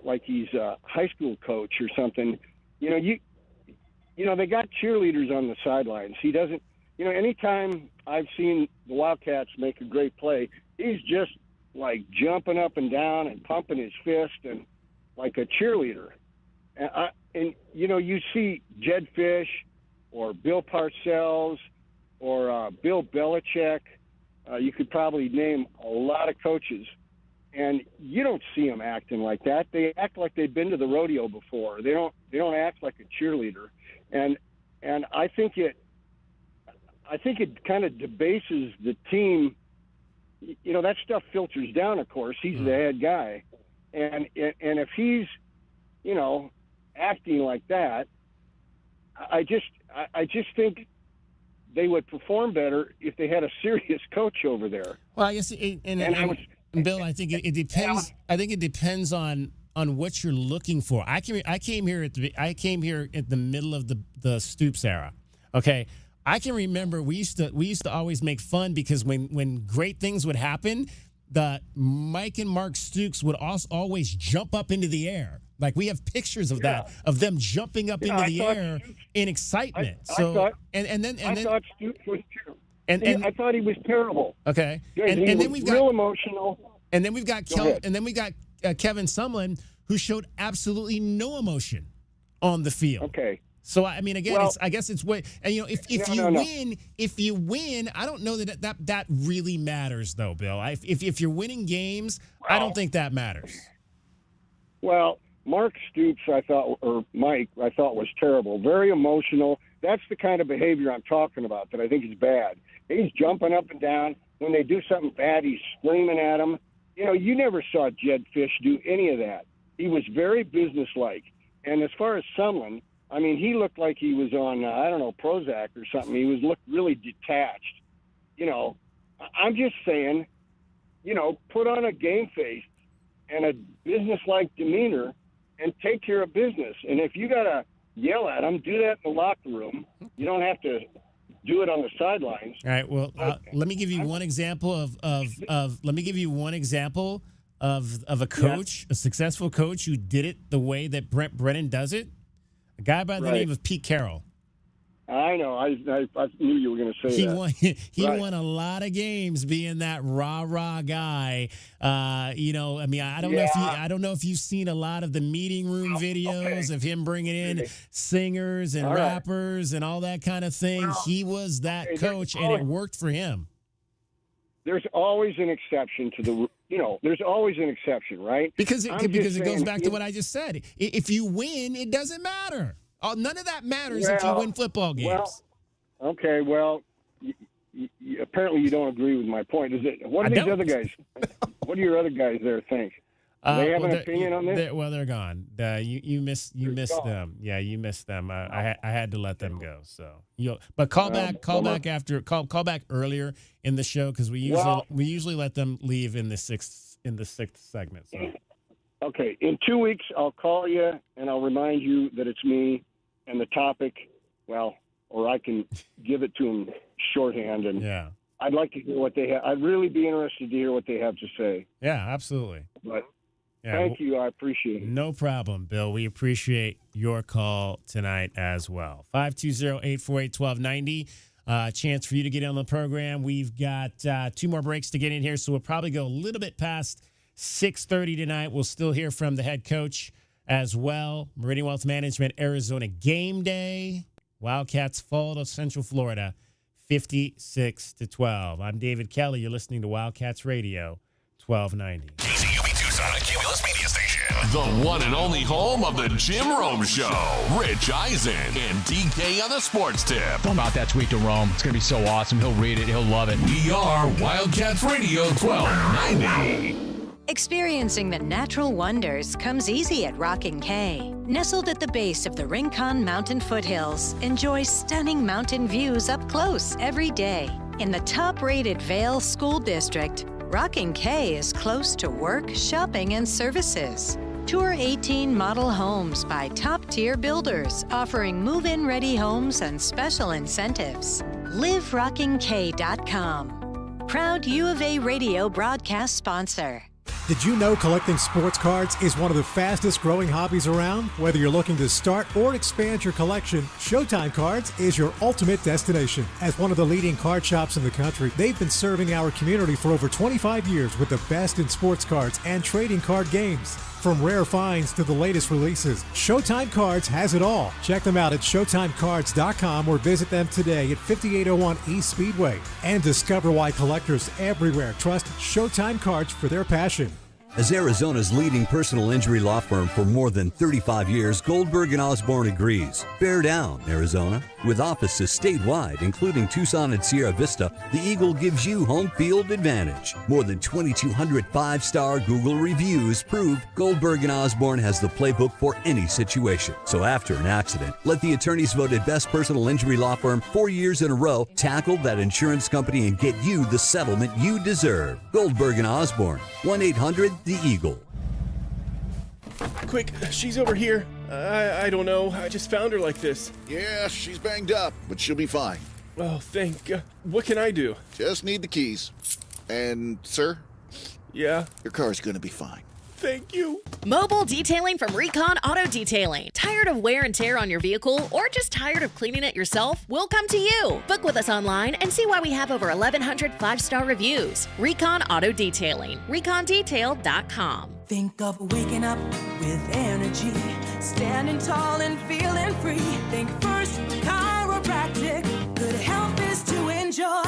like he's a high school coach or something. They got cheerleaders on the sidelines. He doesn't, anytime I've seen the Wildcats make a great play, he's just like jumping up and down and pumping his fist and like a cheerleader. And you see Jed Fish or Bill Parcells or Bill Belichick. You could probably name a lot of coaches, and you don't see them acting like that. They act like they've been to the rodeo before. They don't act like a cheerleader, and I think it kind of debases the team. That stuff filters down. Of course, he's the head guy, and if he's acting like that, I just think they would perform better if they had a serious coach over there. Well, I guess, Bill, I think it depends. I think it depends on what you're looking for. I came here at the middle of the Stoops era. Okay, I can remember we used to always make fun because when great things would happen, the Mike and Mark Stoops would always jump up into the air. Like we have pictures of that, of them jumping up into the air in excitement. I thought Stoops was terrible. I thought he was terrible. Okay, and then we've got real emotional. And then we've got Kevin Sumlin, who showed absolutely no emotion on the field. Okay. So I mean, again, I guess it's what, and if you win, I don't know that really matters though, Bill. If you're winning games, I don't think that matters. Well, Mark Stoops, Mike, I thought was terrible. Very emotional. That's the kind of behavior I'm talking about that I think is bad. He's jumping up and down. When they do something bad, he's screaming at them. You never saw Jed Fish do any of that. He was very businesslike. And as far as Sumlin, I mean, he looked like he was on, Prozac or something. He looked really detached. I'm just saying, put on a game face and a business-like demeanor and take care of business. And if you got to yell at them, do that in the locker room. You don't have to do it on the sidelines. All right. Well, let me give you one example of a coach, a successful coach who did it the way that Brent Brennan does it. A guy by the name of Pete Carroll. I know. I knew you were going to say that. He won a lot of games being that rah guy. I don't know if you've seen a lot of the meeting room videos of him bringing in singers and rappers and all that kind of thing. He was that coach, and it worked for him. There's always an exception to the. There's always an exception, right? Because it goes back to what I just said. If you win, it doesn't matter. None of that matters if you win football games. Well, apparently you don't agree with my point. What do these other guys? What do your other guys there think? Do they have an opinion on this? They're gone. You missed them. Yeah, you missed them. I had to let them go. So but call back earlier in the show because we usually let them leave in the sixth segment. So. Okay, in 2 weeks I'll call you and I'll remind you that it's me and the topic. Or I can give it to them shorthand, and I'd like to hear what they have. I'd really be interested to hear what they have to say. Yeah, absolutely. But thank you. I appreciate it. No problem, Bill. We appreciate your call tonight as well. 520-848-1290. Chance for you to get on the program. We've got 2 more breaks to get in here, so we'll probably go a little bit past 6:30 tonight. We'll still hear from the head coach as well. Meridian Wealth Management, Arizona Game Day. Wildcats fall to Central Florida 56-12. I'm David Kelly. You're listening to Wildcats Radio, 1290. KCUB Tucson, a Cumulus media station. The one and only home of the Jim Rome Show. Rich Eisen and DK on the sports tip. Tell him about that tweet to Rome. It's going to be so awesome. He'll read it. He'll love it. We are Wildcats Radio 1290. Experiencing the natural wonders comes easy at Rockin' K. Nestled at the base of the Rincon Mountain foothills, enjoy stunning mountain views up close every day. In the top-rated Vail School District, Rockin' K is close to work, shopping, and services. Tour 18 model homes by top-tier builders, offering move-in ready homes and special incentives. LiveRockingK.com. Proud U of A radio broadcast sponsor. Did you know collecting sports cards is one of the fastest growing hobbies around? Whether you're looking to start or expand your collection, Showtime Cards is your ultimate destination. As one of the leading card shops in the country, they've been serving our community for over 25 years with the best in sports cards and trading card games. From rare finds to the latest releases, Showtime Cards has it all. Check them out at ShowtimeCards.com or visit them today at 5801 East Speedway. And discover why collectors everywhere trust Showtime Cards for their passion. As Arizona's leading personal injury law firm for more than 35 years, Goldberg & Osborne agrees. Bear down, Arizona. With offices statewide, including Tucson and Sierra Vista, the Eagle gives you home field advantage. More than 2,200 five-star Google reviews prove Goldberg & Osborne has the playbook for any situation. So after an accident, let the attorneys voted best personal injury law firm 4 years in a row tackle that insurance company and get you the settlement you deserve. Goldberg & Osborne, 1-800-THE Eagle. Quick, she's over here. I don't know. I just found her like this. Yeah, she's banged up, but she'll be fine. Oh, thank God. What can I do? Just need the keys. And, sir? Yeah? Your car's gonna be fine. Thank you. Mobile detailing from Recon Auto Detailing. Tired of wear and tear on your vehicle or just tired of cleaning it yourself? We'll come to you. Book with us online and see why we have over 1,100 five-star reviews. Recon Auto Detailing. ReconDetail.com. Think of waking up with energy, standing tall and feeling free. Think First Chiropractic, good health is to enjoy.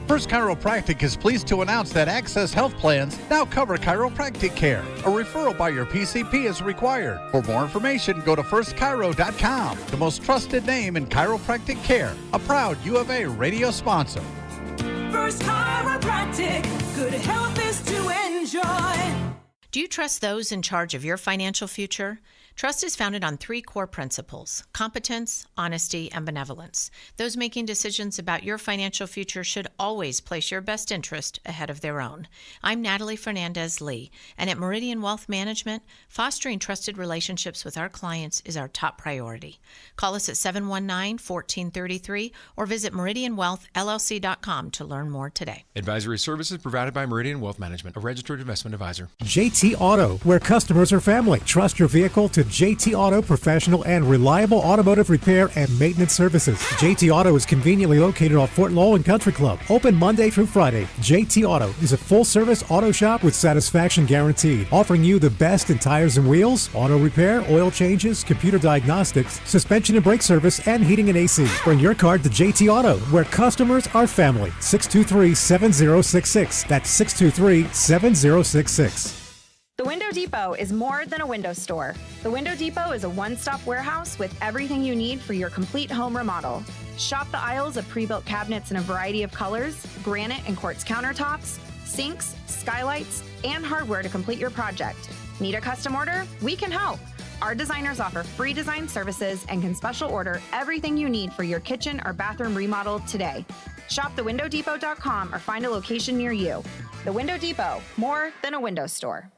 First Chiropractic is pleased to announce that Access Health Plans now cover chiropractic care. A referral by your PCP is required. For more information, go to firstchiro.com, the most trusted name in chiropractic care. A proud U of A radio sponsor. First Chiropractic, good health is to enjoy. Do you trust those in charge of your financial future? Trust is founded on 3 core principles: competence, honesty, and benevolence. Those making decisions about your financial future should always place your best interest ahead of their own. I'm Natalie Fernandez-Lee, and at Meridian Wealth Management, fostering trusted relationships with our clients is our top priority. Call us at 719-1433 or visit meridianwealthllc.com to learn more today. Advisory services provided by Meridian Wealth Management, a registered investment advisor. JT Auto, where customers are family. Trust your vehicle to JT Auto, professional and reliable automotive repair and maintenance services. JT Auto is conveniently located off Fort Lowell and Country Club. Open Monday through Friday. JT Auto is a full-service auto shop with satisfaction guaranteed, offering you the best in tires and wheels, auto repair, oil changes, computer diagnostics, suspension and brake service, and heating and AC. Bring your car to JT Auto, where customers are family. 623-7066. That's 623-7066. The Window Depot is more than a window store. The Window Depot is a one-stop warehouse with everything you need for your complete home remodel. Shop the aisles of pre-built cabinets in a variety of colors, granite and quartz countertops, sinks, skylights, and hardware to complete your project. Need a custom order? We can help. Our designers offer free design services and can special order everything you need for your kitchen or bathroom remodel today. Shop thewindowdepot.com or find a location near you. The Window Depot, more than a window store.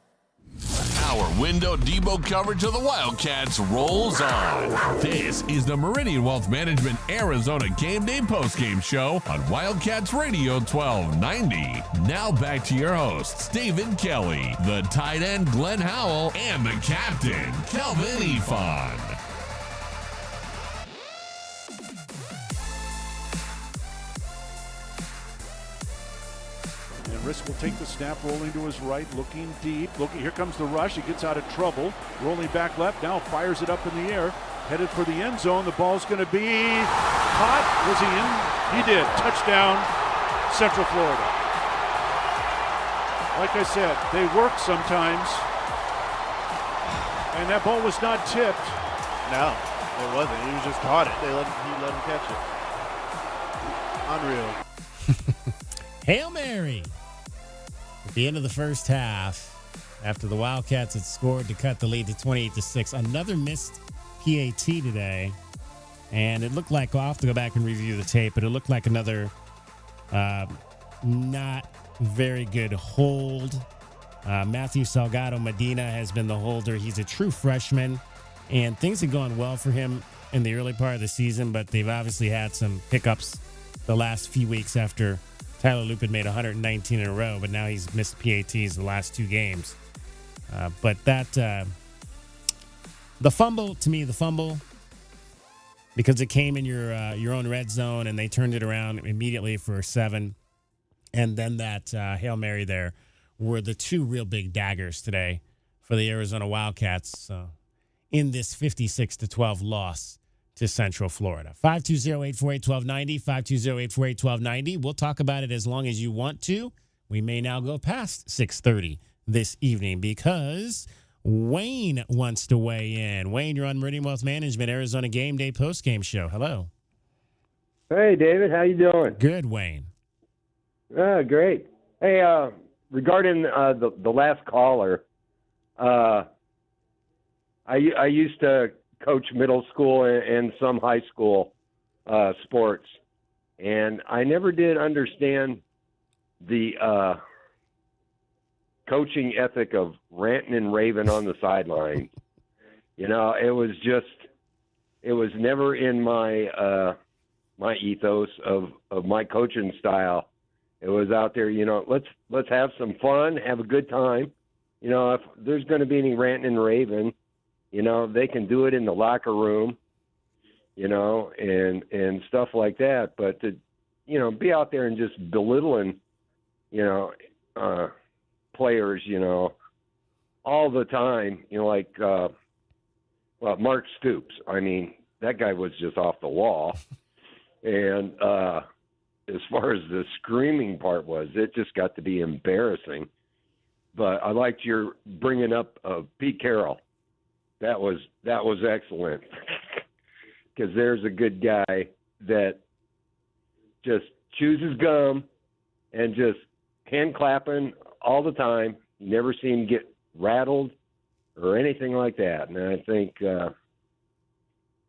Our Window Depot coverage of the Wildcats rolls on. This is the Meridian Wealth Management Arizona Gameday Postgame Show on Wildcats Radio 1290. Now back to your hosts, David Kelly, the tight end Glenn Howell, and the captain, Kelvin Ifan. Risk will take the snap, rolling to his right, looking deep. Here comes the rush. He gets out of trouble. Rolling back left, now fires it up in the air. Headed for the end zone. The ball's going to be caught. Was he in He did. Touchdown, Central Florida. Like I said, they work sometimes. And that ball was not tipped. No, it wasn't. He just caught it. He let him catch it. Unreal. Hail Mary. At the end of the first half, after the Wildcats had scored to cut the lead to 28-6, another missed PAT today. And it looked like, I'll have to go back and review the tape, but it looked like another not very good hold. Matthew Salgado Medina has been the holder. He's a true freshman, and things have gone well for him in the early part of the season, but they've obviously had some hiccups the last few weeks after Tyler Lupin made 119 in a row, but now he's missed PATs the last two games. But the fumble, because it came in your own red zone and they turned it around immediately for 7, and then that Hail Mary there were the two real big daggers today for the Arizona Wildcats in this 56-12 loss to Central Florida. 520-848-1290, 520-848-1290. We'll talk about it as long as you want to. We may now go past 6:30 this evening because Wayne wants to weigh in. Wayne, you're on Meridian Wealth Management, Arizona Game Day postgame show. Hello. Hey, David. How you doing? Good, Wayne. Great. Hey, regarding the last caller, I used to coach middle school and some high school sports, and I never did understand the coaching ethic of ranting and raving on the sideline. You know, it was never in my my ethos of my coaching style. It was out there, you know, let's have some fun, have a good time. You know, if there's going to be any ranting and raving, you know, they can do it in the locker room, you know, and stuff like that. But to, you know, be out there and just belittling, you know, players, you know, all the time, you know, like, Mark Stoops. I mean, that guy was just off the wall. And as far as the screaming part was, it just got to be embarrassing. But I liked your bringing up Pete Carroll. That was excellent. Because there's a good guy that just chews his gum and just hand clapping all the time. You never see him get rattled or anything like that. And I think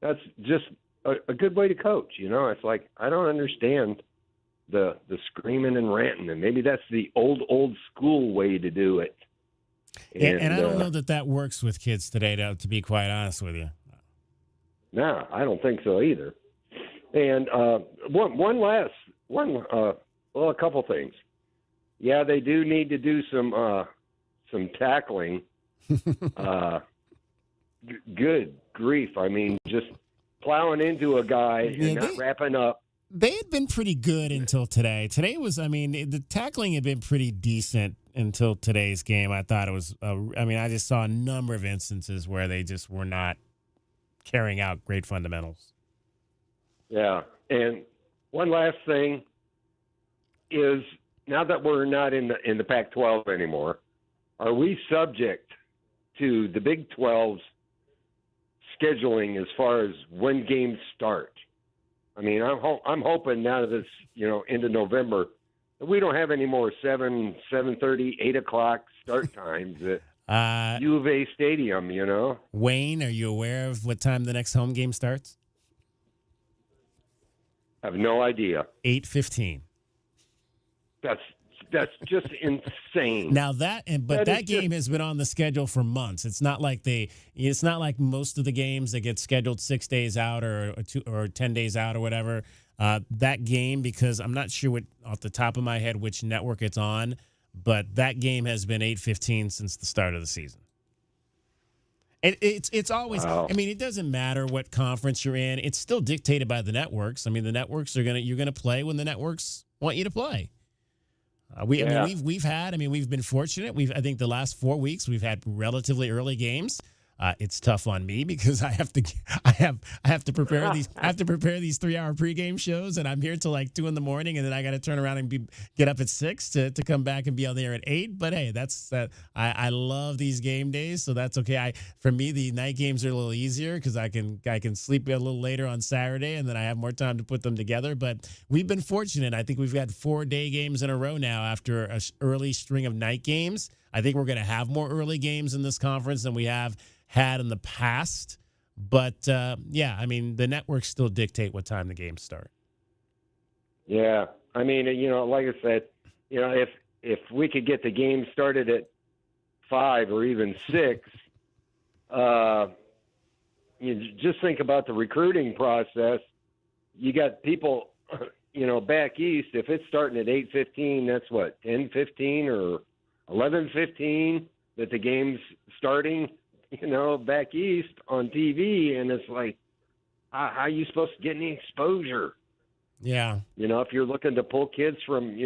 that's just a good way to coach. You know, it's like, I don't understand the screaming and ranting, and maybe that's the old school way to do it. And I don't know that works with kids today, to be quite honest with you. No, I don't think so either. And a couple things. Yeah, they do need to do some tackling. Good grief! I mean, just plowing into a guy and not wrapping up. They had been pretty good until today. Today was, I mean, the tackling had been pretty decent until today's game. I thought it was, I just saw a number of instances where they just were not carrying out great fundamentals. Yeah. And one last thing is, now that we're not in the Pac-12 anymore, are we subject to the Big 12's scheduling as far as when games start? I mean, I'm hoping now that it's, you know, into November, that we don't have any more 7:30, 8 o'clock start times at U of A Stadium, you know. Wayne, are you aware of what time the next home game starts? I have no idea. 8:15. That's just insane. Now that game has been on the schedule for months. It's not like most of the games that get scheduled 6 days out or 10 days out or whatever. That game, because I'm not sure off the top of my head which network it's on, but that game has been 8:15 since the start of the season. It's always. Wow. I mean, it doesn't matter what conference you're in. It's still dictated by the networks. I mean, the networks you're gonna play when the networks want you to play. We've been fortunate. I think the last 4 weeks we've had relatively early games. It's tough on me because I have to prepare these 3-hour pregame shows, and I'm here till like 2 a.m, and then I got to turn around and get up at 6 to come back and be on there at 8. But hey, that's that. I love these game days, so that's okay. For me, the night games are a little easier because I can sleep a little later on Saturday, and then I have more time to put them together. But we've been fortunate. I think we've got 4 day games in a row now after an early string of night games. I think we're going to have more early games in this conference than we have had in the past. But, yeah, I mean, the networks still dictate what time the games start. Yeah. I mean, like I said, if we could get the game started at 5 or even 6, you just think about the recruiting process. You got people, back east. If it's starting at 8:15, that's what, 10:15 or 11:15 that the game's starting, back east on TV, and it's like, how are you supposed to get any exposure? Yeah. If you're looking to pull kids from,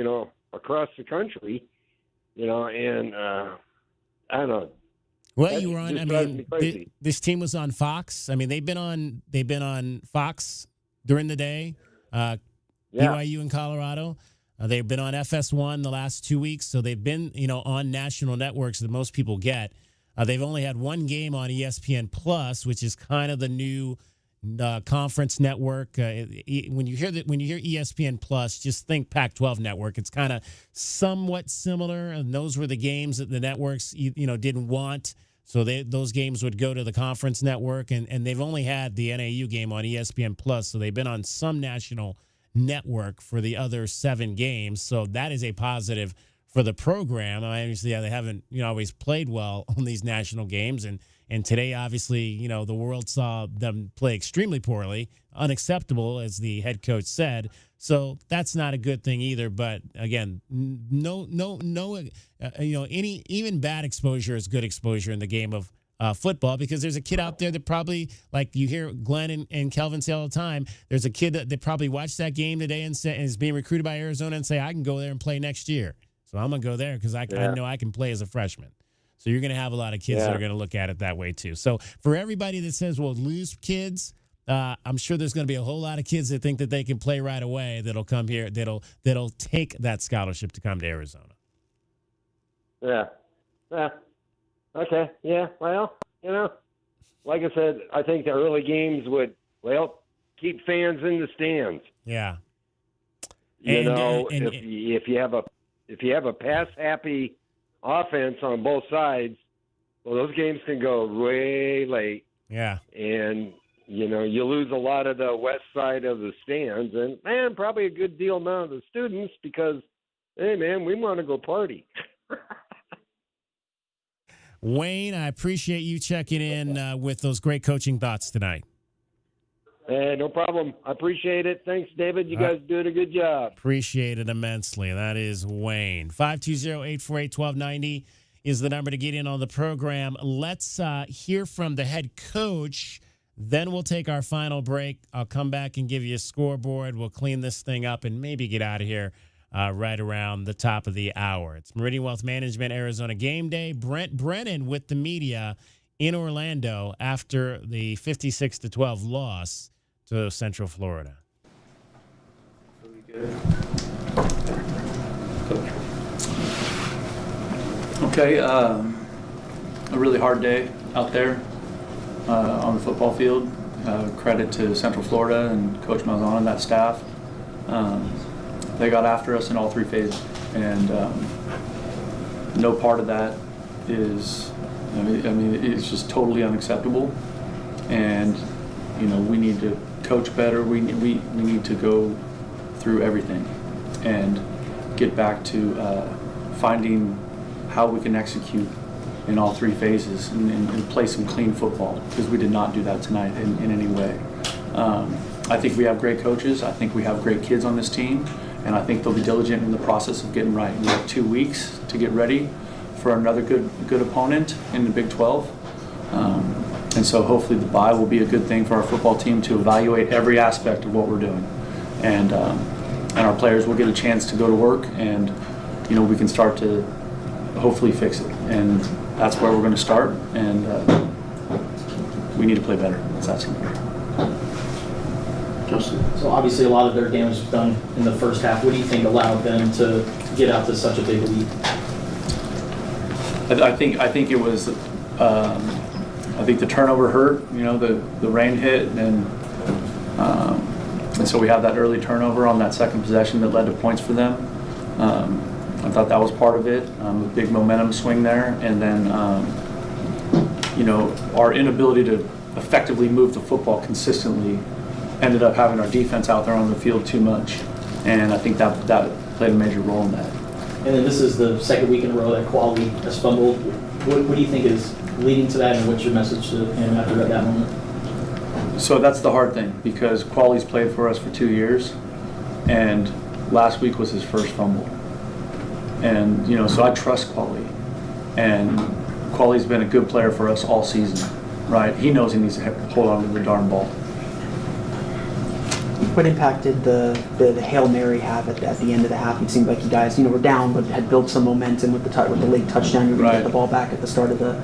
across the country, and I don't know. Well, you were on. I mean, this team was on Fox. I mean, they've been on Fox during the day. BYU in Colorado. They've been on FS1 the last 2 weeks, so they've been, on national networks that most people get. They've only had one game on ESPN Plus, which is kind of the new conference network. When you hear ESPN Plus, just think Pac-12 network. It's kind of somewhat similar, and those were the games that the networks didn't want. So those games would go to the conference network, and they've only had the NAU game on ESPN Plus, so they've been on some national network for the other 7 games. So that is a positive for the program. Obviously, they haven't always played well on these national games, and today, obviously, the world saw them play extremely poorly, unacceptable, as the head coach said. So that's not a good thing either. But again, no, even bad exposure is good exposure in the game of football, because there's a kid out there that probably, like you hear Glenn and Kelvin say all the time, there's a kid that probably watched that game today and is being recruited by Arizona and say, I can go there and play next year. So I'm going to go there because I know I can play as a freshman. So you're going to have a lot of kids that are going to look at it that way too. So for everybody that says, well, lose kids, I'm sure there's going to be a whole lot of kids that think that they can play right away that'll come here, that'll take that scholarship to come to Arizona. Yeah. Okay. Yeah. Well, like I said, I think the early games would, keep fans in the stands. Yeah. If you have a pass-happy offense on both sides, well, those games can go way late. Yeah. And, you lose a lot of the west side of the stands, and probably a good deal amount of the students because, hey, man, we want to go party. Wayne, I appreciate you checking in with those great coaching thoughts tonight. No problem. I appreciate it. Thanks, David. You guys doing a good job. Appreciate it immensely. That is Wayne. 520-848-1290 is the number to get in on the program. Let's hear from the head coach. Then we'll take our final break. I'll come back and give you a scoreboard. We'll clean this thing up and maybe get out of here right around the top of the hour. It's Meridian Wealth Management, Arizona Game Day. Brent Brennan with the media in Orlando after the 56-12 loss to Central Florida. Okay, a really hard day out there on the football field. Credit to Central Florida and Coach Malzahn and that staff. They got after us in all 3 phases, and no part of that is, it's just totally unacceptable. And we need to coach better. We need to go through everything and get back to finding how we can execute in all 3 phases and play some clean football, because we did not do that tonight in any way. I think we have great coaches. I think we have great kids on this team, and I think they'll be diligent in the process of getting right. We have 2 weeks to get ready for another good opponent in the Big 12. And so hopefully the bye will be a good thing for our football team to evaluate every aspect of what we're doing. And our players will get a chance to go to work, and we can start to hopefully fix it. And that's where we're going to start. And we need to play better. It's that simple. Justin. So obviously a lot of their damage was done in the first half. What do you think allowed them to get out to such a big lead? I think it was. I think the turnover hurt. You know, the rain hit, and so we had that early turnover on that second possession that led to points for them. I thought that was part of it. A big momentum swing there, and then you know, our inability to effectively move the football consistently ended up having our defense out there on the field too much, and I think that played a major role in that. And then this is the second week in a row that Quali has fumbled. What do you think is leading to that, and what's your message to him after that moment? So that's the hard thing, because Quali's played for us for 2 years, and last week was his first fumble. And you know, so I trust Quali, and Quali's been a good player for us all season, right? He knows he needs to hold on to the darn ball. What impact did the Hail Mary have at the end of the half? It seemed like you guys, were down, but had built some momentum with the late touchdown. You were going to get the ball back at the start of the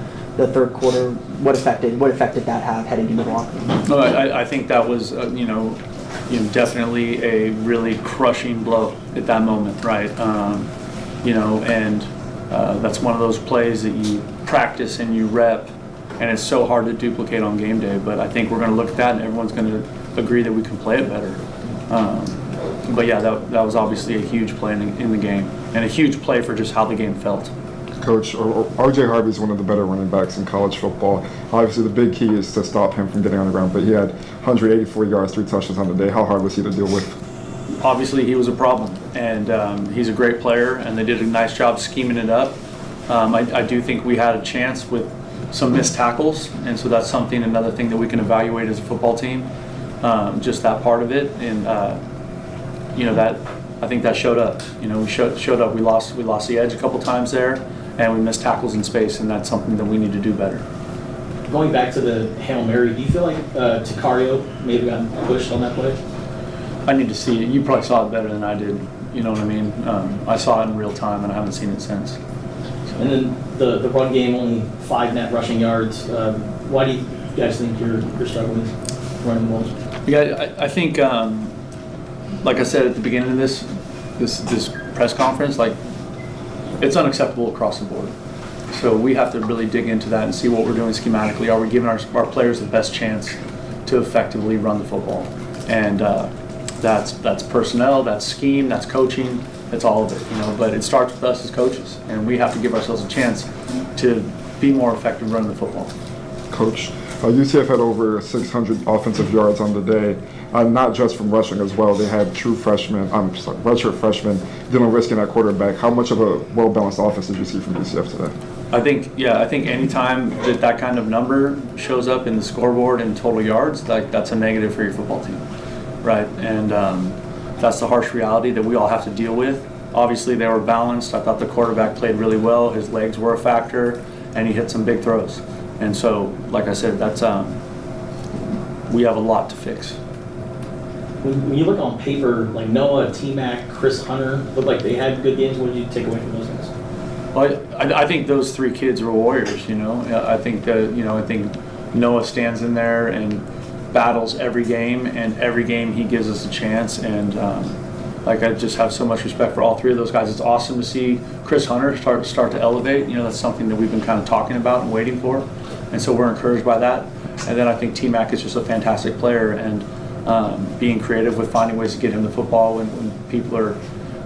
third quarter. What effect did that have heading into the locker room? No, I think that was definitely a really crushing blow at that moment, right? And that's one of those plays that you practice and you rep, and it's so hard to duplicate on game day. But I think we're going to look at that, and everyone's going to agree that we can play it better. But yeah, that was obviously a huge play in the game, and a huge play for just how the game felt. Coach, R.J. Harvey is one of the better running backs in college football. Obviously, the big key is to stop him from getting on the ground, but he had 184 yards, 3 touchdowns on the day. How hard was he to deal with? Obviously, he was a problem, and he's a great player, and they did a nice job scheming it up. I do think we had a chance with some missed tackles, and so that's another thing that we can evaluate as a football team, just that part of it, and that I think that showed up. We showed up. We lost the edge a couple times there, and we missed tackles in space, and that's something that we need to do better. Going back to the Hail Mary, do you feel like Takario may have gotten pushed on that play? I need to see it. You probably saw it better than I did. You know what I mean? I saw it in real time, and I haven't seen it since. And then the run game, only 5 net rushing yards. Why do you guys think you're struggling running the ball? Yeah, I think, like I said at the beginning of this press conference, like, it's unacceptable across the board. So we have to really dig into that and see what we're doing schematically. Are we giving our players the best chance to effectively run the football? And that's personnel, that's scheme, that's coaching, that's all of it. But it starts with us as coaches, and we have to give ourselves a chance to be more effective running the football. Coach, UCF had over 600 offensive yards on the day, not just from rushing as well. They had redshirt freshmen, Dylan Riskin at quarterback. How much of a well-balanced offense did you see from UCF today? I think anytime that kind of number shows up in the scoreboard in total yards, that's a negative for your football team, right? And that's the harsh reality that we all have to deal with. Obviously, they were balanced. I thought the quarterback played really well. His legs were a factor, and he hit some big throws. And so, like I said, that's we have a lot to fix. When you look on paper, like Noah, T-Mac, Chris Hunter, looked like they had good games. What did you take away from those guys? Well, I think those 3 kids are warriors. I think that I think Noah stands in there and battles every game, and every game he gives us a chance. And I just have so much respect for all 3 of those guys. It's awesome to see Chris Hunter start to elevate. That's something that we've been kind of talking about and waiting for, and so we're encouraged by that. And then I think T-Mac is just a fantastic player, and being creative with finding ways to get him the football when people are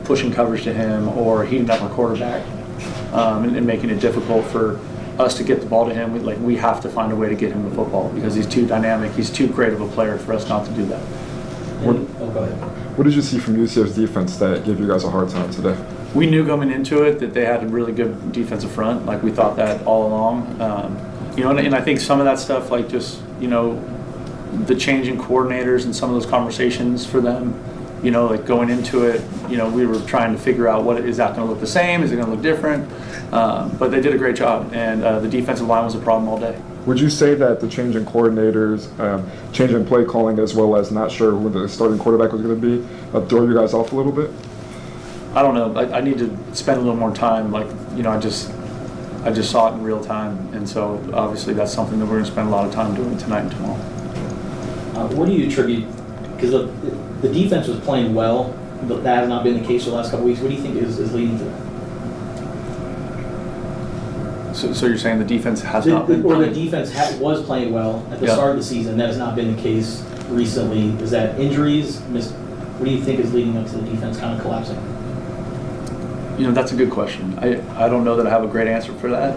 pushing coverage to him or heating up our quarterback, and making it difficult for us to get the ball to him. We have to find a way to get him the football because he's too dynamic. He's too creative a player for us not to do that. Go ahead. What did you see from UCF's defense that gave you guys a hard time today? We knew going into it that they had a really good defensive front. We thought that all along. And I think some of that stuff, the change in coordinators and some of those conversations for them, going into it, we were trying to figure out is that going to look the same? Is it going to look different? But they did a great job, and the defensive line was a problem all day. Would you say that the change in coordinators, change in play calling, as well as not sure who the starting quarterback was going to be, throw you guys off a little bit? I don't know. I need to spend a little more time. I just saw it in real time, and so obviously that's something that we're going to spend a lot of time doing tonight and tomorrow. What do you attribute, because the defense was playing well, but that has not been the case for the last couple weeks. What do you think is leading to that? So you're saying the defense has not been playing? Or the defense was playing well at the start of the season. That has not been the case recently. Is that injuries? What do you think is leading up to the defense kind of collapsing? That's a good question. I don't know that I have a great answer for that.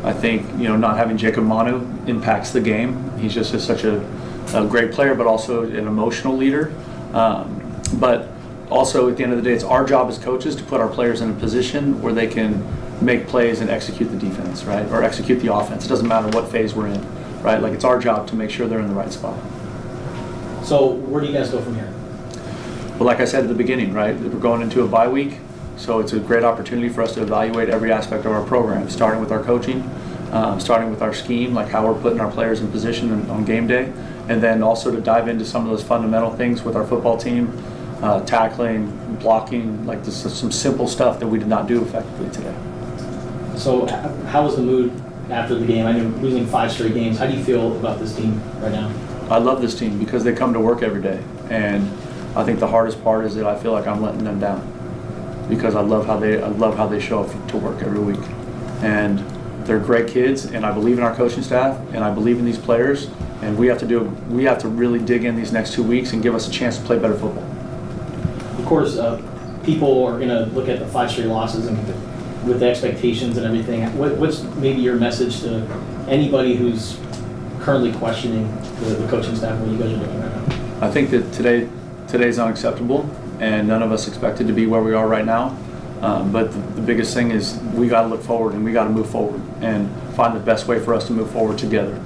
I think, not having Jacob Manu impacts the game. He's just such a great player, but also an emotional leader. But also, at the end of the day, it's our job as coaches to put our players in a position where they can make plays and execute the defense, right? Or execute the offense. It doesn't matter what phase we're in, right? Like, it's our job to make sure they're in the right spot. So where do you guys go from here? Well, like I said at the beginning, right? We're going into a bye week. So it's a great opportunity for us to evaluate every aspect of our program, starting with our coaching, starting with our scheme, like how we're putting our players in position on game day, and then also to dive into some of those fundamental things with our football team, tackling, blocking, like this is some simple stuff that we did not do effectively today. So how was the mood after the game? I know losing 5 straight games. How do you feel about this team right now? I love this team because they come to work every day, and I think the hardest part is that I feel like I'm letting them down, because I love how they show up to work every week, and they're great kids, and I believe in our coaching staff, and I believe in these players, and we have to really dig in these next 2 weeks and give us a chance to play better football. Of course, people are going to look at the 5 straight losses and with the expectations and everything. What's maybe your message to anybody who's currently questioning the coaching staff, what you guys are doing right now? I think that today's unacceptable, and none of us expected to be where we are right now. But the biggest thing is we got to look forward, and we got to move forward and find the best way for us to move forward together.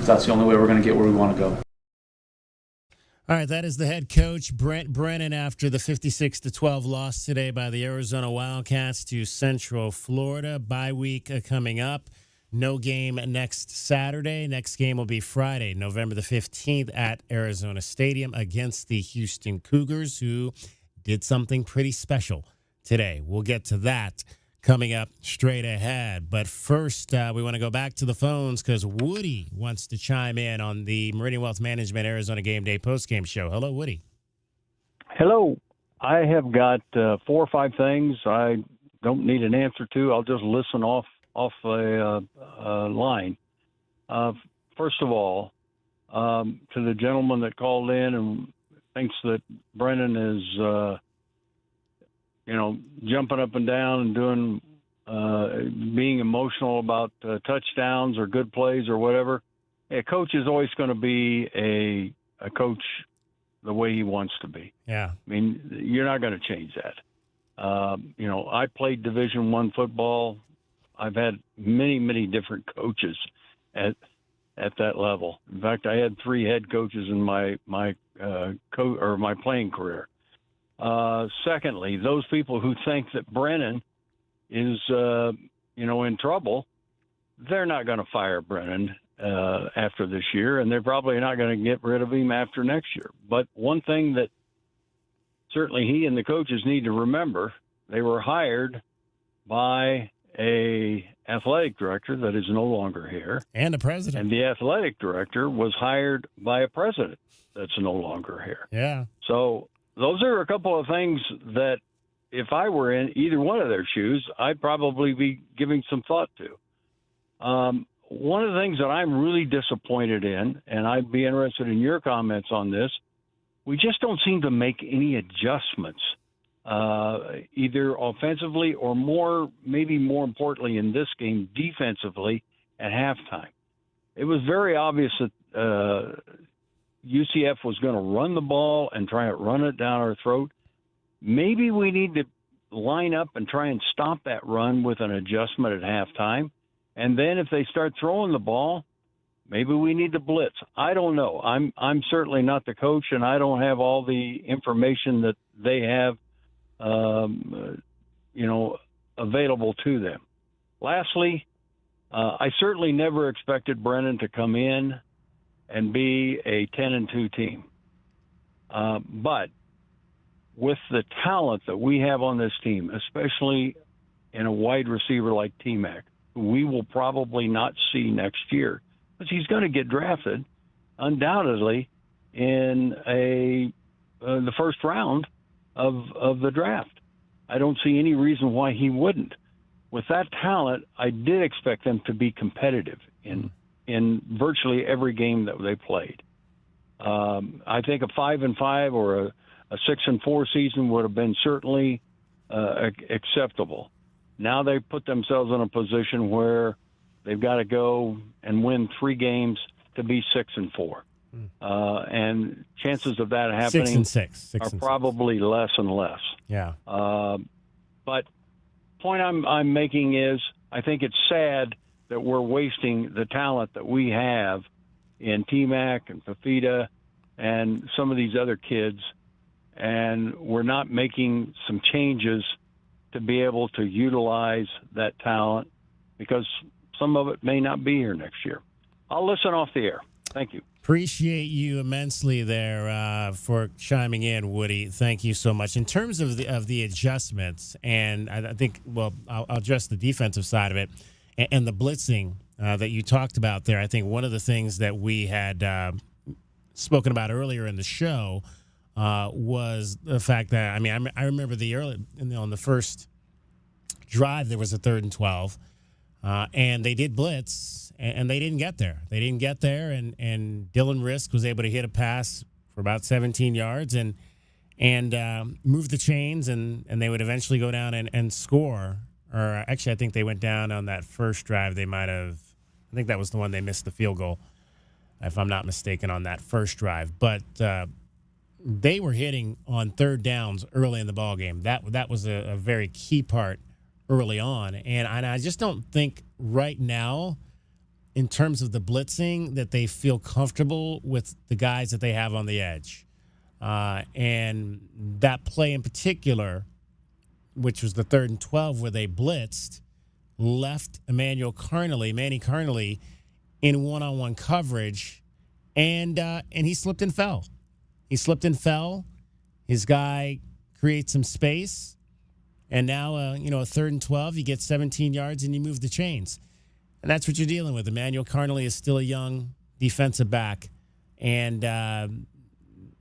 That's the only way we're going to get where we want to go. All right, that is the head coach, Brent Brennan, after the 56-12 loss today by the Arizona Wildcats to Central Florida. Bye week coming up. No game next Saturday. Next game will be Friday, November the 15th at Arizona Stadium against the Houston Cougars, who did something pretty special today. We'll get to that coming up straight ahead. But first, we want to go back to the phones because Woody wants to chime in on the Meridian Wealth Management Arizona Game Day postgame show. Hello, Woody. Hello. I have got 4 or 5 things I don't need an answer to. I'll just listen off a line. First of all, to the gentleman that called in and thinks that Brennan is, jumping up and down and doing, being emotional about touchdowns or good plays or whatever. A coach is always going to be a coach the way he wants to be. Yeah. I mean, you're not going to change that. I played Division I football. I've had many, many different coaches at that level. In fact, I had 3 head coaches in my playing career. Secondly, those people who think that Brennan is, in trouble, they're not going to fire Brennan after this year, and they're probably not going to get rid of him after next year. But one thing that certainly he and the coaches need to remember, they were hired by a athletic director that is no longer here. And a president. And the athletic director was hired by a president that's no longer here. Yeah. So those are a couple of things that if I were in either one of their shoes, I'd probably be giving some thought to. One of the things that I'm really disappointed in, and I'd be interested in your comments on this, we just don't seem to make any adjustments, either offensively or maybe more importantly in this game, defensively at halftime. It was very obvious that UCF was going to run the ball and try to run it down our throat. Maybe we need to line up and try and stop that run with an adjustment at halftime. And then if they start throwing the ball, maybe we need to blitz. I don't know. I'm certainly not the coach, and I don't have all the information that they have, available to them. Lastly, I certainly never expected Brennan to come in and be a 10-2 team. But with the talent that we have on this team, especially in a wide receiver like T-Mac, we will probably not see next year, because he's going to get drafted undoubtedly in the first round of the draft. I don't see any reason why he wouldn't. With that talent, I did expect them to be competitive in virtually every game that they played. I think a 5-5 or a 6-4 season would have been certainly acceptable. Now they put themselves in a position where they've got to go and win 3 games to be 6-4. And chances of that happening 6 are probably less and less. Yeah. But point I'm making is, I think it's sad that we're wasting the talent that we have in T-Mac and Fafita and some of these other kids, and we're not making some changes to be able to utilize that talent, because some of it may not be here next year. I'll listen off the air. Thank you. Appreciate you immensely there for chiming in, Woody. Thank you so much. In terms of the adjustments, and I think, well, I'll address the defensive side of it and the blitzing that you talked about there. I think one of the things that we had spoken about earlier in the show was the fact that, I mean, I remember on the first drive, there was a 3rd and 12, and they did blitz. And they didn't get there. They didn't get there, and Dylan Risk was able to hit a pass for about 17 yards and move the chains, and they would eventually go down and score. Or actually, I think they went down on that first drive. They might have – I think that was the one they missed the field goal, if I'm not mistaken, on that first drive. But they were hitting on 3rd downs early in the ballgame. That was a very key part early on. And I just don't think right now – in terms of the blitzing, that they feel comfortable with the guys that they have on the edge. And that play in particular, which was the 3rd and 12 where they blitzed, left Manny Carnley, in one-on-one coverage, and he slipped and fell. His guy creates some space, and now, a 3rd and 12, you get 17 yards, and you move the chains. And that's what you're dealing with. Emmanuel Carnley is still a young defensive back, and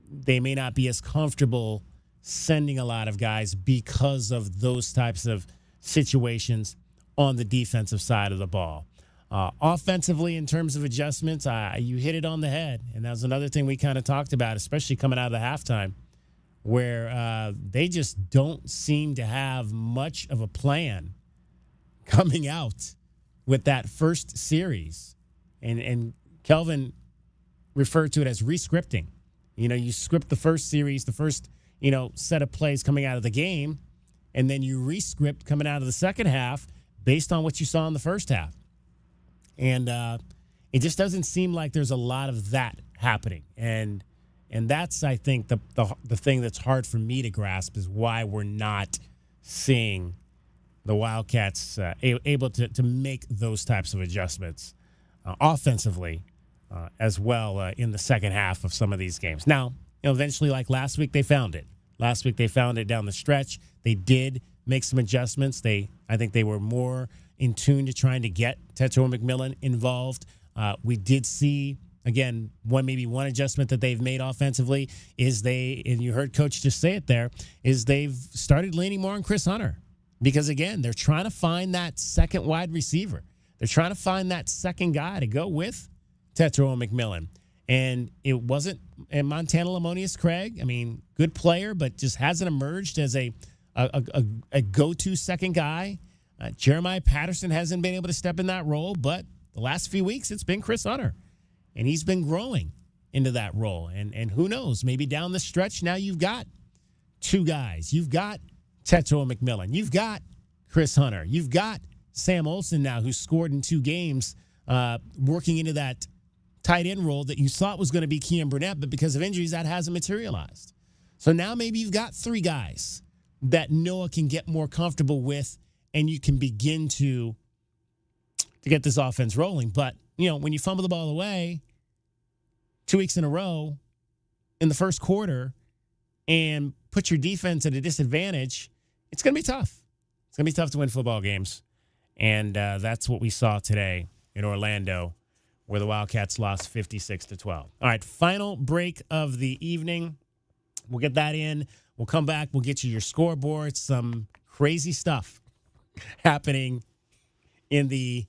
they may not be as comfortable sending a lot of guys because of those types of situations on the defensive side of the ball. Offensively, in terms of adjustments, you hit it on the head, and that was another thing we kind of talked about, especially coming out of the halftime, where they just don't seem to have much of a plan coming out with that first series. And Kelvin referred to it as rescripting. You script the first series, the first, set of plays coming out of the game, and then you rescript coming out of the second half based on what you saw in the first half. And it just doesn't seem like there's a lot of that happening. And that's, I think, the thing that's hard for me to grasp is why we're not seeing the Wildcats able to make those types of adjustments offensively as well in the second half of some of these games. Now, eventually, like last week, they found it. Last week, they found it down the stretch. They did make some adjustments. I think they were more in tune to trying to get Tetro McMillan involved. We did see, again, one adjustment that they've made offensively is and you heard Coach just say it there, is they've started leaning more on Chris Hunter. Because, again, they're trying to find that second wide receiver. They're trying to find that second guy to go with Tetro McMillan. And it wasn't Montana Lamonius Craig. I mean, good player, but just hasn't emerged as a go-to second guy. Jeremiah Patterson hasn't been able to step in that role, but the last few weeks it's been Chris Hunter. And he's been growing into that role. And who knows, maybe down the stretch now you've got 2 guys. You've got Tetro McMillan. You've got Chris Hunter. You've got Sam Olsen now, who scored in 2 games, working into that tight end role that you thought was going to be Kean Burnett, but because of injuries, that hasn't materialized. So now maybe you've got 3 guys that Noah can get more comfortable with, and you can begin to get this offense rolling. But, when you fumble the ball away 2 weeks in a row in the first quarter and put your defense at a disadvantage, it's going to be tough. It's going to be tough to win football games. And that's what we saw today in Orlando, where the Wildcats lost 56-12. All right, final break of the evening. We'll get that in. We'll come back. We'll get you your scoreboard. Some crazy stuff happening in the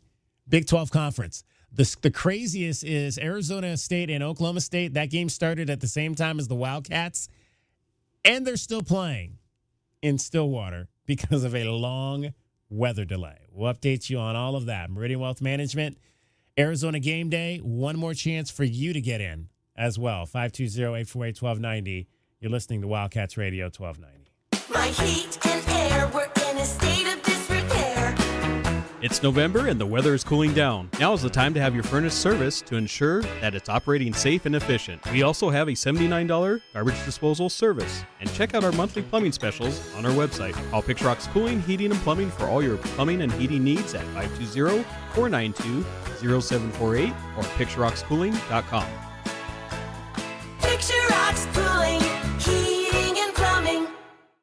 Big 12 Conference. The craziest is Arizona State and Oklahoma State. That game started at the same time as the Wildcats, and they're still playing in Stillwater because of a long weather delay. We'll update you on all of that. Meridian Wealth Management, Arizona Game Day, one more chance for you to get in as well. 520-848-1290. You're listening to Wildcats Radio 1290. My heat and air were in a state of disrepair. It's November and the weather is cooling down. Now is the time to have your furnace serviced to ensure that it's operating safe and efficient. We also have a $79 garbage disposal service. And check out our monthly plumbing specials on our website. Call Picture Rocks Cooling, Heating, and Plumbing for all your plumbing and heating needs at 520-492-0748 or picturerockschooling.com. Picture Rocks Cooling, Heating, and Plumbing.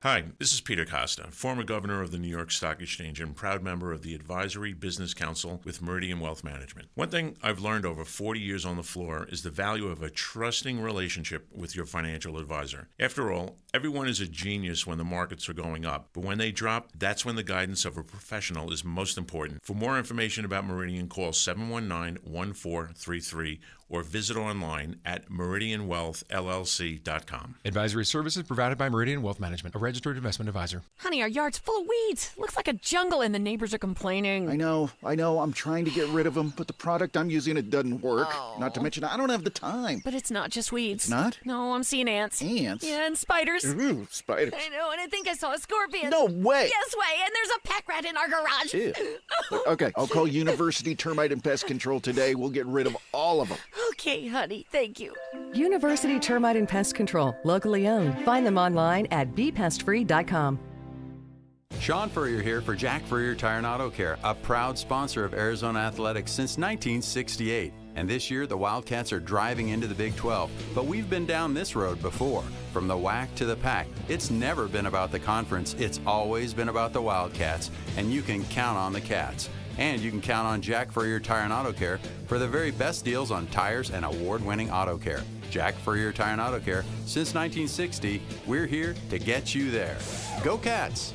Hi, this is Peter Costa, former governor of the New York Stock Exchange and proud member of the Advisory Business Council with Meridian Wealth Management. One thing I've learned over 40 years on the floor is the value of a trusting relationship with your financial advisor. After all, everyone is a genius when the markets are going up, but when they drop, that's when the guidance of a professional is most important. For more information about Meridian, call 719-1433 or visit online at meridianwealthllc.com. Advisory services provided by Meridian Wealth Management, a registered investment advisor. Honey, our yard's full of weeds. Looks like a jungle and the neighbors are complaining. I know. I'm trying to get rid of them, but the product I'm using, it doesn't work. Oh. Not to mention, I don't have the time. But it's not just weeds. It's not? No, I'm seeing ants. Ants? Yeah, and spiders. Ooh, spiders. I know, and I think I saw a scorpion. No way. Yes way, and there's a pack rat in our garage. Ew. Okay, I'll call University Termite and Pest Control today. We'll get rid of all of them. Okay, honey, thank you. University Termite and Pest Control, locally owned. Find them online at bepestfree.com. Sean Furrier here for Jack Furrier Tire and Auto Care, a proud sponsor of Arizona Athletics since 1968. And this year, the Wildcats are driving into the Big 12. But we've been down this road before. From the WAC to the PAC, it's never been about the conference. It's always been about the Wildcats. And you can count on the Cats. And you can count on Jack Furrier Tire and Auto Care for the very best deals on tires and award-winning auto care. Jack Furrier Tire and Auto Care, since 1960, we're here to get you there. Go Cats!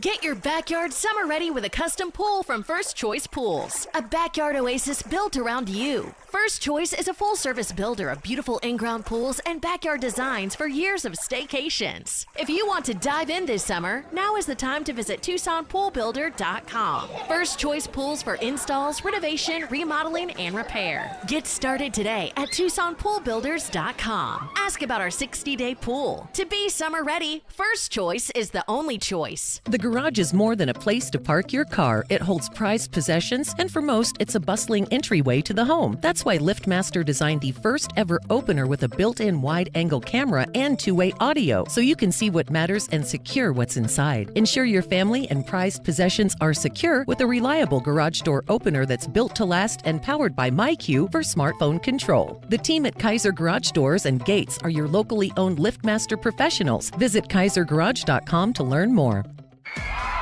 Get your backyard summer ready with a custom pool from First Choice Pools. A backyard oasis built around you. First Choice is a full-service builder of beautiful in-ground pools and backyard designs for years of staycations. If you want to dive in this summer, now is the time to visit TucsonPoolBuilder.com. First Choice Pools for installs, renovation, remodeling, and repair. Get started today at TucsonPoolBuilders.com. Ask about our 60-day pool. To be summer ready, First Choice is the only choice. The garage is more than a place to park your car. It holds prized possessions, and for most, it's a bustling entryway to the home. That's why LiftMaster designed the first ever opener with a built-in wide-angle camera and two-way audio, so you can see what matters and secure what's inside. Ensure your family and prized possessions are secure with a reliable garage door opener that's built to last and powered by MyQ for smartphone control. The team at Kaiser Garage Doors and Gates are your locally owned LiftMaster professionals. Visit KaiserGarage.com to learn more.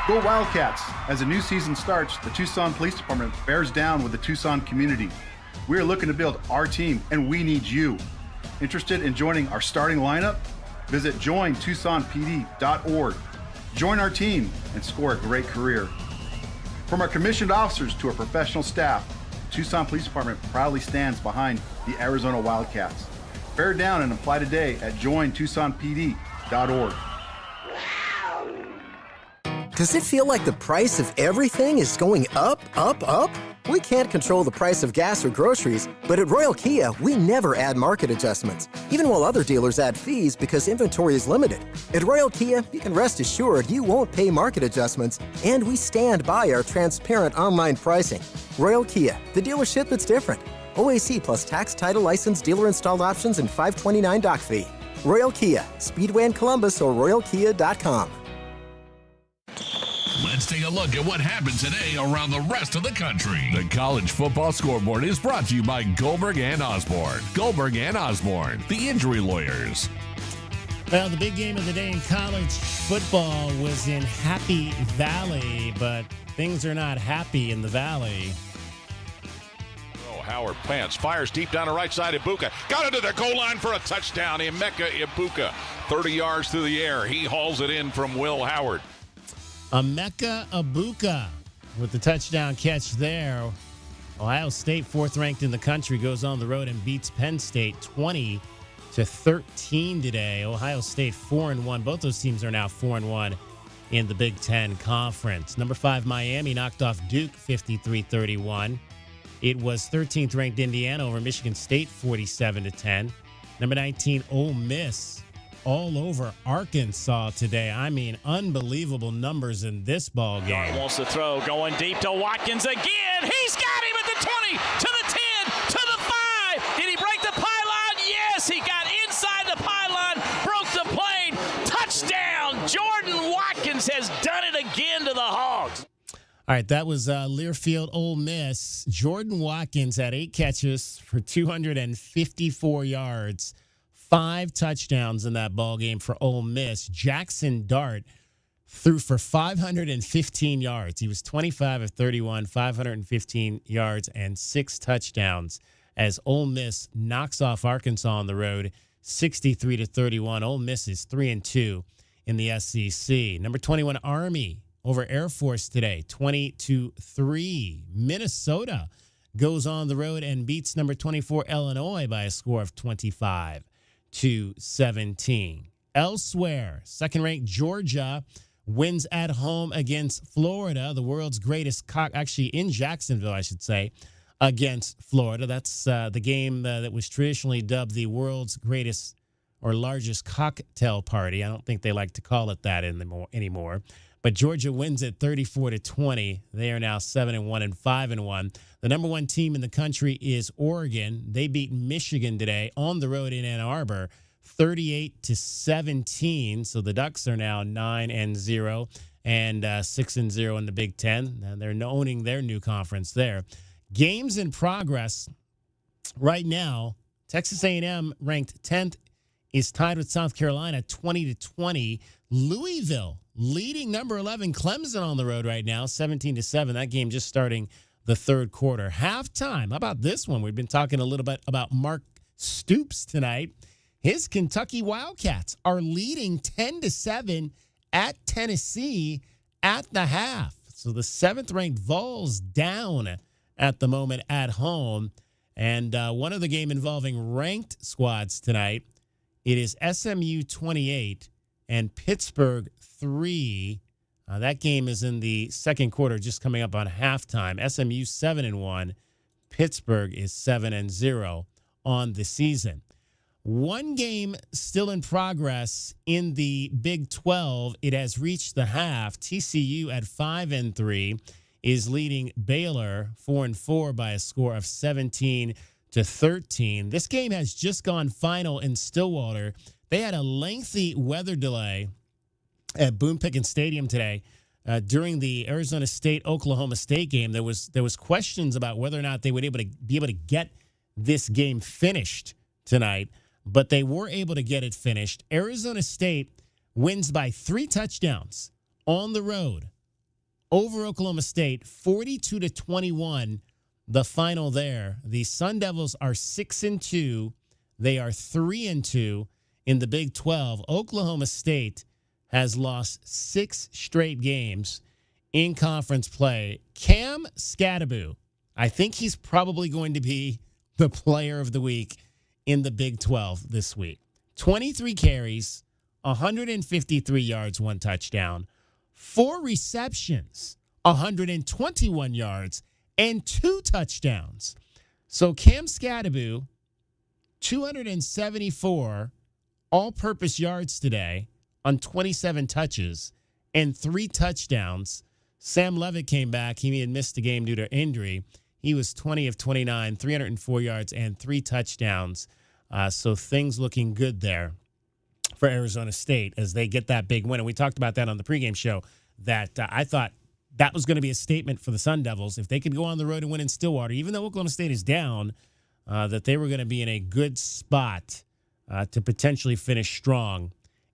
Go Wildcats! As a new season starts, the Tucson Police Department bears down with the Tucson community. We are looking to build our team, and we need you. Interested in joining our starting lineup? Visit jointucsonpd.org. Join our team and score a great career. From our commissioned officers to our professional staff, the Tucson Police Department proudly stands behind the Arizona Wildcats. Bear down and apply today at jointucsonpd.org. Does it feel like the price of everything is going up, up, up? We can't control the price of gas or groceries, but at Royal Kia, we never add market adjustments, even while other dealers add fees because inventory is limited. At Royal Kia, you can rest assured you won't pay market adjustments, and we stand by our transparent online pricing. Royal Kia, the dealership that's different. OAC plus tax, title, license, dealer installed options, and $529 doc fee. Royal Kia, Speedway in Columbus or royalkia.com. Let's take a look at what happened today around the rest of the country. The College Football Scoreboard is brought to you by Goldberg and Osborne. Goldberg and Osborne, the injury lawyers. Well, the big game of the day in college football was in Happy Valley, but things are not happy in the Valley. Howard plants, fires deep down the right side. Ibuka got into the goal line for a touchdown. Emeka Ibuka, 30 yards through the air. He hauls it in from Will Howard. Emeka Ibuka with the touchdown catch there. Ohio State, 4th ranked in the country, goes on the road and beats Penn State 20-13 today. Ohio State 4-1. Both those teams are now 4-1 in the Big Ten Conference. Number 5 Miami knocked off Duke 53-31. It was 13th ranked Indiana over Michigan State 47-10. Number 19 Ole Miss all over Arkansas today. I mean, unbelievable numbers in this ball game. Dart wants to throw, going deep to Watkins again. He's got him at the 20, to the 10, to the 5. Did he break the pylon? Yes, he got inside the pylon, broke the plane. Touchdown! Jordan Watkins has done it again to the Hogs. All right, that was Learfield, Ole Miss. Jordan Watkins had 8 catches for 254 yards, 5 touchdowns in that ball game for Ole Miss. Jackson Dart threw for 515 yards. He was 25 of 31, 515 yards, and 6 touchdowns as Ole Miss knocks off Arkansas on the road, 63-31. Ole Miss is 3-2 in the SEC. Number 21 Army over Air Force today, 20-3. Minnesota goes on the road and beats number 24 Illinois by a score of 25-17. Elsewhere, 2nd-ranked Georgia wins at home against Florida, the world's greatest actually in Jacksonville, I should say, against Florida. That's the game that was traditionally dubbed the world's greatest or largest cocktail party. I don't think they like to call it that anymore. But Georgia wins it 34-20. They are now 7-1 and 5-1. The number 1 team in the country is Oregon. They beat Michigan today on the road in Ann Arbor, 38-17. So the Ducks are now 9-0 and 6-0 in the Big Ten. And they're owning their new conference there. Games in progress right now. Texas A&M ranked 10th is tied with South Carolina 20-20. Louisville leading number 11 Clemson on the road right now, 17-7. That game just starting the 3rd quarter. Halftime. How about this one? We've been talking a little bit about Mark Stoops tonight. His Kentucky Wildcats are leading 10-7 at Tennessee at the half. So the 7th-ranked Vols down at the moment at home. And one other game involving ranked squads tonight. It is SMU 28 and Pittsburgh 3. That game is in the 2nd quarter, just coming up on halftime. SMU 7-1. Pittsburgh is 7-0 on the season. One game still in progress in the Big 12. It has reached the half. TCU at 5-3 is leading Baylor 4-4 by a score of 17-13. This game has just gone final in Stillwater. They had a lengthy weather delay at Boone Pickens Stadium today during the Arizona State-Oklahoma State game. There was questions about whether or not they would be able to get this game finished tonight, but they were able to get it finished. Arizona State wins by 3 touchdowns on the road over Oklahoma State, 42-21. The final there. The Sun Devils are 6-2. They are 3-2 in the Big 12. Oklahoma State has lost 6 straight games in conference play. Cam Scatterbo, I think he's probably going to be the player of the week in the Big 12 this week. 23 carries, 153 yards, 1 touchdown, 4 receptions, 121 yards, and 2 touchdowns. So Cam Scatterbo, 274 all-purpose yards today on 27 touches and 3 touchdowns. Sam Levitt came back. He had missed the game due to injury. He was 20 of 29, 304 yards and 3 touchdowns. So things looking good there for Arizona State as they get that big win. And we talked about that on the pregame show, that I thought that was going to be a statement for the Sun Devils. If they could go on the road and win in Stillwater, even though Oklahoma State is down, that they were going to be in a good spot to potentially finish strong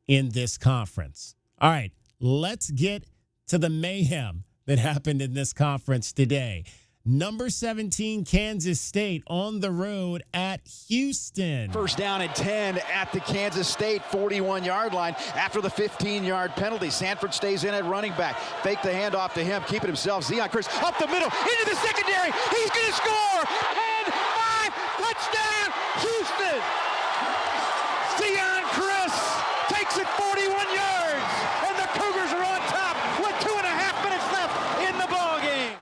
in this conference. All right, let's get to the mayhem that happened in this conference today. Number 17, Kansas State on the road at Houston. First down and 10 at the Kansas State 41-yard line after the 15-yard penalty. Sanford stays in at running back. Fake the handoff to him, keep it himself. Zion Chris up the middle, into the secondary. He's going to score! And 5, touchdown, Houston! Zion Chris takes it 41 yards, and the Cougars are on top with 2.5 minutes left in the ballgame.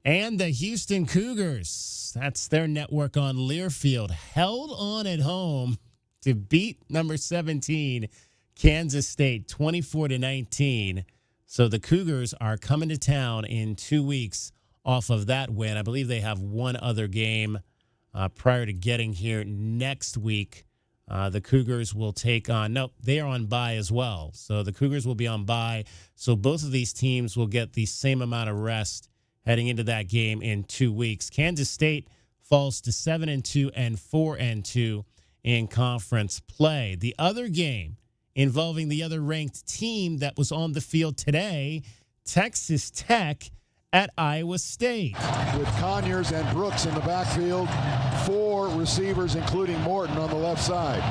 And the Houston Cougars, that's their network on Learfield, held on at home to beat number 17, Kansas State, 24-19. So the Cougars are coming to town in 2 weeks off of that win. I believe they have one other game prior to getting here next week. The Cougars will take on, they are on bye as well. So the Cougars will be on bye. So both of these teams will get the same amount of rest heading into that game in 2 weeks. Kansas State falls to 7-2 and 4-2 in conference play. The other game involving the other ranked team that was on the field today, Texas Tech at Iowa State. With Conyers and Brooks in the backfield, 4 receivers, including Morton on the left side.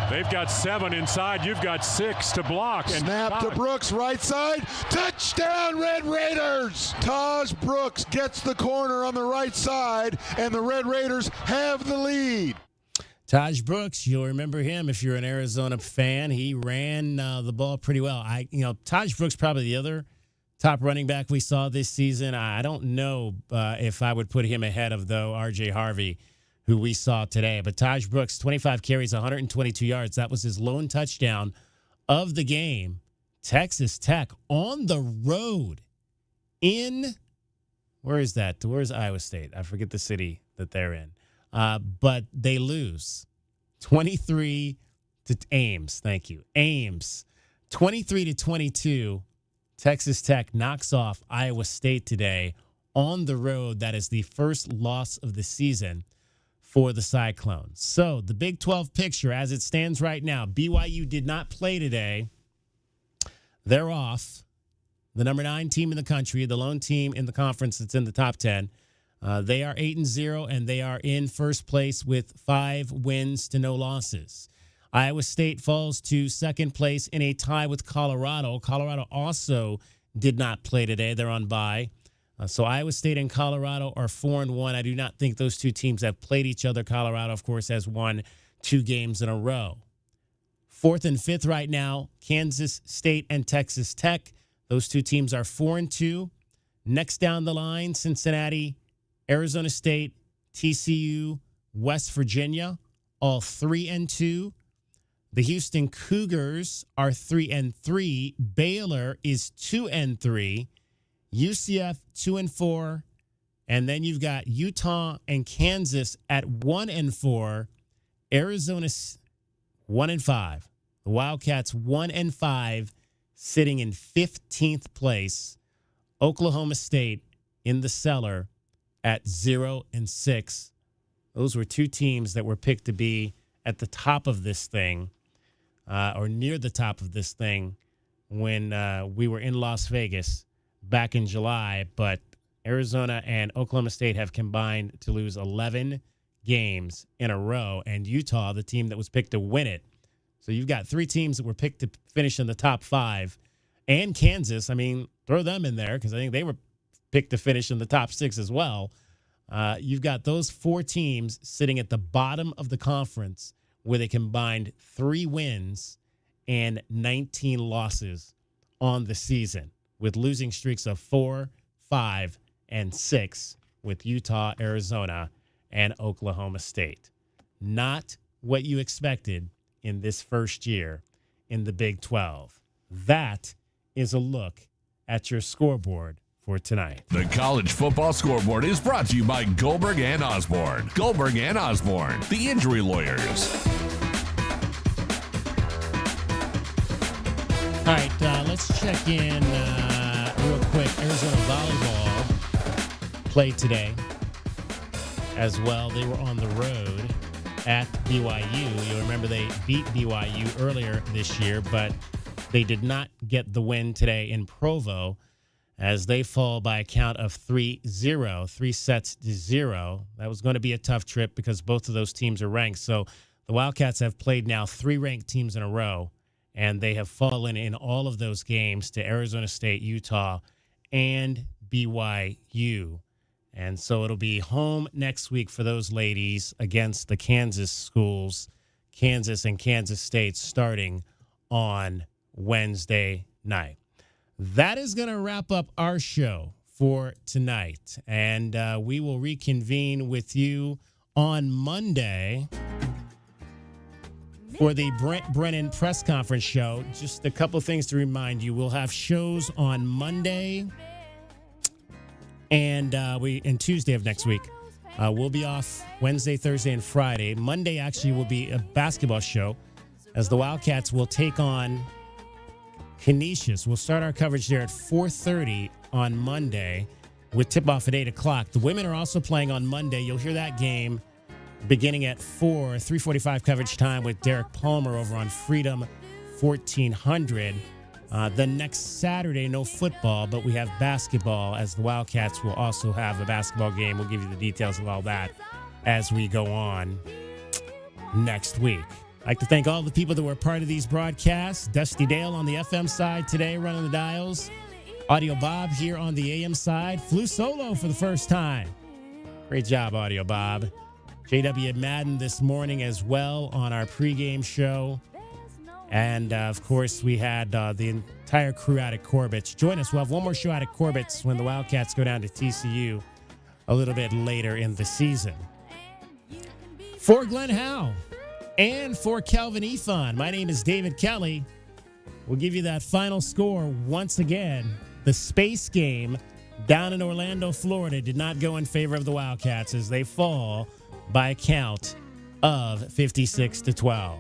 They've got 7 inside. You've got 6 to block. And Snap to Brooks, right side. Touchdown, Red Raiders! Taj Brooks gets the corner on the right side, and the Red Raiders have the lead. Taj Brooks, you'll remember him if you're an Arizona fan. He ran the ball pretty well. Taj Brooks probably the other top running back we saw this season. I don't know if I would put him ahead of, though, R.J. Harvey, who we saw today. But Taj Brooks, 25 carries, 122 yards. That was his lone touchdown of the game. Texas Tech on the road in, where is that? Where's Iowa State? I forget the city that they're in. But they lose 23 to Ames. Thank you. Ames, 23-22. Texas Tech knocks off Iowa State today on the road. That is the first loss of the season for the Cyclones. So the Big 12 picture as it stands right now, BYU did not play today. They're off. The number 9 team in the country, the lone team in the conference that's in the top 10. They are 8-0, and they are in first place with 5 wins to no losses. Iowa State falls to second place in a tie with Colorado. Colorado also did not play today. They're on bye. So Iowa State and Colorado are 4-1. I do not think those two teams have played each other. Colorado, of course, has won 2 games in a row. 4th and 5th right now, Kansas State and Texas Tech. Those two teams are 4-2. Next down the line, Cincinnati, Arizona State, TCU, West Virginia, all 3-2. The Houston Cougars are 3-3. Baylor is 2-3. UCF 2-4. And then you've got Utah and Kansas at 1-4. Arizona 1-5. The Wildcats 1-5, sitting in 15th place. Oklahoma State in the cellar at 0-6. Those were 2 teams that were picked to be at the top of this thing, or near the top of this thing, when we were in Las Vegas back in July. But Arizona and Oklahoma State have combined to lose 11 games in a row, and Utah, the team that was picked to win it. So you've got 3 teams that were picked to finish in the top 5, and Kansas. I mean, throw them in there because I think they were picked to finish in the top 6 as well. You've got those 4 teams sitting at the bottom of the conference with a combined 3 wins and 19 losses on the season, with losing streaks of 4, 5, and 6 with Utah, Arizona, and Oklahoma State. Not what you expected in this first year in the Big 12. That is a look at your scoreboard for tonight. The College Football Scoreboard is brought to you by Goldberg and Osborne. Goldberg and Osborne, the injury lawyers. All right, let's check in real quick. Arizona volleyball played today as well. They were on the road at BYU. You'll remember they beat BYU earlier this year, but they did not get the win today in Provo as they fall by a count of 3-0, 3-0. That was going to be a tough trip because both of those teams are ranked. So the Wildcats have played now 3 ranked teams in a row, and they have fallen in all of those games to Arizona State, Utah, and BYU. And so it'll be home next week for those ladies against the Kansas schools, Kansas and Kansas State, starting on Wednesday night. That is going to wrap up our show for tonight. And we will reconvene with you on Monday for the Brent Brennan press conference show. Just a couple things to remind you. We'll have shows on Monday and Tuesday of next week. We'll be off Wednesday, Thursday, and Friday. Monday actually will be a basketball show as the Wildcats will take on Canisius. We'll start our coverage there at 4:30 on Monday with tip-off at 8 o'clock. The women are also playing on Monday. You'll hear that game beginning at 3:45 coverage time with Derek Palmer over on Freedom 1400. The next Saturday, no football, but we have basketball as the Wildcats will also have a basketball game. We'll give you the details of all that as we go on next week. I'd like to thank all the people that were part of these broadcasts. Dusty Dale on the FM side today, running the dials. Audio Bob here on the AM side. Flew solo for the first time. Great job, Audio Bob. JW Madden this morning as well on our pregame show. And, of course, we had the entire crew out at Corbett's. Join us. We'll have one more show out at Corbett's when the Wildcats go down to TCU a little bit later in the season. For Glenn Howe and for Calvin Efon, my name is David Kelly. We'll give you that final score once again. The space game down in Orlando, Florida did not go in favor of the Wildcats as they fall by a count of 56-12.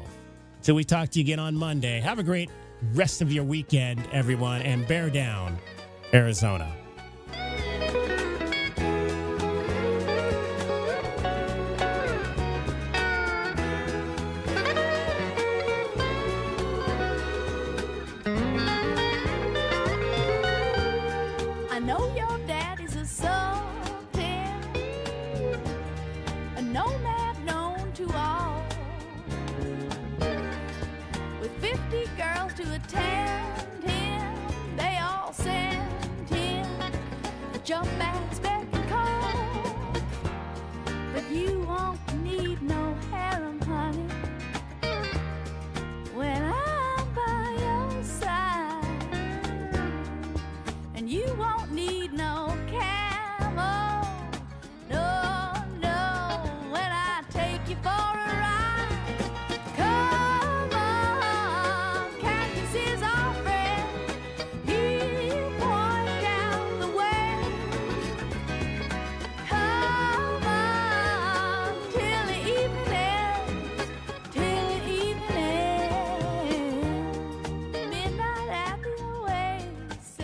Till we talk to you again on Monday, have a great rest of your weekend, everyone, and bear down, Arizona. I know your daddy's a sultan, a nomad known to all, with 50 girls to attend him. They all send him a jump back beck and call, but you won't need no harem, honey, when I'm by your side. And you won't need no camel, no, no, when I take you for a ride. Come on, Cactus is our friend, he'll point down the way. Come on, till the evening ends, till the evening ends, midnight at the oasis.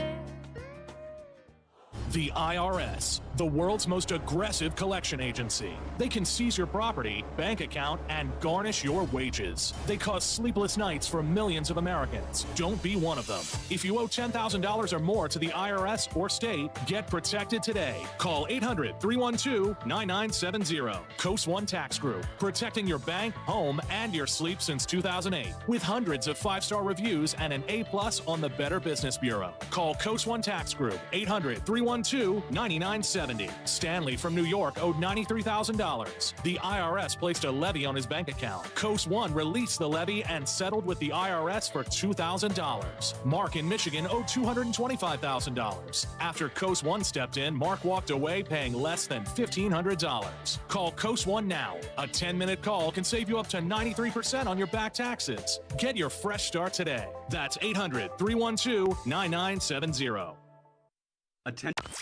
The IRS, the world's most aggressive collection agency. They can seize your property, bank account, and garnish your wages. They cause sleepless nights for millions of Americans. Don't be one of them. If you owe $10,000 or more to the IRS or state, get protected today. Call 800-312-9970. Coast One Tax Group, protecting your bank, home, and your sleep since 2008. With hundreds of 5-star reviews and an A+ on the Better Business Bureau. Call Coast One Tax Group, 800-312-9970. Stanley from New York owed $93,000. The IRS placed a levy on his bank account. Coast One released the levy and settled with the IRS for $2,000. Mark in Michigan owed $225,000. After Coast One stepped in, Mark walked away paying less than $1,500. Call Coast One now. A 10-minute call can save you up to 93% on your back taxes. Get your fresh start today. That's 800-312-9970.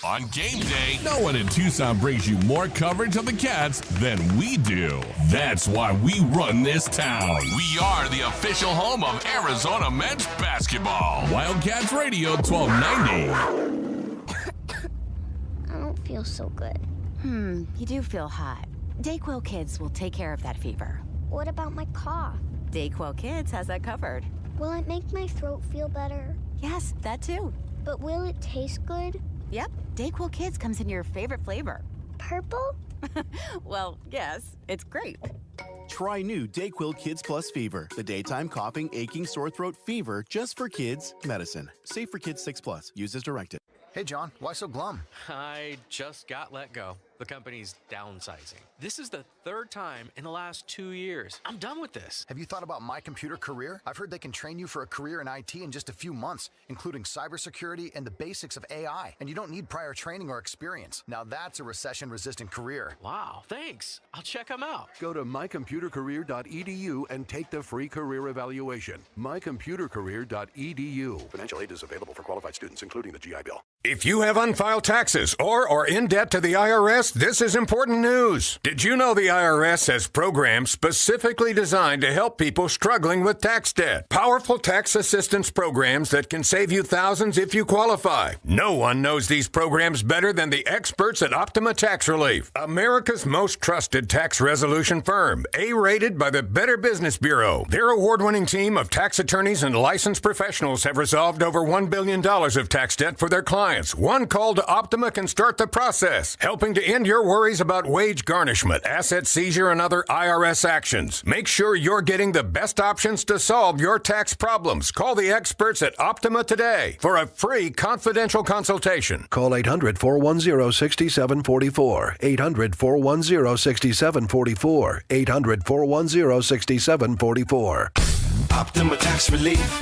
On game day, no one in Tucson brings you more coverage of the Cats than we do. That's why we run this town. We are the official home of Arizona men's basketball. Wildcats Radio 1290. I don't feel so good. You do feel hot. Dayquil Kids will take care of that fever. What about my cough? Dayquil Kids has that covered. Will it make my throat feel better? Yes, that too. But will it taste good? Yep, Dayquil Kids comes in your favorite flavor. Purple? Well, yes, it's grape. Try new Dayquil Kids Plus Fever, the daytime coughing, aching, sore throat fever just for kids medicine. Safe for kids 6+. Use as directed. Hey, John, why so glum? I just got let go. The company's downsizing. This is the third time in the last 2 years. I'm done with this. Have you thought about My Computer Career? I've heard they can train you for a career in IT in just a few months, including cybersecurity and the basics of AI. And you don't need prior training or experience. Now that's a recession-resistant career. Wow, thanks. I'll check them out. Go to mycomputercareer.edu and take the free career evaluation. mycomputercareer.edu. Financial aid is available for qualified students, including the GI Bill. If you have unfiled taxes or are in debt to the IRS, this is important news. Did you know the IRS has programs specifically designed to help people struggling with tax debt? Powerful tax assistance programs that can save you thousands if you qualify. No one knows these programs better than the experts at Optima Tax Relief, America's most trusted tax resolution firm, A-rated by the Better Business Bureau. Their award-winning team of tax attorneys and licensed professionals have resolved over $1 billion of tax debt for their clients. One call to Optima can start the process, helping to end your worries about wage garnishment, asset seizure, and other IRS actions. Make sure you're getting the best options to solve your tax problems. Call the experts at Optima today for a free confidential consultation. Call 800-410-6744. 800-410-6744. 800-410-6744. Optima Tax Relief.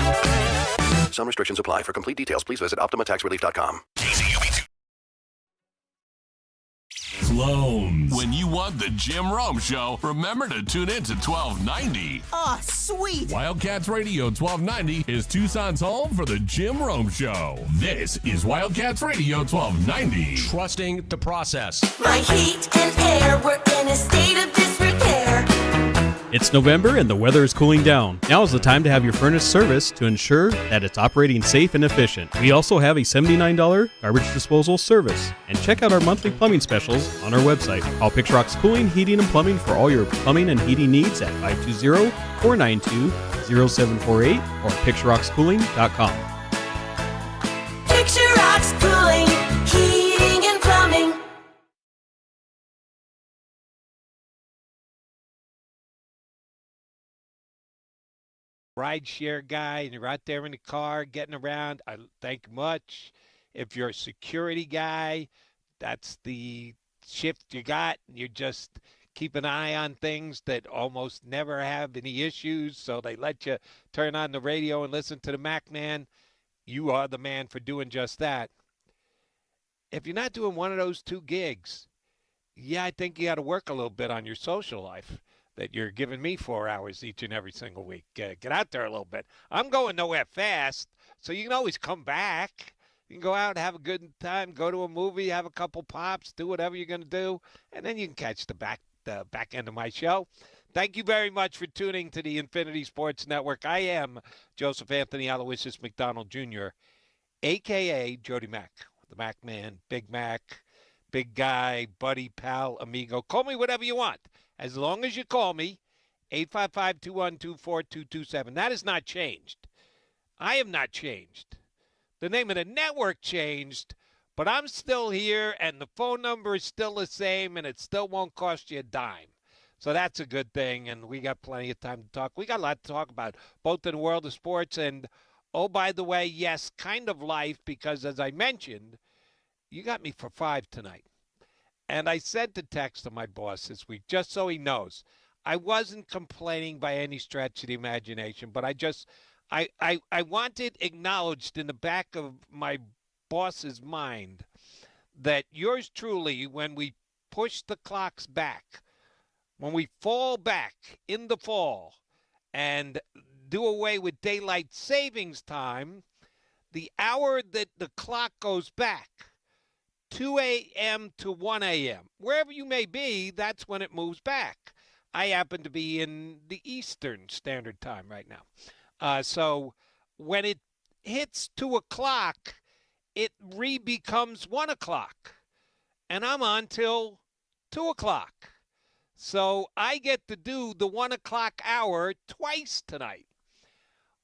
Some restrictions apply. For complete details, please visit OptimaTaxRelief.com. Clones. When you want the Jim Rome Show, remember to tune in to 1290. Oh, sweet. Wildcats Radio 1290 is Tucson's home for the Jim Rome Show. This is Wildcats Radio 1290. Trusting the process. My heat and air were in a state of disrepair. It's November and the weather is cooling down. Now is the time to have your furnace serviced to ensure that it's operating safe and efficient. We also have a $79 garbage disposal service. And check out our monthly plumbing specials on our website. Call Picture Rocks Cooling, Heating, and Plumbing for all your plumbing and heating needs at 520-492-0748 or PictureRocksCooling.com. Picture Rocks Cooling, Heating, and Plumbing. Rideshare guy and you're out there in the car getting around, I thank you much. If you're a security guy, that's the shift you got. You just keep an eye on things that almost never have any issues, so they let you turn on the radio and listen to the Mac Man. You are the man for doing just that. If you're not doing one of those two gigs, yeah, I think you got to work a little bit on your social life. That you're giving me 4 hours each and every single week. Get out there a little bit. I'm going nowhere fast, so you can always come back. You can go out, have a good time, go to a movie, have a couple pops, do whatever you're going to do, and then you can catch the back end of my show. Thank you very much for tuning to the Infinity Sports Network. I am Joseph Anthony Aloysius McDonald Jr., a.k.a. Jody Mac, the Mac Man, Big Mac, big guy, buddy, pal, amigo. Call me whatever you want. As long as you call me, 855-212-4227. That has not changed. I have not changed. The name of the network changed, but I'm still here, and the phone number is still the same, and it still won't cost you a dime. So that's a good thing, and we got plenty of time to talk. We got a lot to talk about, both in the world of sports and, oh, by the way, yes, kind of life, because as I mentioned, you got me for 5 tonight. And I said to text to my boss this week, just so he knows, I wasn't complaining by any stretch of the imagination, but I want it acknowledged in the back of my boss's mind that yours truly, when we push the clocks back, when we fall back in the fall and do away with daylight savings time, the hour that the clock goes back, 2 a.m. to 1 a.m. Wherever you may be, that's when it moves back. I happen to be in the Eastern Standard Time right now. So when it hits 2 o'clock, it re-becomes 1 o'clock. And I'm on till 2 o'clock. So I get to do the 1 o'clock hour twice tonight,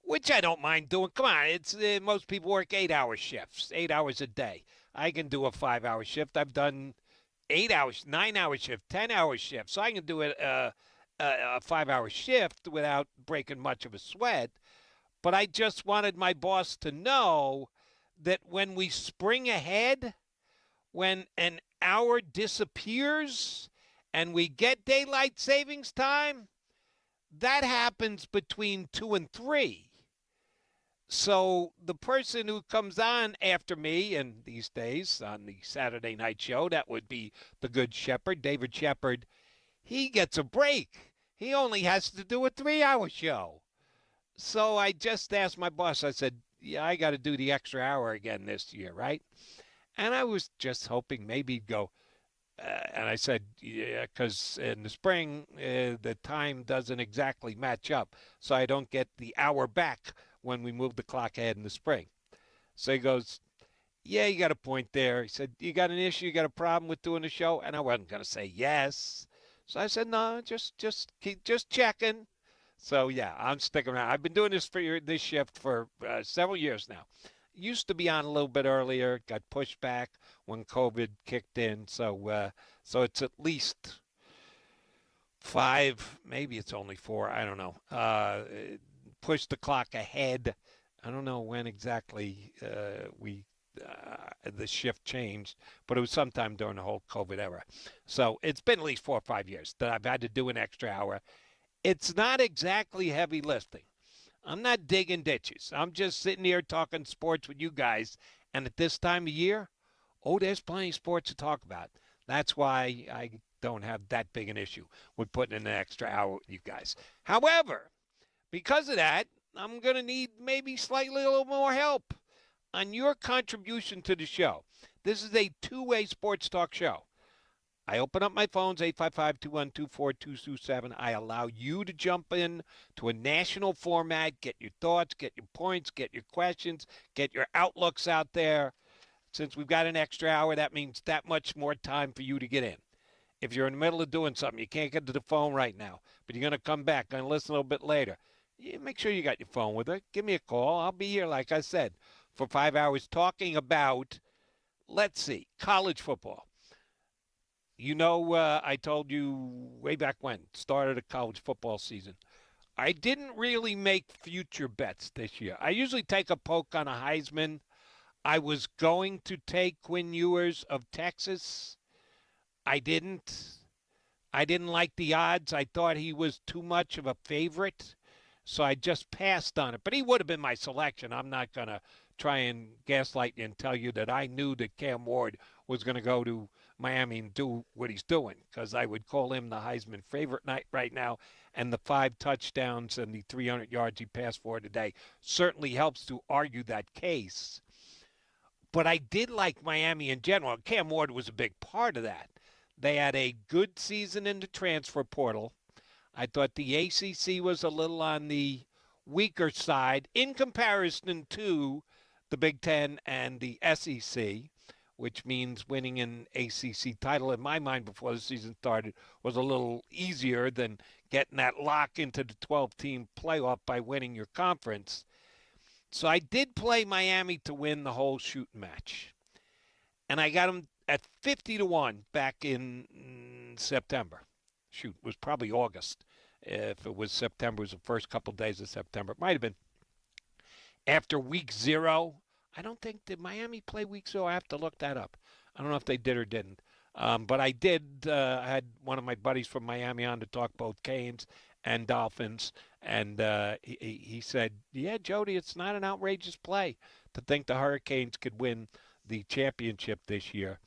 which I don't mind doing. Come on, it's most people work 8-hour shifts, 8 hours a day. I can do a 5-hour shift. I've done 8 hours, 9-hour shift, 10-hour shift. So I can do a 5-hour shift without breaking much of a sweat. But I just wanted my boss to know that when we spring ahead, when an hour disappears and we get daylight savings time, that happens between 2 and 3. So the person who comes on after me, and these days on the Saturday night show, that would be the Good Shepherd, David Shepherd, he gets a break. He only has to do a 3-hour show. So I just asked my boss, I said, yeah, I got to do the extra hour again this year, right? And I was just hoping maybe he'd go, and I said, yeah, because in the spring, the time doesn't exactly match up. So I don't get the hour back when we move the clock ahead in the spring. So he goes, yeah, you got a point there. He said, you got an issue? You got a problem with doing the show? And I wasn't going to say yes. So I said, no, just checking. So, yeah, I'm sticking around. I've been doing this shift for several years now. Used to be on a little bit earlier, got pushed back when COVID kicked in. So it's at least 5, maybe it's only 4, I don't know. Pushed the clock ahead. I don't know when exactly the shift changed, but it was sometime during the whole COVID era. So it's been at least 4 or 5 years that I've had to do an extra hour. It's not exactly heavy lifting. I'm not digging ditches. I'm just sitting here talking sports with you guys. And at this time of year, there's plenty of sports to talk about. That's why I don't have that big an issue with putting in an extra hour with you guys. However, because of that, I'm going to need maybe slightly a little more help on your contribution to the show. This is a two-way sports talk show. I open up my phones, 855-212-4227. I allow you to jump in to a national format, get your thoughts, get your points, get your questions, get your outlooks out there. Since we've got an extra hour, that means that much more time for you to get in. If you're in the middle of doing something, you can't get to the phone right now, but you're going to come back and listen a little bit later, make sure you got your phone with it. Give me a call. I'll be here, like I said, for 5 hours talking about, let's see, college football. You know, I told you way back when, started the college football season. I didn't really make future bets this year. I usually take a poke on a Heisman. I was going to take Quinn Ewers of Texas. I didn't like the odds. I thought he was too much of a favorite, so I just passed on it. But he would have been my selection. I'm not going to try and gaslight you and tell you that I knew that Cam Ward was going to go to Miami and do what he's doing, because I would call him the Heisman favorite right now, and the 5 touchdowns and the 300 yards he passed for today certainly helps to argue that case. But I did like Miami in general. Cam Ward was a big part of that. They had a good season in the transfer portal. I thought the ACC was a little on the weaker side in comparison to the Big Ten and the SEC, which means winning an ACC title, in my mind, before the season started, was a little easier than getting that lock into the 12-team playoff by winning your conference. So I did play Miami to win the whole shooting match. And I got them at 50-1 back in September. Shoot, it was probably August. If it was September, it was the first couple days of September. It might have been after week 0. I don't think, did Miami play week 0? I have to look that up. I don't know if they did or didn't. But I did. I had one of my buddies from Miami on to talk both Canes and Dolphins. And he said, yeah, Jody, it's not an outrageous play to think the Hurricanes could win the championship this year.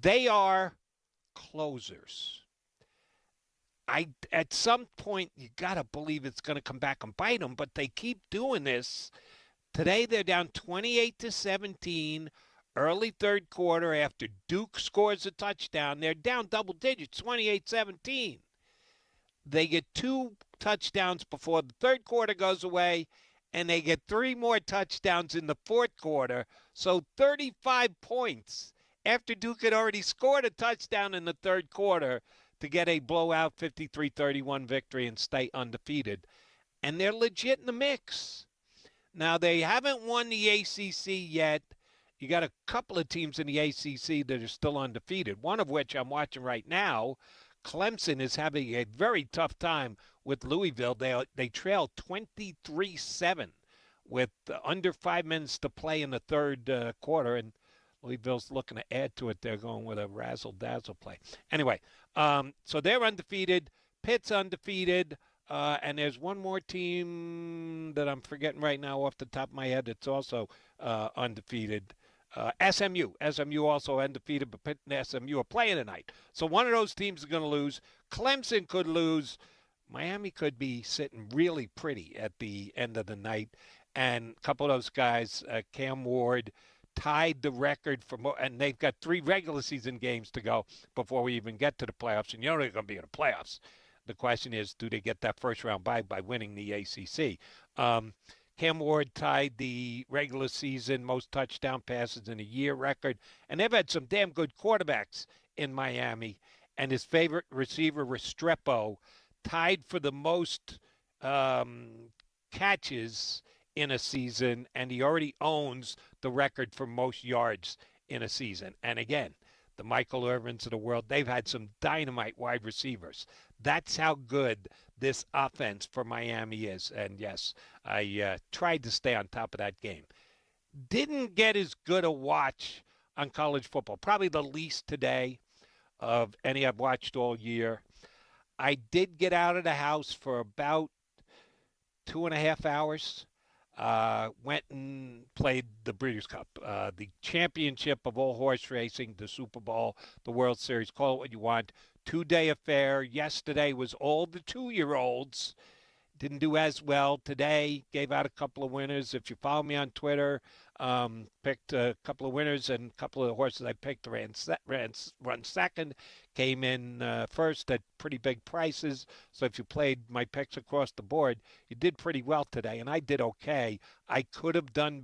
They are closers. At some point, you got to believe it's going to come back and bite them, but they keep doing this. Today, they're down 28-17, early third quarter after Duke scores a touchdown. They're down double digits, 28-17. They get 2 touchdowns before the third quarter goes away, and they get 3 more touchdowns in the fourth quarter. So 35 points after Duke had already scored a touchdown in the third quarter to get a blowout 53-31 victory and stay undefeated. And they're legit in the mix. Now, they haven't won the ACC yet. You got a couple of teams in the ACC that are still undefeated, one of which I'm watching right now. Clemson is having a very tough time with Louisville. They trail 23-7 with under 5 minutes to play in the third quarter, and Louisville's looking to add to it. They're going with a razzle-dazzle play. Anyway, so they're undefeated. Pitt's undefeated. And there's one more team that I'm forgetting right now off the top of my head that's also undefeated. SMU. SMU also undefeated, but Pitt and SMU are playing tonight. So one of those teams is going to lose. Clemson could lose. Miami could be sitting really pretty at the end of the night. And a couple of those guys, Cam Ward, tied the record for more, and they've got 3 regular season games to go before we even get to the playoffs. And you know they're going to be in the playoffs. The question is, do they get that first round bye by winning the ACC? Cam Ward tied the regular season most touchdown passes in a year record. And they've had some damn good quarterbacks in Miami. And his favorite receiver, Restrepo, tied for the most catches in a season. And he already owns the record for most yards in a season. And again, the Michael Irvins of the world, they've had some dynamite wide receivers. That's how good this offense for Miami is. And, yes, I tried to stay on top of that game. Didn't get as good a watch on college football. Probably the least today of any I've watched all year. I did get out of the house for about 2.5 hours. Went and played the Breeders' Cup, the championship of all horse racing, the Super Bowl, the World Series, call it what you want. 2-day affair. Yesterday was all the 2-year-olds. Didn't do as well. Today, gave out a couple of winners. If you follow me on Twitter, picked a couple of winners, and a couple of the horses I picked run second, came in first at pretty big prices. So if you played my picks across the board, you did pretty well today, and I did okay. I could have done